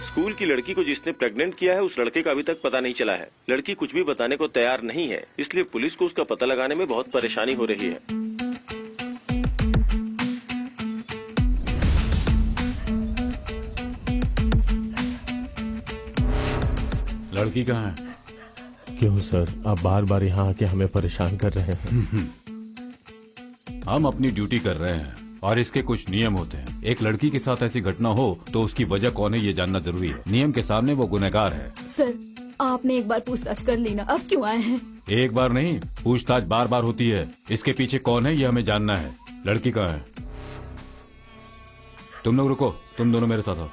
स्कूल की लड़की को जिसने प्रेग्नेंट किया है, उस लड़के का अभी तक पता नहीं चला है। लड़की कुछ भी बताने को तैयार नहीं है, इसलिए पुलिस को उसका पता लगाने में बहुत परेशानी हो रही है। लड़की कहाँ है? क्यों सर, आप बार बार यहाँ आके हमें परेशान कर रहे हैं? हम अपनी ड्यूटी कर रहे हैं और इसके कुछ नियम होते हैं। एक लड़की के साथ ऐसी घटना हो तो उसकी वजह कौन है ये जानना जरूरी है। नियम के सामने वो गुनहगार है। सर, आपने एक बार पूछताछ कर ली ना, अब क्यों आए हैं? एक बार नहीं, पूछताछ बार बार होती है। इसके पीछे कौन है ये हमें जानना है। लड़की कहाँ है? तुम लोग रुको, तुम दोनों मेरे साथ आओ।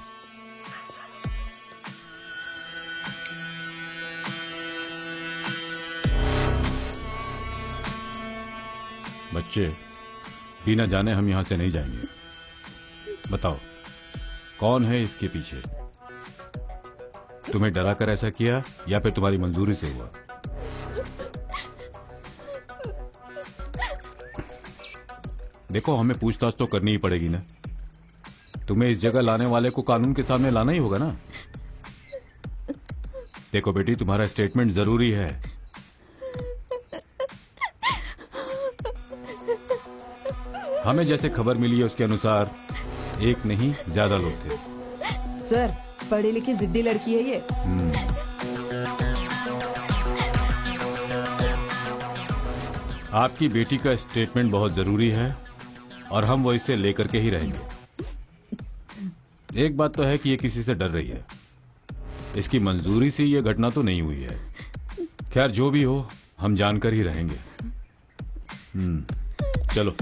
बच्चे, बिना जाने हम यहाँ से नहीं जाएंगे। बताओ कौन है इसके पीछे? तुम्हें डरा कर ऐसा किया या फिर तुम्हारी मंजूरी से हुआ? देखो, हमें पूछताछ तो करनी ही पड़ेगी ना। तुम्हें इस जगह लाने वाले को कानून के सामने लाना ही होगा ना। देखो बेटी, तुम्हारा स्टेटमेंट जरूरी है। हमें जैसे खबर मिली है उसके अनुसार एक नहीं ज्यादा लोग थे। सर, पढ़ी लिखी जिद्दी लड़की है ये। आपकी बेटी का स्टेटमेंट बहुत जरूरी है और हम वो इसे लेकर के ही रहेंगे। एक बात तो है कि ये किसी से डर रही है। इसकी मंजूरी से ये घटना तो नहीं हुई है। खैर जो भी हो, हम जानकर ही रहेंगे। चलो।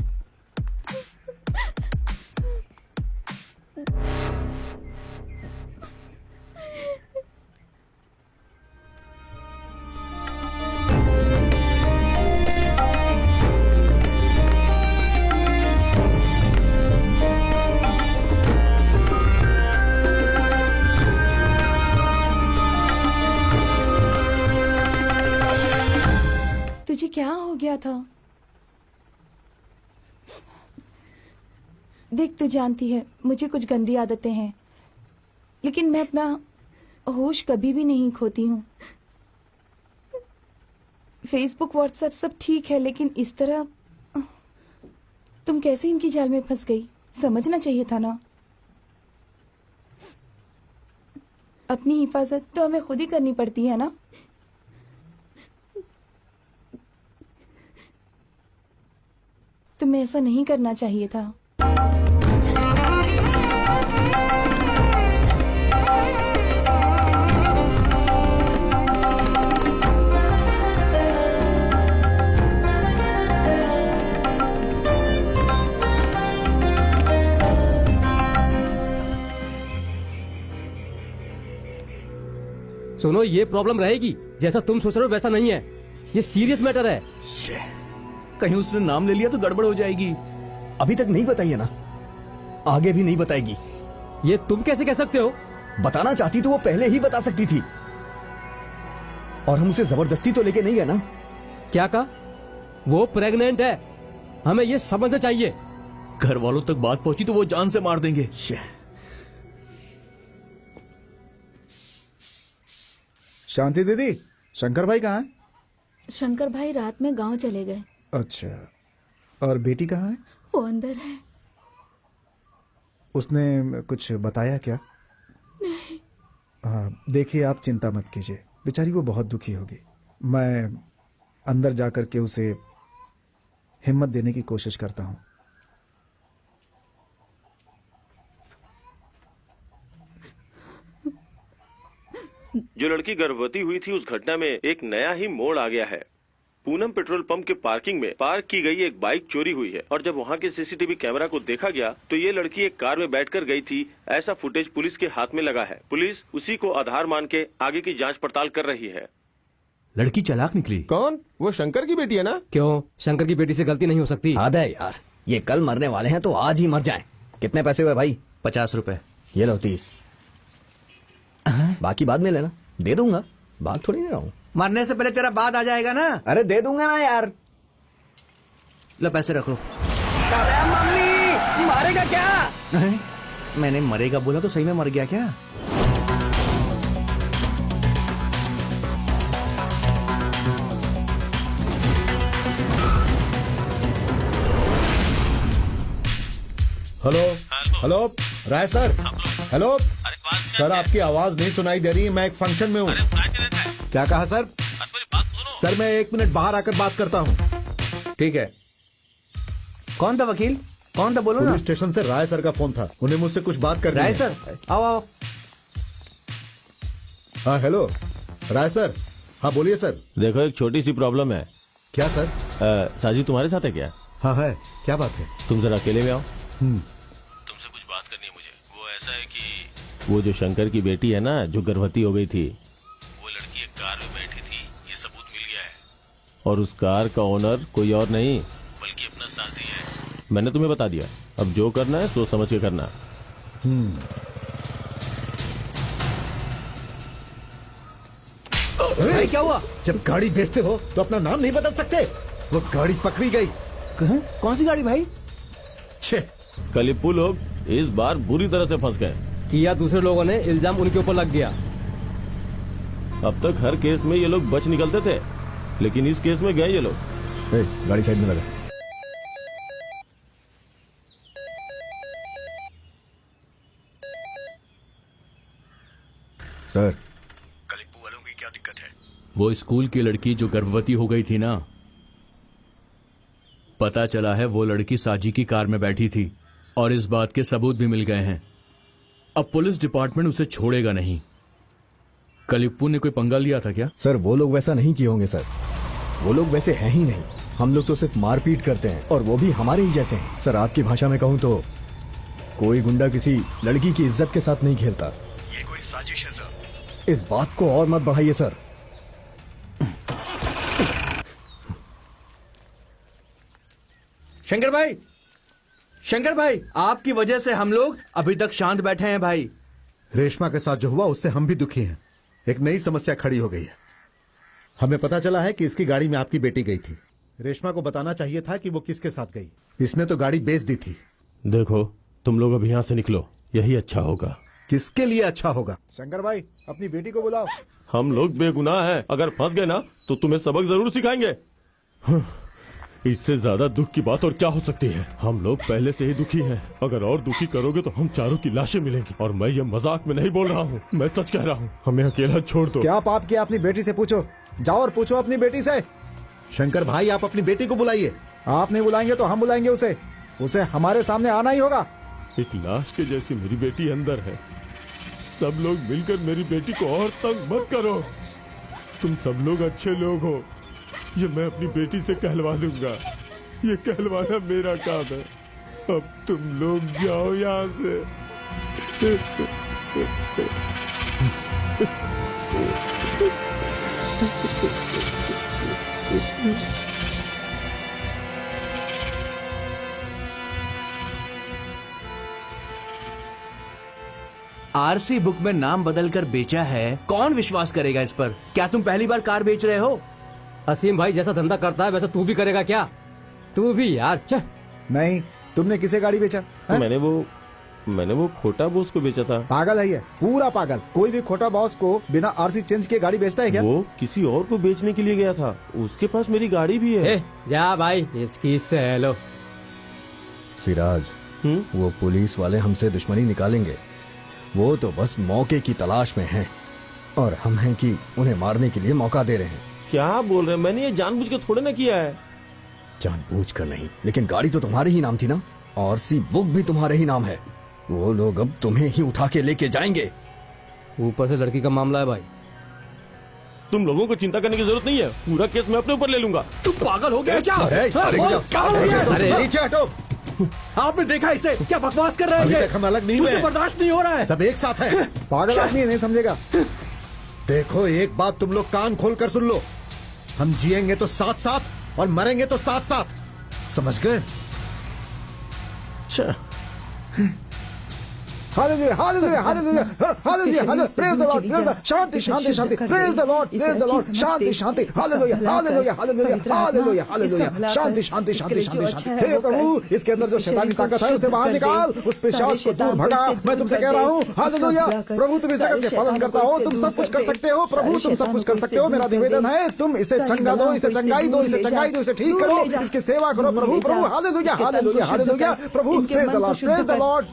गया था। देख, तू जानती है मुझे कुछ गंदी आदतें हैं, लेकिन मैं अपना होश कभी भी नहीं खोती हूँ। फेसबुक, व्हाट्सएप सब ठीक है, लेकिन इस तरह तुम कैसे इनकी जाल में फंस गई? समझना चाहिए था ना। अपनी हिफाजत तो हमें खुद ही करनी पड़ती है ना। तुम्हें ऐसा नहीं करना चाहिए था। सुनो, ये प्रॉब्लम रहेगी। जैसा तुम सोच रहे हो वैसा नहीं है, ये सीरियस मैटर है। कहीं उसने नाम ले लिया तो गड़बड़ हो जाएगी। अभी तक नहीं बताई है ना, आगे भी नहीं बताएगी। ये तुम कैसे कह सकते हो? बताना चाहती तो वो पहले ही बता सकती थी, और हम उसे जबरदस्ती तो लेके नहीं गए ना। क्या कहा? वो प्रेग्नेंट है, हमें ये समझना चाहिए। घर वालों तक बात पहुंची तो वो जान से मार देंगे। शांति दीदी, शंकर भाई कहाँ है? शंकर भाई रात में गांव चले गए। अच्छा, और बेटी कहाँ है? वो अंदर है। उसने कुछ बताया क्या? नहीं। हाँ, देखिए आप चिंता मत कीजिए, बेचारी वो बहुत दुखी होगी। मैं अंदर जाकर के उसे हिम्मत देने की कोशिश करता हूँ। जो लड़की गर्भवती हुई थी उस घटना में एक नया ही मोड़ आ गया है। पूनम पेट्रोल पंप के पार्किंग में पार्क की गई एक बाइक चोरी हुई है, और जब वहां के सीसीटीवी कैमरा को देखा गया तो ये लड़की एक कार में बैठकर गई थी। ऐसा फुटेज पुलिस के हाथ में लगा है। पुलिस उसी को आधार मान के आगे की जांच पड़ताल कर रही है। लड़की चालाक निकली। कौन? वो शंकर की बेटी है ना? क्यों? शंकर की बेटी से गलती नहीं हो सकती। आधा है यार, ये कल मरने वाले हैं तो आज ही मर जाएं। कितने पैसे हुए भाई? 50 रुपए। ये लो 30, बाकी बाद में लेना। दे दूंगा, भाग थोड़ी नहीं रहा हूँ। मरने से पहले तेरा बाद आ जाएगा ना। अरे दे दूंगा ना यार। लो पैसे रख लो। अरे मम्मी, मारेगा क्या? मैंने मरेगा बोला तो सही में मर गया क्या? हेलो हेलो, राय सर। हेलो सर, आपकी आवाज नहीं सुनाई दे रही। मैं एक फंक्शन में हूँ। क्या कहा सर? सर मैं 1 मिनट बाहर आकर बात करता हूँ। ठीक है। कौन था वकील? कौन था बोलो ना। पुलिस स्टेशन से राय सर का फोन था, उन्हें मुझसे कुछ बात करनी है। राय सर, आओ आओ। हाँ हेलो राय सर। हाँ बोलिए सर। देखो, एक छोटी सी प्रॉब्लम है। क्या सर? साजी तुम्हारे साथ है क्या? हाँ है। क्या बात है? तुम जरा अकेले में आओ। तुमसे कुछ बात करनी है मुझे। वो ऐसा है कि वो जो शंकर की बेटी है ना, जो गर्भवती हो गई थी, वो लड़की एक कार में बैठी थी। ये सबूत मिल गया है, और उस कार का ओनर कोई और नहीं बल्कि अपना साजी है। मैंने तुम्हें बता दिया, अब जो करना है सोच समझ के करना। भाई क्या हुआ? जब गाड़ी बेचते हो तो अपना नाम नहीं बदल सकते? वो गाड़ी पकड़ी गई। कौन सी गाड़ी भाई? कलिप्पू लोग इस बार बुरी तरह से फंस गए। किया दूसरे लोगों ने, इल्जाम उनके ऊपर लग गया। अब तक हर केस में ये लोग बच निकलते थे, लेकिन इस केस में गए ये लोग। गाड़ी साइड में लगा। सर, कलिप्पू वालों की क्या दिक्कत है? वो स्कूल की लड़की जो गर्भवती हो गई थी ना, पता चला है वो लड़की साजी की कार में बैठी थी, और इस बात के सबूत भी मिल गए हैं। अब पुलिस डिपार्टमेंट उसे छोड़ेगा नहीं। कलिप्पू ने कोई पंगा लिया था क्या? सर वो लोग वैसा नहीं किए होंगे सर, वो लोग वैसे हैं ही नहीं। हम लोग तो सिर्फ मारपीट करते हैं, और वो भी हमारे ही जैसे हैं। सर आपकी भाषा में कहूँ तो कोई गुंडा किसी लड़की की इज्जत के साथ नहीं खेलता। ये कोई साजिश है सर। इस बात को और मत बढ़ाइए सर। शंकर भाई, शंकर भाई, आपकी वजह से हम लोग अभी तक शांत बैठे हैं भाई। रेशमा के साथ जो हुआ उससे हम भी दुखी हैं। एक नई समस्या खड़ी हो गई है। हमें पता चला है कि इसकी गाड़ी में आपकी बेटी गई थी। रेशमा को बताना चाहिए था कि वो किसके साथ गई। इसने तो गाड़ी बेच दी थी। देखो तुम लोग अब यहाँ से निकलो, यही अच्छा होगा। किसके लिए अच्छा होगा? शंकर भाई अपनी बेटी को बुलाओ। हम लोग बेगुनाह हैं, अगर फंस गए ना तो तुम्हें सबक जरूर सिखाएंगे। इससे ज्यादा दुख की बात और क्या हो सकती है। हम लोग पहले से ही दुखी हैं, अगर और दुखी करोगे तो हम चारों की लाशें मिलेंगी। और मैं ये मजाक में नहीं बोल रहा हूँ, मैं सच कह रहा हूँ। हमें अकेला छोड़ दो। क्या पाप किया अपनी बेटी से पूछो, जाओ और पूछो अपनी बेटी से। शंकर भाई आप अपनी बेटी को बुलाइए। आप नहीं बुलाएंगे तो हम बुलाएंगे उसे हमारे सामने आना ही होगा। एक लाश के जैसी मेरी बेटी अंदर है, सब लोग मिलकर मेरी बेटी को और तंग मत करो। तुम सब लोग अच्छे लोग हो, ये मैं अपनी बेटी से कहलवा दूंगा। ये कहलवाना मेरा काम है। अब तुम लोग जाओ यहाँ से। आरसी बुक में नाम बदलकर बेचा है, कौन विश्वास करेगा इस पर? क्या तुम पहली बार कार बेच रहे हो? असीम भाई जैसा धंधा करता है वैसा तू भी करेगा क्या? तू भी यार नहीं, तुमने किसे गाड़ी बेचा? मैंने वो खोटा बॉस को बेचा था। पागल है ये, पूरा पागल। कोई भी खोटा बॉस को बिना आरसी चेंज के गाड़ी बेचता है क्या? वो किसी और को बेचने के लिए गया था, उसके पास मेरी गाड़ी भी है। जा भाई इसकी से हेलो। सिराज, वो पुलिस वाले हमसे दुश्मनी निकालेंगे, वो तो बस मौके की तलाश में हैं, और हम हैं कि उन्हें मारने के लिए मौका दे रहे हैं। क्या बोल रहे हैं? मैंने ये जानबूझ के थोड़े ना किया है। जानबूझ कर नहीं, लेकिन गाड़ी तो तुम्हारे ही नाम थी ना, और सी बुक भी तुम्हारे ही नाम है। वो लोग अब तुम्हें ही उठा के लेके जाएंगे। ऊपर से लड़की का मामला है भाई। तुम लोगों को चिंता करने की जरूरत नहीं है, पूरा केस मैं अपने ऊपर ले लूंगा। तुम पागल हो गए क्या? नीचे हटो। आपने देखा इसे क्या बकवास कर रहे हैं? अभी तक हम अलग नहीं हुए। बर्दाश्त नहीं हो रहा है। सब एक साथ है। पागल आदमी नहीं समझेगा। देखो एक बात तुम लोग कान खोल कर सुन लो, हम जिएंगे तो साथ साथ और मरेंगे तो साथ साथ, समझ गए? Hallelujah, hallelujah, hallelujah, hallelujah, hallelujah, praise the lord, praise the, शांति, शांति, शांति, praise the lord, praise the lord, शांति, शांति, hallelujah, hallelujah, hallelujah, hallelujah, hallelujah, शांति, शांति, शांति, शांति, शांति। हे प्रभु, इसके अंदर जो शैतानी ताकत है उसे बाहर निकाल, उस पिशाच को दूर भगा। मैं तुमसे कह रहा हूँ, हालेलुया, प्रभु तुम इस जगत के पालन करता हो, तुम सब कुछ कर सकते हो, प्रभु तुम सब कुछ कर सकते हो। मेरा निवेदन है, तुम इसे चंगा दो, इसे चंगाई दो, इसे चंगाई दो, इसे ठीक करो, इसकी सेवा करो प्रभु, प्रभु, हालेलुया, हालेलुया, हालेलुया, प्रभु, praise the lord, praise the lord.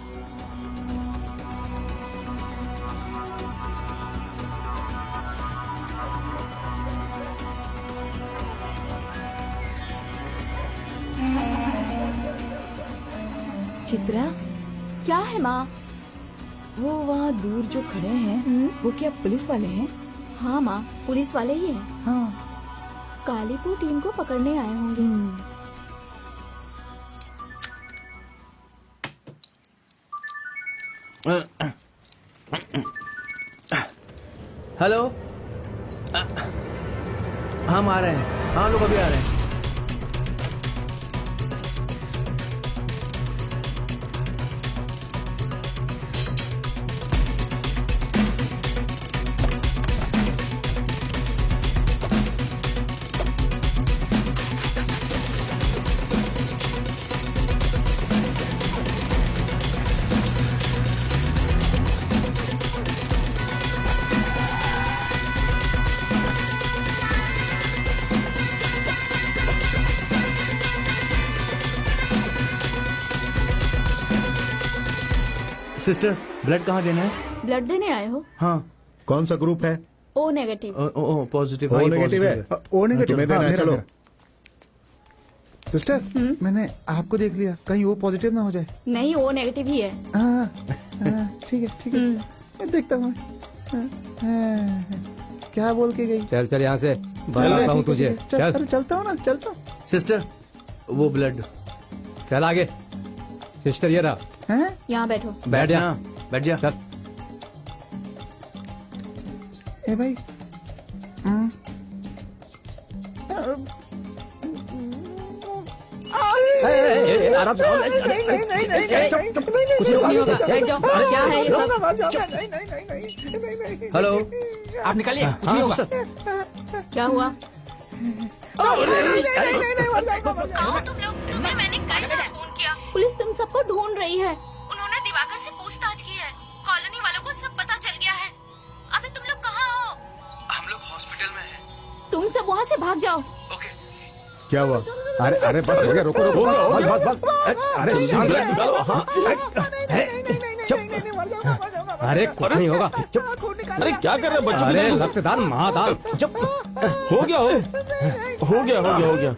Chitra, क्या है माँ? वो वहाँ दूर जो खड़े हैं वो क्या पुलिस वाले हैं? हाँ माँ, पुलिस वाले ही हैं। हाँ, कालीपुर टीम को पकड़ने आए होंगे। हेलो, हम आ रहे हैं। हाँ लोग अभी आ रहे हैं। सिस्टर, ब्लड कहाँ देना है? ब्लड देने आए हो? हाँ। कौन सा ग्रुप है? O negative. O positive. O negative है। ओ नेगेटिव तुम्हें देना है, चलो। सिस्टर, मैंने आपको देख लिया, कहीं वो पॉजिटिव ना हो जाए। नहीं, ओ नेगेटिव ही है। ठीक है, ठीक है, मैं देखता हूँ। क्या बोल के गई? चल चल यहाँ से, बताता हूँ तुझे। चल, चलता हूँ ना, चलता हूँ। सिस्टर, वो ब्लड। चल आगे। सिस्टर ये रहा। यहाँ बैठो। बैठ जा, बैठ जा। चल। ए भाई, आराम से। कुछ नहीं होगा, बैठ जाओ। क्या है ये सब? हेलो, आप निकालिए, कुछ नहीं होगा। क्या हुआ? कहाँ तुम लोग? तुम्हें मैंने कई बार फोन किया। पुलिस तुम सबको ढूंढ रही है। उन्होंने दिवाकर से पूछताछ की है। कॉलोनी वालों को सब पता चल गया है। अभी तुम लोग कहाँ हो? हम लोग हॉस्पिटल में हैं। तुम सब वहाँ से भाग जाओ। क्या हुआ? अरे अरे बस हो गया, रोको रोको, बस बस बस। अरे शांत रह। चुप। अरे कुछ नहीं होगा, चुप। अरे क्या कर रहे हैं बच्चों? अरे रक्तदान महादान, चुप। हो गया हो गया।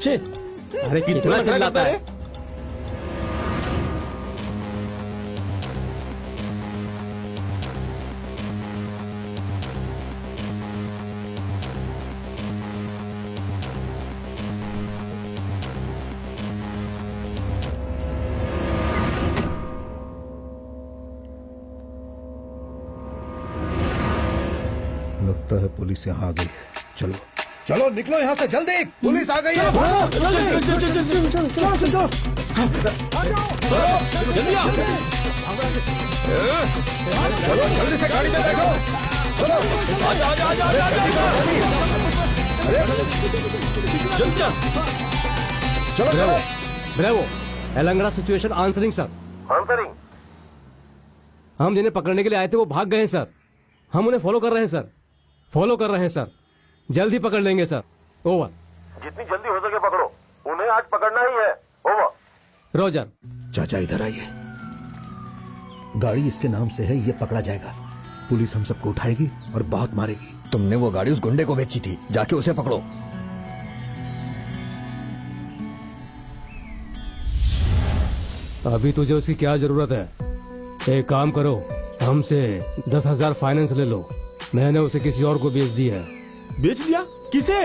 छे, अरे कितना चिल्लाता है? लगता है पुलिस यहाँ आ गई है। चलो चलो निकलो यहाँ से जल्दी, पुलिस आ गई है। चलो जल्दी से गाड़ी में बैठो। चलो चलो ब्रेवो, एलंगड़ा सिचुएशन आंसरिंग सर। आंसरिंग। हम जिन्हें पकड़ने के लिए आए थे वो भाग गए हैं सर। हम उन्हें फॉलो कर रहे हैं सर। जल्द ही पकड़ लेंगे सर। ओवर। जितनी जल्दी हो सके पकड़ो, उन्हें आज पकड़ना ही है। ओवर। रोजर। चाचा इधर आइए। गाड़ी इसके नाम से है, ये पकड़ा जाएगा। पुलिस हम सबको उठाएगी और बहुत मारेगी। तुमने वो गाड़ी उस गुंडे को बेची थी, जाके उसे पकड़ो। अभी तुझे उसकी क्या जरूरत है? एक काम करो, हमसे 10,000 फाइनेंस ले लो। मैंने उसे किसी और को बेच दी है। बेच दिया? किसे?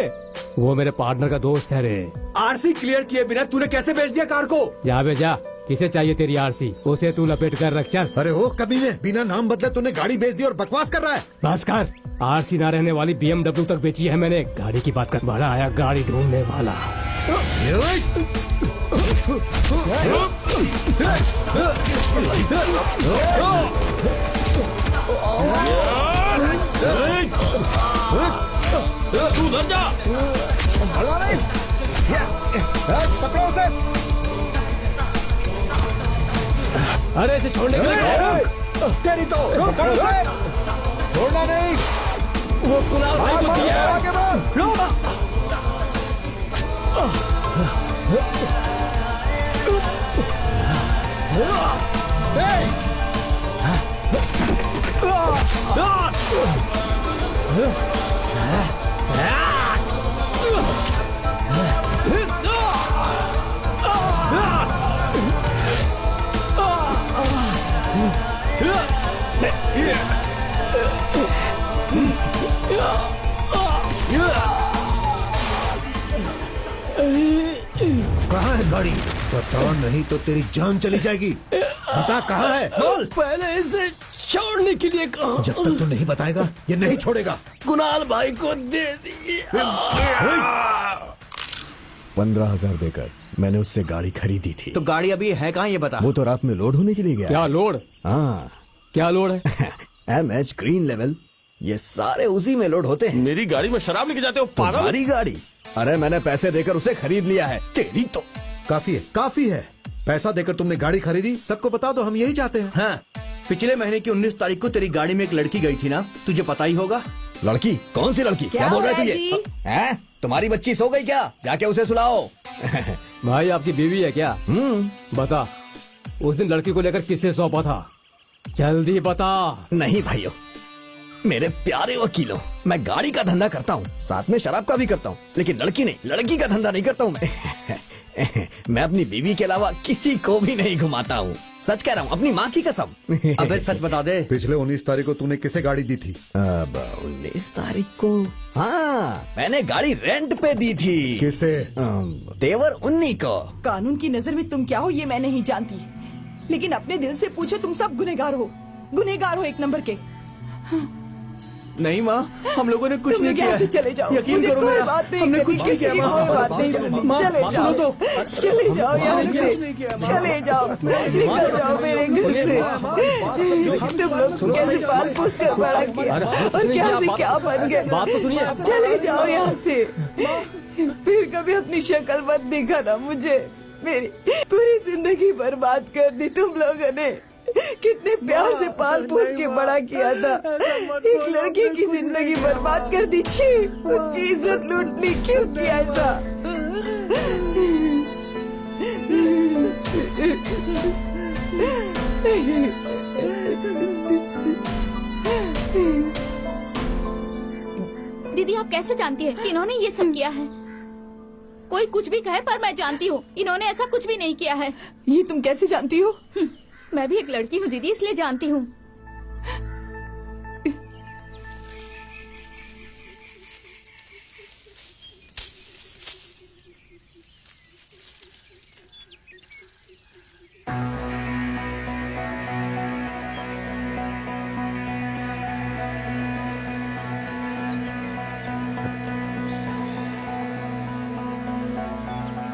वो मेरे पार्टनर का दोस्त है रे। आरसी क्लियर किए बिना तूने कैसे बेच दिया कार को? जा बे जा, किसे चाहिए तेरी आरसी? उसे तू लपेट कर रख। चल। अरे हो कमीने, बिना नाम बदले तूने गाड़ी बेच दी और बकवास कर रहा है। बस कर। आरसी ना रहने वाली BMW तक बेची है मैंने। गाड़ी की बात कर। बड़ा आया गाड़ी ढूंढने वाला। तू लड़ जा। पकड़ो उसे। अरे इसे छोड़ने के लिए तेरी तो पकड़ो उसे। छोड़ना नहीं। वो कुणाल भाई को दिया। आगे बढ़। कहाँ है गाड़ी? बता, नहीं तो तेरी जान चली जाएगी। बता कहाँ है? बोल। पहले इसे छोड़ने के लिए कहा। जब तक तू नहीं बताएगा ये नहीं छोड़ेगा। कुणाल भाई को दे दिया। 15,000 देकर मैंने उससे गाड़ी खरीदी थी। तो गाड़ी अभी है कहाँ ये बता। वो तो रात में लोड होने के लिए गया। क्या लोड? हाँ। क्या लोड है? MS ग्रीन लेवल, ये सारे उसी में लोड होते हैं। मेरी गाड़ी में शराब लेके जाते हो पागल? तुम्हारी गाड़ी? अरे मैंने पैसे देकर उसे खरीद लिया है। तेरी तो काफी है। पैसा देकर तुमने गाड़ी खरीदी, सबको बता दो, हम यही चाहते हैं। हाँ, पिछले महीने की 19 तारीख को तेरी गाड़ी में एक लड़की गई थी ना, तुझे पता ही होगा। लड़की? कौन सी लड़की? क्या बोल रहे थे ये? हैं? तुम्हारी बच्ची सो गई क्या? जाके उसे सुलाओ। भाई आपकी बीवी है क्या? बता, उस दिन लड़की को लेकर किससे सौंपा था? जल्दी बता। नहीं भाइयों, मेरे प्यारे वकीलों, मैं गाड़ी का धंधा करता हूँ, साथ में शराब का भी करता हूँ, लेकिन लड़की नहीं, लड़की का धंधा नहीं करता हूँ मैं। मैं अपनी बीवी के अलावा किसी को भी नहीं घुमाता हूँ। सच कह रहा हूँ, अपनी माँ की कसम। अबे सच बता दे। पिछले 19 तारीख को तूने किसे गाड़ी दी थी? अब 19 तारीख को? हाँ, मैंने गाड़ी रेंट पे दी थी। किसे? देवर उन्नी को। कानून की नजर में तुम क्या हो ये मैं नहीं जानती, लेकिन अपने दिल से पूछो, तुम सब गुनहगार हो एक नंबर के। नहीं माँ, हम लोगों ने कुछ नहीं किया। चले जाओ, यकीन करो मेरा, हमने कुछ नहीं किया माँ। कोई बात नहीं, माँ, चले सुनो जाओ तो। चले जाओ यहाँ से, चले जाओ, निकल जाओ मेरे घर से। तुम लोग कैसे पाल पोस कर बड़ा किया और क्या से क्या बन गए। बात तो सुनिए। चले जाओ यहाँ से, फिर कभी अपनी शक्ल मत दिखाना मुझे। मेरी पूरी जिंदगी बर्बाद कर दी तुम लोगों ने। कितने प्यार से पाल पोस के बड़ा किया था, एक लड़की की जिंदगी बर्बाद कर दी। छी, उसकी इज्जत लूटनी क्यों किया ऐसा। दीदी आप कैसे जानती है कि इन्होंने ये सब किया है? कोई कुछ भी कहे पर मैं जानती हूँ इन्होंने ऐसा कुछ भी नहीं किया है। ये तुम कैसे जानती हो? मैं भी एक लड़की हूँ दीदी, इसलिए जानती हूँ।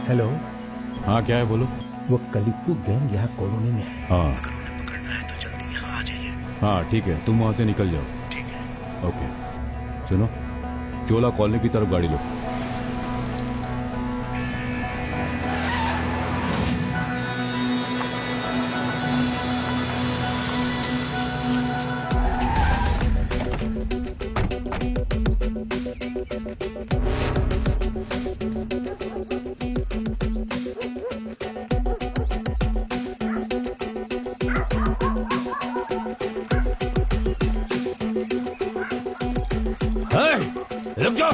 हेलो। हाँ क्या है बोलो। वो कलिप्पू गैंग यहाँ कॉलोनी में है। हाँ अगर उन्हें पकड़ना है तो जल्दी यहाँ आ जाइए। हाँ ठीक है, तुम वहाँ से निकल जाओ। ठीक है। ओके सुनो, चोला कॉलोनी की तरफ गाड़ी लो। रुक जाओ।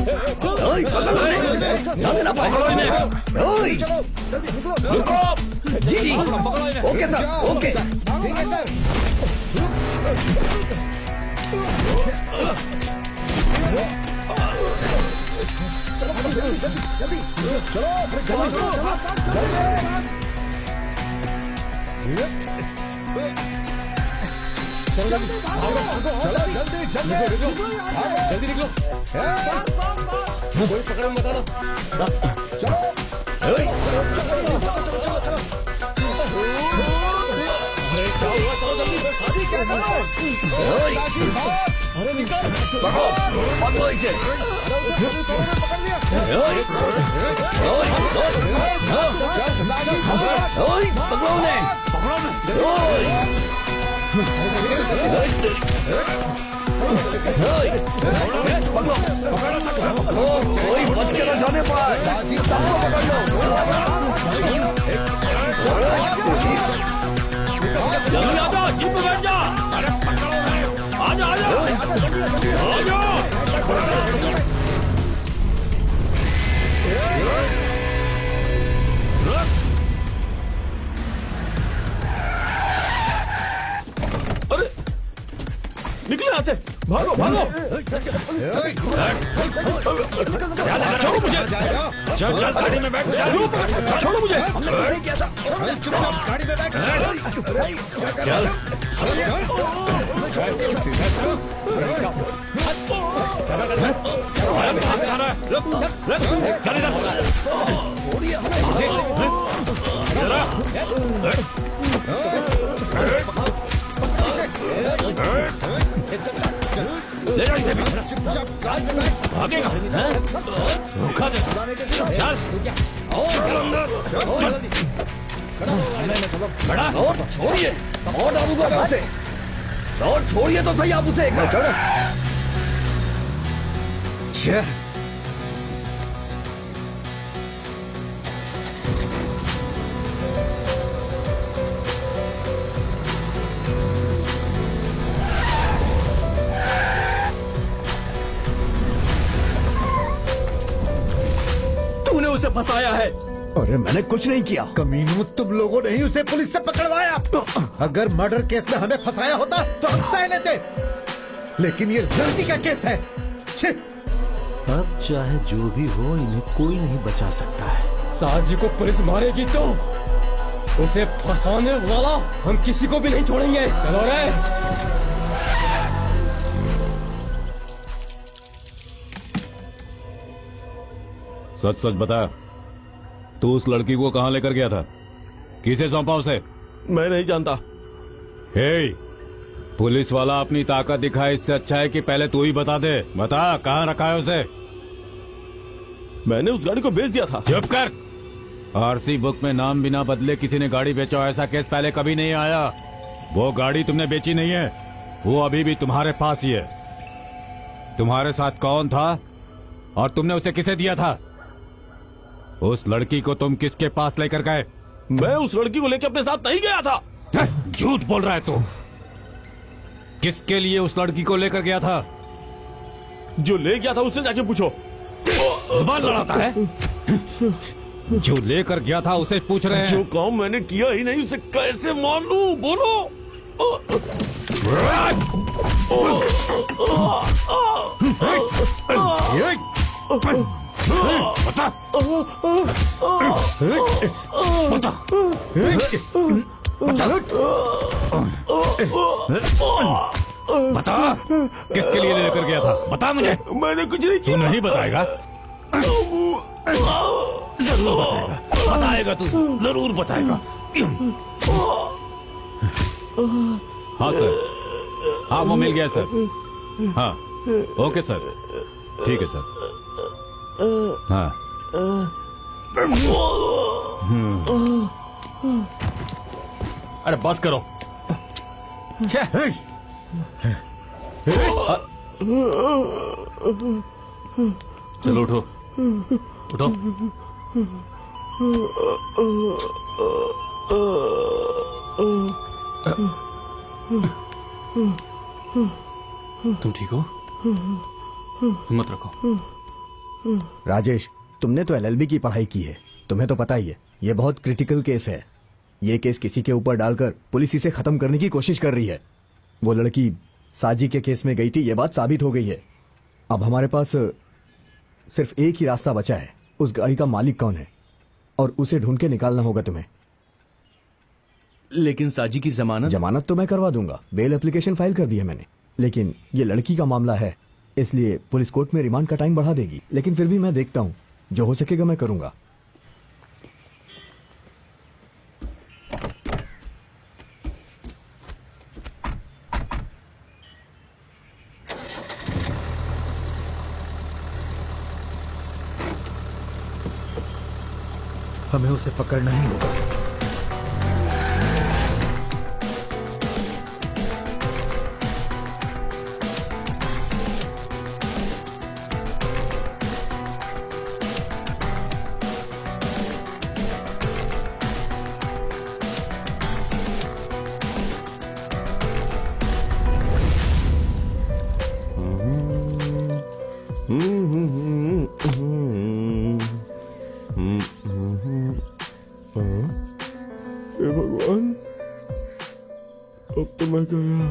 जी जी, ओके सर, ओके ठीक है सर। जल्दी जल्दी निकलो। कोई पकड़ मत आना। अरे निकल, पकड़ो इसे। पकड़ो उन्हें। कोई बच के न जाने पाए, सबको पकड़ लो। जल्दी आ जाओ, जीप में बैठ जा। अरे पकड़ो उन्हें, आ जाओ आ जाओ। अरे निकले यहाँ से, भागो भागो। छोड़ो मुझे, चल चल गाड़ी में बैठ। छोड़ो मुझे, हमने नहीं किया था। गाड़ी में बैठ। चल चल ले जाओ इसे भी। भागेगा, रुका दे। चल चल अंदर। खड़ा और छोड़िए, और डालूंगा मैं उसे। और छोड़िए तो सही आप उसे। तूने उसे फंसाया है। अरे मैंने कुछ नहीं किया। कमीनों, तुम लोगों ने ही उसे पुलिस से पकड़वाया। अगर मर्डर केस में हमें फंसाया होता तो हम सह लेते, लेकिन ये लड़की का केस है। अब चाहे जो भी हो, इन्हें कोई नहीं बचा सकता है। साजी को पुलिस मारेगी तो उसे फंसाने वाला हम किसी को भी नहीं छोड़ेंगे। चलो रे। सच सच बता, तू उस लड़की को कहाँ लेकर गया था? किसे सौंपा उसे? मैं नहीं जानता। हे, पुलिस वाला अपनी ताकत दिखाए, इससे अच्छा है कि पहले तू ही बता दे। बता, कहाँ रखा है उसे? मैंने उस गाड़ी को बेच दिया था। चुप कर। आरसी बुक में नाम बिना बदले किसी ने गाड़ी बेचा, ऐसा केस पहले कभी नहीं आया। वो गाड़ी तुमने बेची नहीं है, वो अभी भी तुम्हारे पास ही है। तुम्हारे साथ कौन था और तुमने उसे किसे दिया था? उस लड़की को तुम किसके पास लेकर गए? मैं उस लड़की को लेकर अपने साथ नहीं गया था। झूठ बोल रहा है तू। किसके लिए उस लड़की को लेकर गया था? जो ले गया था उससे जाके पूछो। जुबान लड़ाता है। जो लेकर गया था उसे पूछ रहे हैं। जो काम मैंने किया ही नहीं उसे कैसे मान लूं? बोलो। बता। बता, किसके लिए लेकर गया था? बता मुझे। मैंने कुछ नहीं किया। तू नहीं बताएगा? जरूर बताएगा। बताएगा तू, जरूर बताएगा। हाँ सर, हाँ वो मिल गया सर। हाँ ओके सर, ठीक है सर। हाँ अरे बस करो। चलो उठो, उठो। तुम ठीक हो? हिम्मत रखो। राजेश, तुमने तो एलएलबी की पढ़ाई की है, तुम्हें तो पता ही है ये बहुत क्रिटिकल केस है। ये केस किसी के ऊपर डालकर पुलिस इसे खत्म करने की कोशिश कर रही है। वो लड़की साजी के केस में गई थी, ये बात साबित हो गई है। अब हमारे पास सिर्फ एक ही रास्ता बचा है। उस गाड़ी का मालिक कौन है और उसे ढूंढ के निकालना होगा तुम्हें। लेकिन साजी की जमानत तो मैं करवा दूंगा, बेल एप्लीकेशन फाइल कर दी है मैंने। लेकिन ये लड़की का मामला है, इसलिए पुलिस कोर्ट में रिमांड का टाइम बढ़ा देगी। लेकिन फिर भी मैं देखता हूँ, जो हो सकेगा मैं करूंगा। हमें उसे पकड़ना ही होगा। हे भगवान, अब तो मैं गया।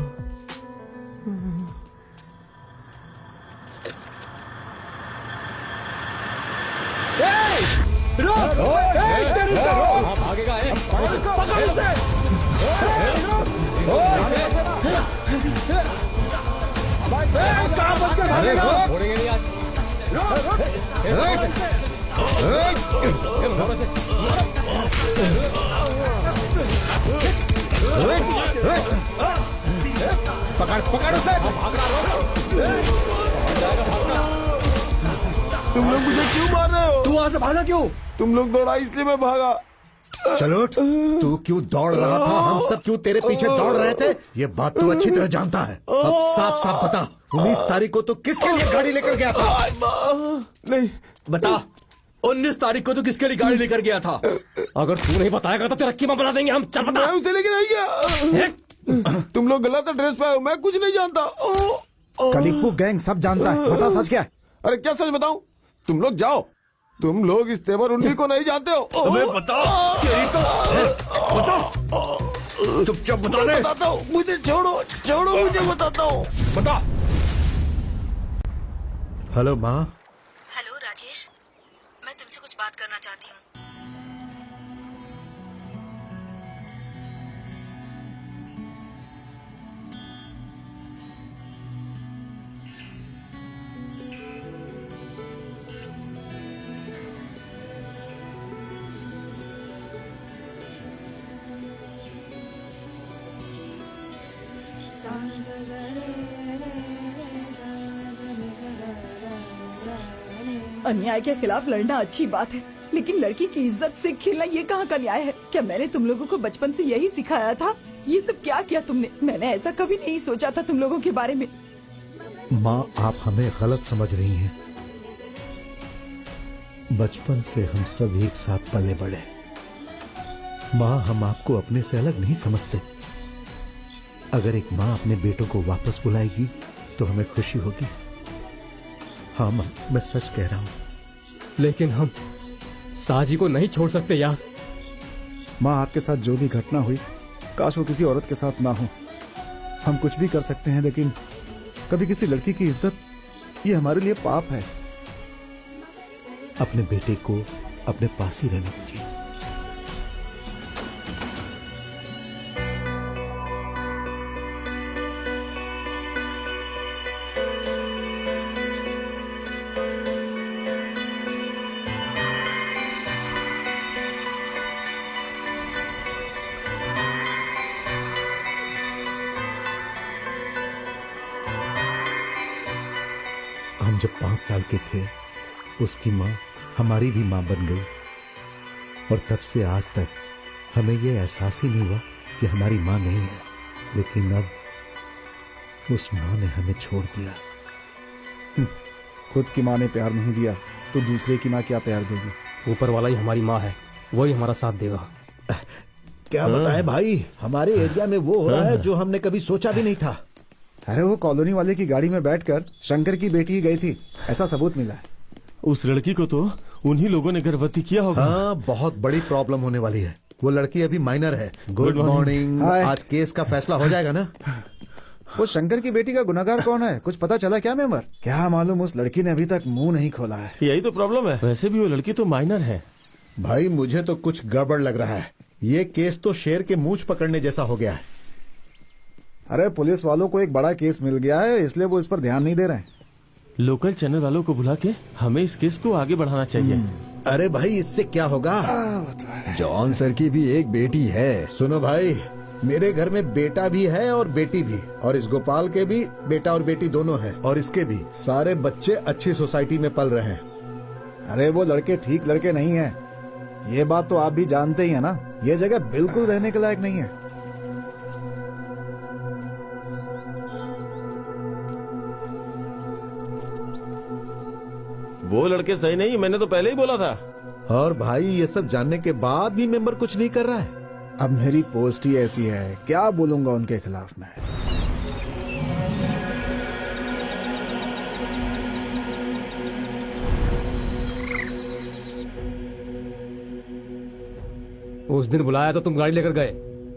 भागेगा है? पकड़ इसे। कहाँ बच कर भागेगा? छोड़ेंगे नहीं आज। पकड़ उसे। तुम लोग मुझे क्यों मार रहे हो? तू वहां से भागा क्यों? तुम लोग दौड़ा इसलिए मैं भागा। चलो, तू क्यों दौड़ रहा था? हम सब क्यों तेरे पीछे दौड़ रहे थे? ये बात तू अच्छी तरह जानता है। अब साफ साफ बता, 19 तारीख को तू किसके लिए गाड़ी लेकर गया था? नहीं बता, 19 तारीख को तू किसके लिए गाड़ी लेकर गया था? अगर तू नहीं बताएगा तो तेरा कीमा बना देंगे हम। चल बता। मैं उसे लेके नहीं गया। तुम लोग गलत एड्रेस पे हो, मैं कुछ नहीं जानता। कलिकपू गैंग सब जानता है, बता सच क्या? अरे क्या सच बताऊं? तुम लोग जाओ, तुम लोग इस तेवर उन्हीं को नहीं जानते हो। अबे बता, तेरी तो बता, चुपचाप बता दे। बताता हूँ, मुझे छोड़ो, छोड़ो, मुझे बताता हूँ। बता। हेलो माँ। हेलो राजेश, मैं तुमसे कुछ बात करना चाहती हूँ। अन्याय के खिलाफ लड़ना अच्छी बात है, लेकिन लड़की की इज्जत से खेलना ये कहाँ का न्याय है? क्या मैंने तुम लोगों को बचपन से यही सिखाया था? ये सब क्या किया तुमने? मैंने ऐसा कभी नहीं सोचा था तुम लोगों के बारे में। माँ, आप हमें गलत समझ रही हैं। बचपन से हम सब एक साथ पले बड़े। माँ, हम आपको अपने से अलग नहीं समझते। अगर एक माँ अपने बेटों को वापस बुलाएगी तो हमें खुशी होगी। हाँ माँ, मैं सच कह रहा हूँ। लेकिन हम साजी को नहीं छोड़ सकते यार। माँ, आपके साथ जो भी घटना हुई, काश वो किसी औरत के साथ ना हो। हम कुछ भी कर सकते हैं, लेकिन कभी किसी लड़की की इज्जत, ये हमारे लिए पाप है। अपने बेटे को अपने पास ही रहने दीजिए। हम जब 5 साल के थे, उसकी माँ हमारी भी माँ बन गई, और तब से आज तक हमें यह एहसास ही नहीं हुआ कि हमारी माँ नहीं है। लेकिन अब उस माँ ने हमें छोड़ दिया। खुद की माँ ने प्यार नहीं दिया तो दूसरे की माँ क्या प्यार देगी? ऊपर वाला ही हमारी माँ है, वही हमारा साथ देगा। क्या बताएं भाई, हमारे एरिया में वो हो रहा है जो हमने कभी सोचा भी नहीं था। अरे वो कॉलोनी वाले की गाड़ी में बैठकर शंकर की बेटी ही गई थी, ऐसा सबूत मिला है। उस लड़की को तो उन्हीं लोगों ने गर्भवती किया होगा। हाँ, बहुत बड़ी प्रॉब्लम होने वाली है। वो लड़की अभी माइनर है। Good morning. आज केस का फैसला हो जाएगा ना? वो शंकर की बेटी का गुनहगार कौन है, कुछ पता चला क्या मेंबर? क्या मालूम, उस लड़की ने अभी तक मुंह नहीं खोला है। यही तो प्रॉब्लम है। वैसे भी वो लड़की तो माइनर है। भाई, मुझे तो कुछ गड़बड़ लग रहा है। ये केस तो शेर के मूंछ पकड़ने जैसा हो गया है। अरे पुलिस वालों को एक बड़ा केस मिल गया है, इसलिए वो इस पर ध्यान नहीं दे रहे हैं। लोकल चैनल वालों को बुला के हमें इस केस को आगे बढ़ाना चाहिए। अरे भाई, इससे क्या होगा? जॉन सर की भी एक बेटी है। सुनो भाई, मेरे घर में बेटा भी है और बेटी भी, और इस गोपाल के भी बेटा और बेटी दोनों हैं, और इसके भी। सारे बच्चे अच्छी सोसाइटी में पल रहे हैं। अरे वो लड़के ठीक लड़के नहीं हैं, ये बात तो आप भी जानते ही है ना। ये जगह बिल्कुल रहने के लायक नहीं है। वो लड़के सही नहीं, मैंने तो पहले ही बोला था। और भाई, ये सब जानने के बाद भी मेंबर कुछ नहीं कर रहा है। अब मेरी पोस्ट ही ऐसी है, क्या बोलूंगा उनके खिलाफ में। उस दिन बुलाया तो तुम गाड़ी लेकर गए,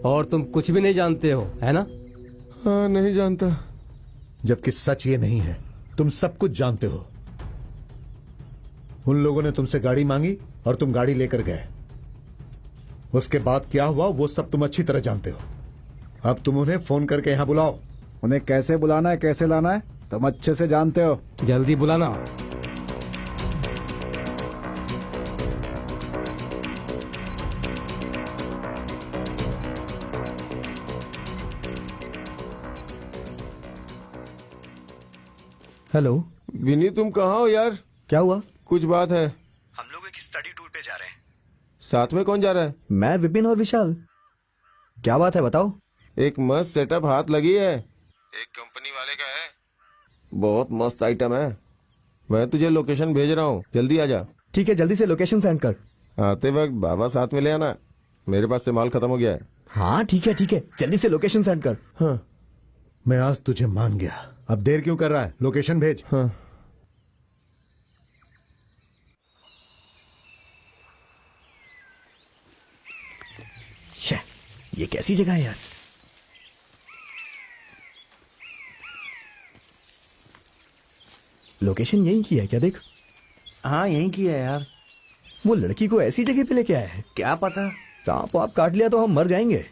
और तुम कुछ भी नहीं जानते हो, है ना? हाँ, नहीं जानता। जबकि सच ये नहीं है, तुम सब कुछ जानते हो। उन लोगों ने तुमसे गाड़ी मांगी और तुम गाड़ी लेकर गए। उसके बाद क्या हुआ वो सब तुम अच्छी तरह जानते हो। अब तुम उन्हें फोन करके यहाँ बुलाओ। उन्हें कैसे बुलाना है, कैसे लाना है, तुम अच्छे से जानते हो। जल्दी बुलाना। हेलो विनी, तुम कहाँ हो यार? क्या हुआ? कुछ बात है। हम लोग एक स्टडी टूर पे जा रहे हैं। साथ में कौन जा रहा है? मैं, विपिन और विशाल। क्या बात है, बताओ। एक मस्त सेटअप हाथ लगी है, एक कंपनी वाले का है, बहुत मस्त आइटम है। मैं तुझे लोकेशन भेज रहा हूँ, जल्दी आ जा। ठीक है, जल्दी से लोकेशन सेंड कर। आते वक्त बाबा साथ में ले आना, मेरे पास से माल खत्म हो गया है। हाँ ठीक है, जल्दी से लोकेशन सेंड कर। हाँ। मैं आज तुझे मान गया, अब देर क्यों कर रहा है? लोकेशन भेज। हाँ। ये कैसी जगह है यार? लोकेशन यही की है क्या? देख। हाँ, यही की है यार। वो लड़की को ऐसी जगह पे लेके आया है। क्या पता, सांप आप काट लिया तो हम मर जाएंगे।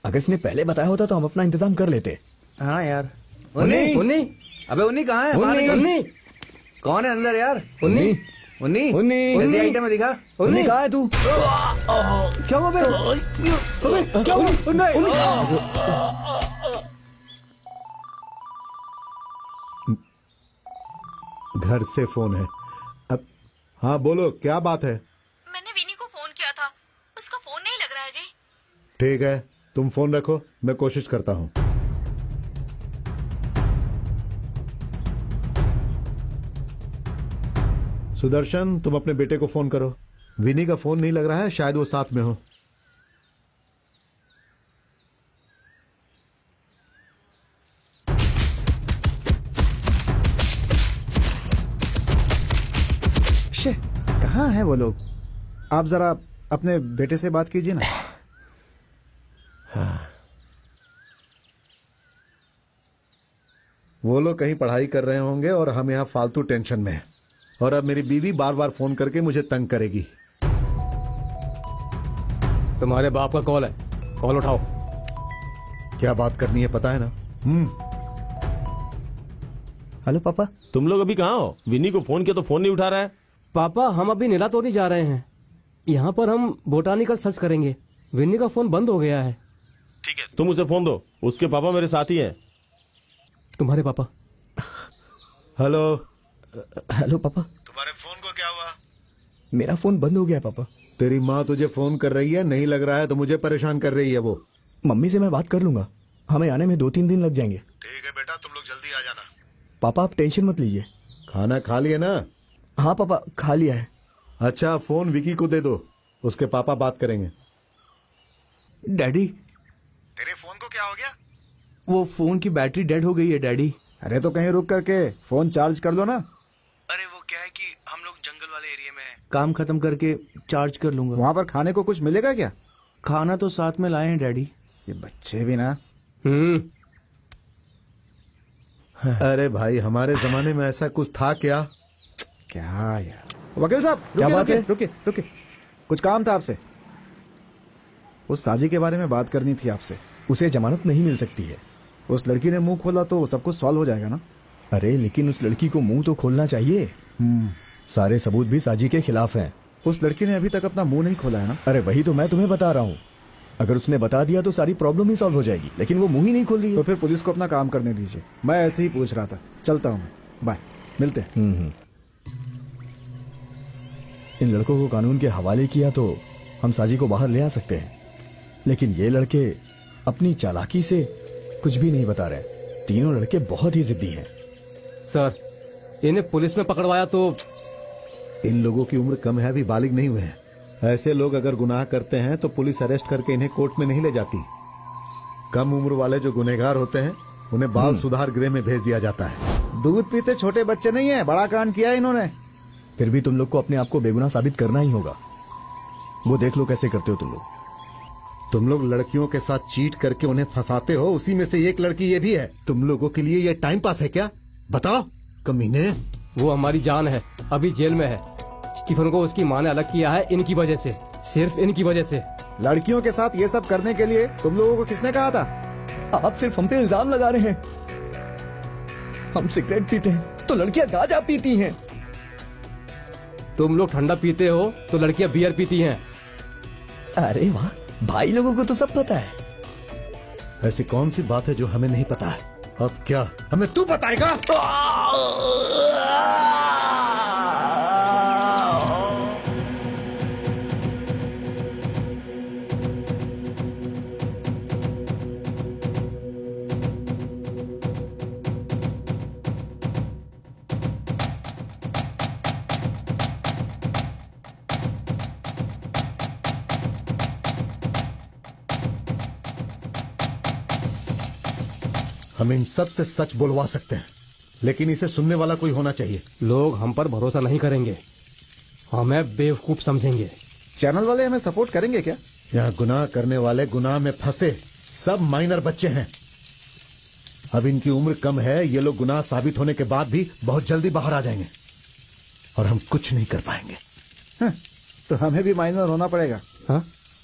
अगर इसने पहले बताया होता तो हम अपना इंतजाम कर लेते। हाँ यार। उन्नी, अबे उन्नी कहाँ है? उन्नी कौन है अंदर यार? उन्नी कैसी आइटम है, दिखा। उन्नी कहाँ है तू? क्या हुआ बे? क्या हुआ? घर से फोन है। अब हाँ बोलो, क्या बात है? मैंने विनी को फोन किया था, उसका फोन नहीं लग रहा है जी। ठीक है, तुम फोन रखो, मैं कोशिश करता हूँ। सुदर्शन, तुम अपने बेटे को फोन करो। विनी का फोन नहीं लग रहा है, शायद वो साथ में हो। कहाँ है वो लोग? आप जरा अपने बेटे से बात कीजिए ना। वो लोग कहीं पढ़ाई कर रहे होंगे और हम यहाँ फालतू टेंशन में हैं। और अब मेरी बीवी बार बार फोन करके मुझे तंग करेगी। तुम्हारे बाप का कॉल है, कॉल उठाओ। क्या बात करनी है पता है ना? हेलो पापा। तुम लोग अभी कहाँ हो? विनी को फोन किया तो फोन नहीं उठा रहा है। पापा हम अभी नीलातोरी जा रहे हैं, यहाँ पर हम बोटानिकल सर्च करेंगे। विनी का फोन बंद हो गया है। ठीक है, तुम उसे फोन दो, उसके पापा मेरे साथ ही हैं। तुम्हारे पापा। हेलो। हेलो पापा। तुम्हारे फोन को क्या हुआ? मेरा फोन बंद हो गया पापा। तेरी माँ तुझे फोन कर रही है, नहीं लग रहा है तो मुझे परेशान कर रही है वो। मम्मी से मैं बात कर लूंगा, हमें आने में 2-3 दिन लग जाएंगे। ठीक है बेटा, तुम लोग जल्दी आ जाना। पापा आप टेंशन मत लीजिए। खाना खा लिया ना? हाँ पापा खा लिया है। अच्छा, फोन विकी को दे दो, उसके पापा बात करेंगे। डैडी, तेरे फोन को क्या हो गया? वो फोन की बैटरी डेड हो गई है डैडी। अरे तो कहीं रुक करके फोन चार्ज कर लो ना। अरे वो क्या है कि हम लोग जंगल वाले एरिया में हैं, काम खत्म करके चार्ज कर लूंगा। वहाँ पर खाने को कुछ मिलेगा क्या? खाना तो साथ में लाए हैं डैडी। ये बच्चे भी ना। अरे भाई, हमारे जमाने में ऐसा कुछ था क्या? क्या यार। वकील साहब क्या बात है? रुकिए रुकिए, कुछ काम था आपसे। उस साजी के बारे में बात करनी थी आपसे। उसे जमानत नहीं मिल सकती है। उस लड़की ने मुंह खोला तो सब कुछ सॉल्व हो जाएगा ना? अरे लेकिन उस लड़की को मुंह तो खोलना चाहिए। सारे सबूत भी साजी के खिलाफ हैं। उस लड़की ने अभी तक अपना मुंह नहीं खोला है ना? अरे वही तो मैं तुम्हें बता रहा हूँ, अगर उसने बता दिया तो सारी प्रॉब्लम ही सॉल्व हो जाएगी, लेकिन वो मुंह ही नहीं खोल रही है। तो फिर पुलिस को अपना काम करने दीजिए। मैं ऐसे ही पूछ रहा था। चलता हूँ मैं, बाय, मिलते हैं। इन लड़कों को कानून के हवाले किया तो हम साजी को बाहर ले आ सकते हैं, लेकिन ये लड़के अपनी चालाकी से कुछ भी नहीं बता रहे। तीनों लड़के बहुत ही जिद्दी हैं। सर, इन्हें पुलिस में पकड़वाया तो। इन लोगों की उम्र कम है, अभी बालिग नहीं हुए हैं। ऐसे लोग अगर गुनाह करते हैं तो पुलिस अरेस्ट करके इन्हें कोर्ट में नहीं ले जाती। कम उम्र वाले जो गुनहगार होते हैं उन्हें बाल सुधार गृह में भेज दिया जाता है। दूध पीते छोटे बच्चे नहीं है, बड़ा कांड किया है इन्होंने। फिर भी तुम लोग को अपने आप को बेगुनाह साबित करना ही होगा। वो देख लो कैसे करते हो तुम लोग। तुम लोग लड़कियों के साथ चीट करके उन्हें फंसाते हो, उसी में से एक लड़की ये भी है। तुम लोगों के लिए ये टाइम पास है क्या? बताओ कमीने। वो हमारी जान है, अभी जेल में है। स्टीफन को उसकी माँ ने अलग किया है इनकी वजह से, सिर्फ इनकी वजह से। लड़कियों के साथ ये सब करने के लिए तुम लोगों को किसने कहा था? आप सिर्फ हम पे इल्जाम लगा रहे हैं। हम सिगरेट पीते हैं तो लड़कियां गांजा पीती हैं। तुम लोग ठंडा पीते हो तो लड़कियां बियर पीती हैं। अरे वाह, भाई लोगों को तो सब पता है। ऐसी कौन सी बात है जो हमें नहीं पता है? अब क्या हमें तू बताएगा? हम इन सब से सच बुलवा सकते हैं, लेकिन इसे सुनने वाला कोई होना चाहिए। लोग हम पर भरोसा नहीं करेंगे, हमें बेवकूफ समझेंगे। चैनल वाले हमें सपोर्ट करेंगे क्या? यहाँ गुनाह करने वाले गुनाह में फंसे सब माइनर बच्चे हैं। अब इनकी उम्र कम है, ये लोग गुनाह साबित होने के बाद भी बहुत जल्दी बाहर आ जाएंगे और हम कुछ नहीं कर पाएंगे। तो हमें भी माइनर होना पड़ेगा। हाँ?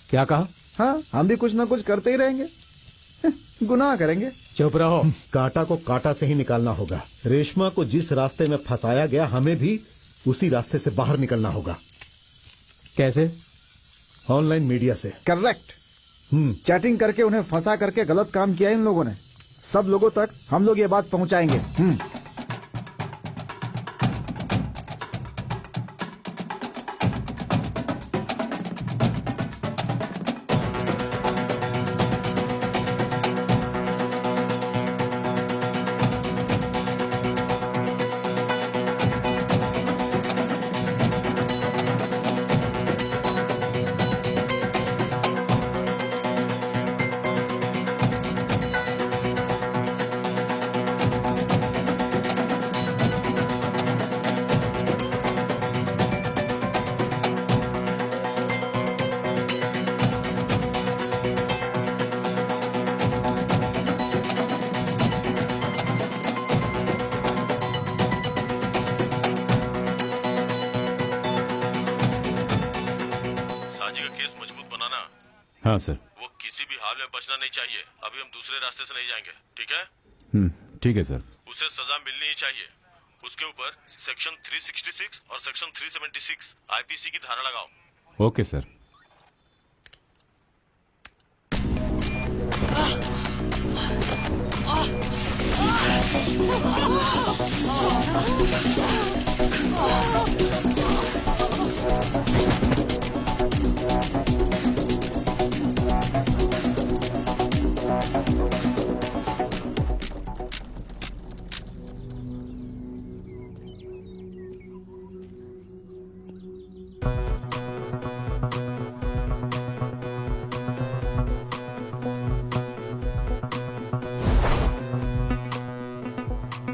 क्या कहा? हाँ, हम भी कुछ ना कुछ करते ही रहेंगे, गुनाह करेंगे। चुप रहो। कांटा को कांटा से ही निकालना होगा। रेशमा को जिस रास्ते में फंसाया गया, हमें भी उसी रास्ते से बाहर निकलना होगा। कैसे? ऑनलाइन मीडिया से। करेक्ट। चैटिंग करके उन्हें फंसा करके गलत काम किया इन लोगों ने। सब लोगों तक हम लोग ये बात पहुंचाएंगे। हाँ सर। वो किसी भी हाल में बचना नहीं चाहिए। अभी हम दूसरे रास्ते से नहीं जाएंगे, ठीक है? ठीक है सर। उसे सजा मिलनी ही चाहिए। उसके ऊपर सेक्शन 366 और सेक्शन 376 आईपीसी की धारा लगाओ। Okay sir.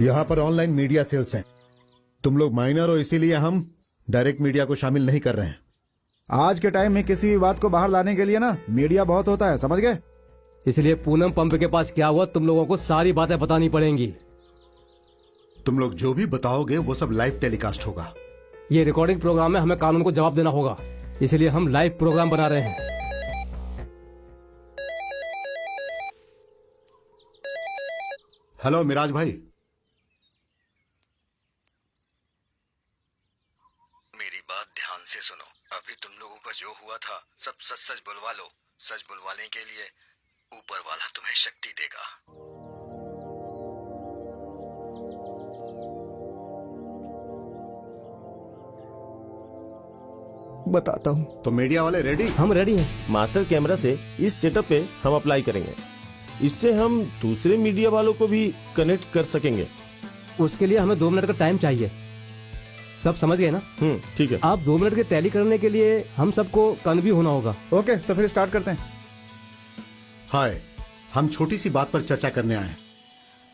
यहाँ पर ऑनलाइन मीडिया सेल्स हैं। तुम लोग माइनर हो, इसीलिए हम डायरेक्ट मीडिया को शामिल नहीं कर रहे हैं। आज के टाइम में किसी भी बात को बाहर लाने के लिए ना मीडिया बहुत होता है, समझ गए? इसलिए पूनम पंप के पास क्या हुआ तुम लोगों को सारी बातें बतानी पड़ेंगी। तुम लोग जो भी बताओगे वो सब लाइव टेलीकास्ट होगा। ये रिकॉर्डिंग प्रोग्राम में हमें कानून को जवाब देना होगा, इसलिए हम लाइव प्रोग्राम बना रहे हैं। हेलो मिराज भाई। मेरी बात ध्यान से सुनो। अभी तुम लोगों का जो हुआ था सब सच सच बुलवा लो। सच बुलवाने के लिए ऊपर वाला तुम्हें शक्ति देगा। बताता हूँ। तो मीडिया वाले रेडी? हम रेडी हैं। मास्टर कैमरा से इस सेटअप पे हम अप्लाई करेंगे। इससे हम दूसरे मीडिया वालों को भी कनेक्ट कर सकेंगे। उसके लिए हमें 2 मिनट का टाइम चाहिए। सब समझ गए ना? ठीक है। आप 2 मिनट के टैली करने के लिए हम सबको कन्वी होना होगा। ओके, तो फिर स्टार्ट करते हैं। हाय, हम छोटी सी बात पर चर्चा करने आए हैं।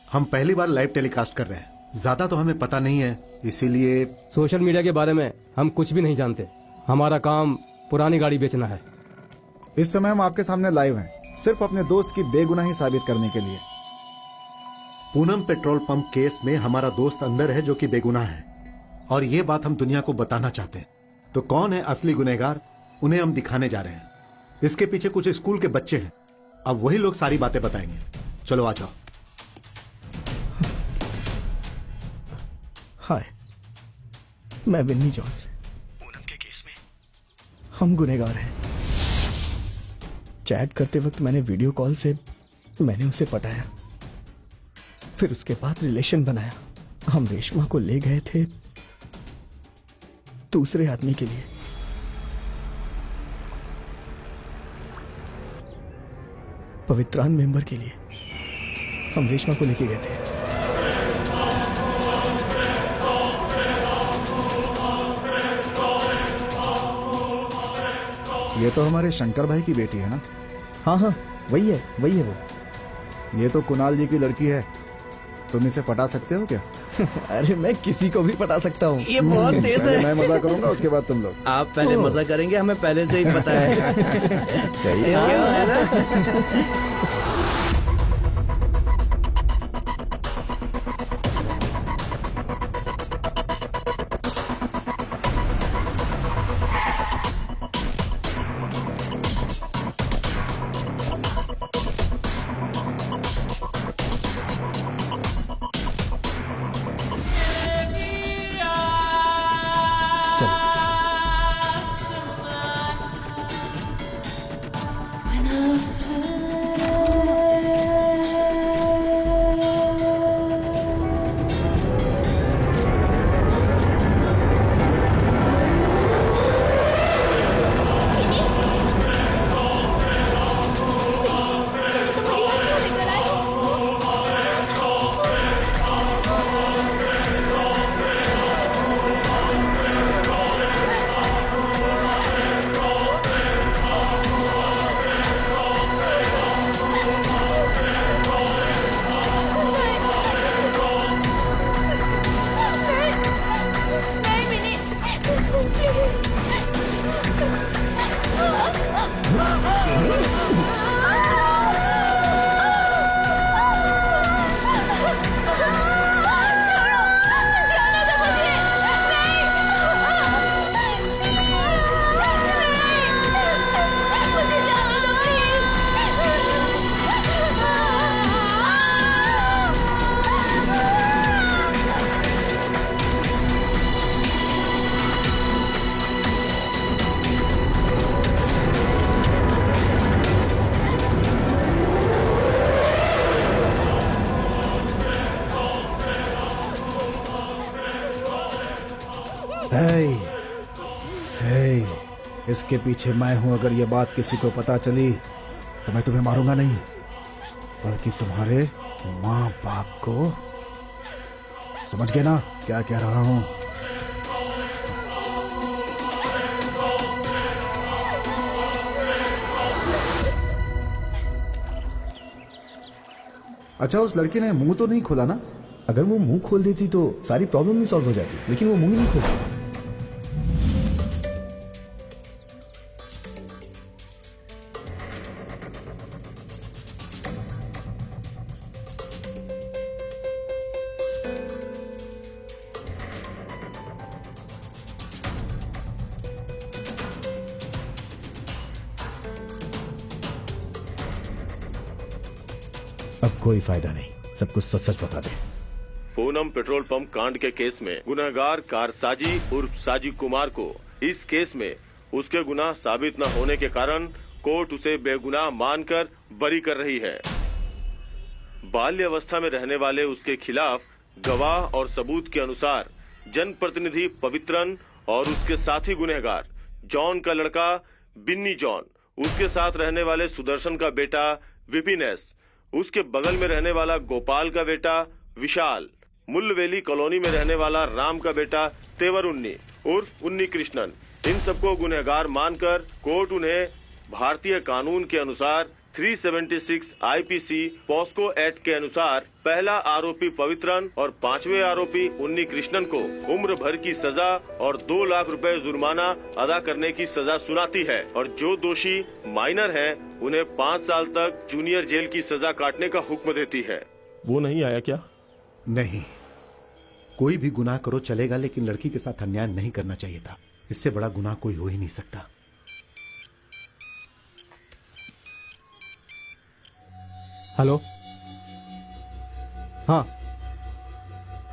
हम पहली बार लाइव टेलीकास्ट कर रहे हैं। ज्यादा तो हमें पता नहीं है, इसीलिए सोशल मीडिया के बारे में हम कुछ भी नहीं जानते। हमारा काम पुरानी गाड़ी बेचना है। इस समय हम आपके सामने लाइव हैं, सिर्फ अपने दोस्त की बेगुनाही साबित करने के लिए। पूनम पेट्रोल पंप केस में हमारा दोस्त अंदर है जो कि बेगुनाह है, और ये बात हम दुनिया को बताना चाहते हैं। तो कौन है असली गुनहगार, उन्हें हम दिखाने जा रहे हैं। इसके पीछे कुछ स्कूल के बच्चे हैं, अब वही लोग सारी बातें बताएंगे। चलो आ जाओ। हाय, मैं विन्नी जॉन्स। पूनम के केस में हम गुनहगार हैं। चैट करते वक्त मैंने वीडियो कॉल से मैंने उसे पटाया, फिर उसके बाद रिलेशन बनाया। हम रेशमा को ले गए थे दूसरे आदमी के लिए। पवित्रान मेंबर के लिए हम रेशमा को लेके गए थे। ये तो हमारे शंकर भाई की बेटी है ना? हाँ हाँ, वही है वो। ये तो कुणाल जी की लड़की है। तुम इसे पटा सकते हो क्या? अरे मैं किसी को भी पटा सकता हूँ। ये बहुत तेज है। मैं मजा करूंगा, उसके बाद तुम लोग। आप पहले मजा करेंगे, हमें पहले से ही पता है। सही है ना? इसके पीछे मैं हूं। अगर ये बात किसी को पता चली तो मैं तुम्हें मारूंगा नहीं, बल्कि तुम्हारे माँ बाप को। समझ गए ना क्या कह रहा हूं? अच्छा, उस लड़के ने मुंह तो नहीं खोला ना? अगर वो मुंह खोल देती तो सारी प्रॉब्लम ही सॉल्व हो जाती, लेकिन वो मुंह ही नहीं खोला। अब कोई फायदा नहीं, सब कुछ सच सच बता दे। पूनम पेट्रोल पंप कांड के केस में गुनहगार कारसाजी उर्फ साजी कुमार को इस केस में उसके गुनाह साबित न होने के कारण कोर्ट उसे बेगुनाह मानकर बरी कर रही है। बाल्य अवस्था में रहने वाले उसके खिलाफ गवाह और सबूत के अनुसार जनप्रतिनिधि पवित्रन और उसके साथी गुनहगार जॉन का लड़का बिन्नी जॉन, उसके साथ रहने वाले सुदर्शन का बेटा विपिन एस, उसके बगल में रहने वाला गोपाल का बेटा विशाल, मुल्लवेली कॉलोनी में रहने वाला राम का बेटा तेवर उन्नी उर्फ उन्नी कृष्णन, इन सबको गुनहगार मानकर कोर्ट उन्हें भारतीय कानून के अनुसार 376 आईपीसी पॉस्को एक्ट के अनुसार पहला आरोपी पवित्रन और पांचवें आरोपी उन्नी कृष्णन को उम्र भर की सजा और 2 लाख रुपए जुर्माना अदा करने की सजा सुनाती है, और जो दोषी माइनर हैं उन्हें 5 साल तक जूनियर जेल की सजा काटने का हुक्म देती है। वो नहीं आया क्या? नहीं, कोई भी गुनाह करो चलेगा, लेकिन लड़की के साथ अन्याय नहीं करना चाहिए था। इससे बड़ा गुनाह कोई हो ही नहीं सकता। हेलो, हाँ,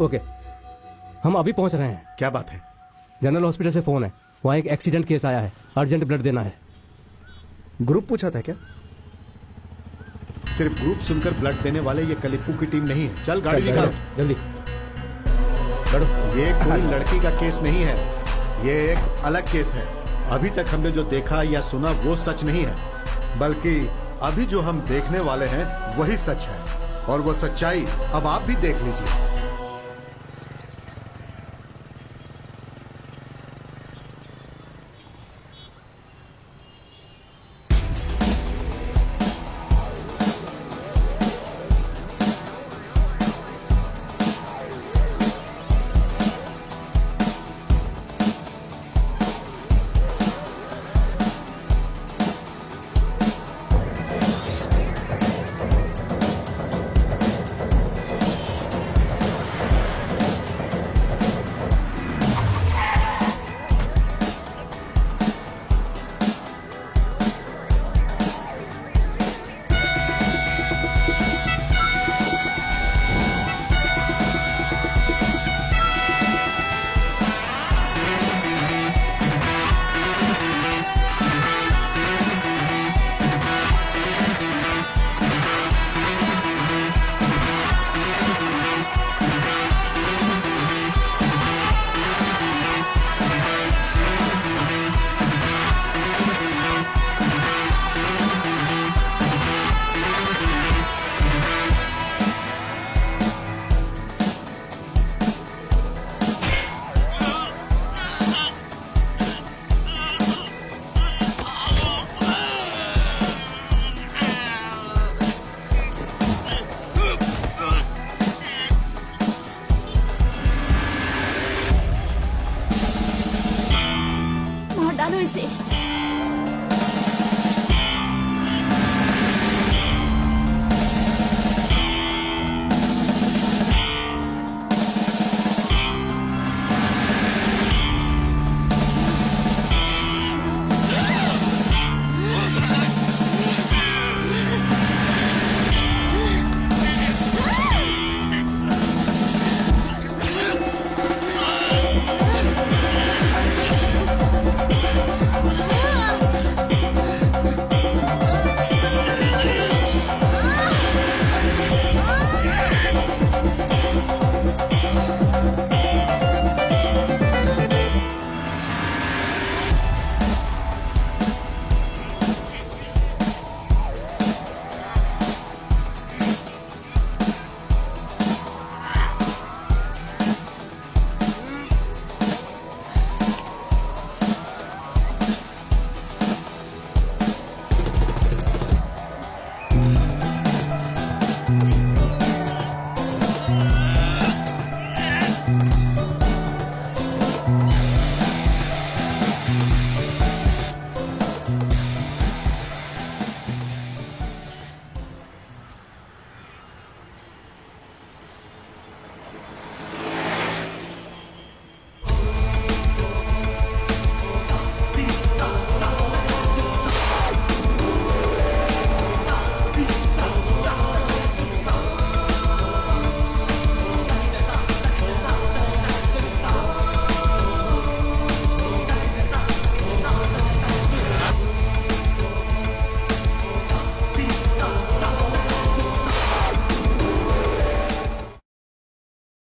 ओके, हम अभी पहुंच रहे हैं। क्या बात है? जनरल हॉस्पिटल से फोन है, वहाँ एक एक्सीडेंट केस आया है, अर्जेंट ब्लड देना है। ग्रुप पूछा था क्या? सिर्फ ग्रुप सुनकर ब्लड देने वाले ये कलिप्पू की टीम नहीं है। चल गाड़ी निकालो जल्दी। ये कोई लड़की का केस नहीं है, ये एक अलग केस है। अभी तक हमने जो देखा या सुना वो सच नहीं है, बल्कि अभी जो हम देखने वाले हैं वही सच है, और वो सच्चाई अब आप भी देख लीजिए।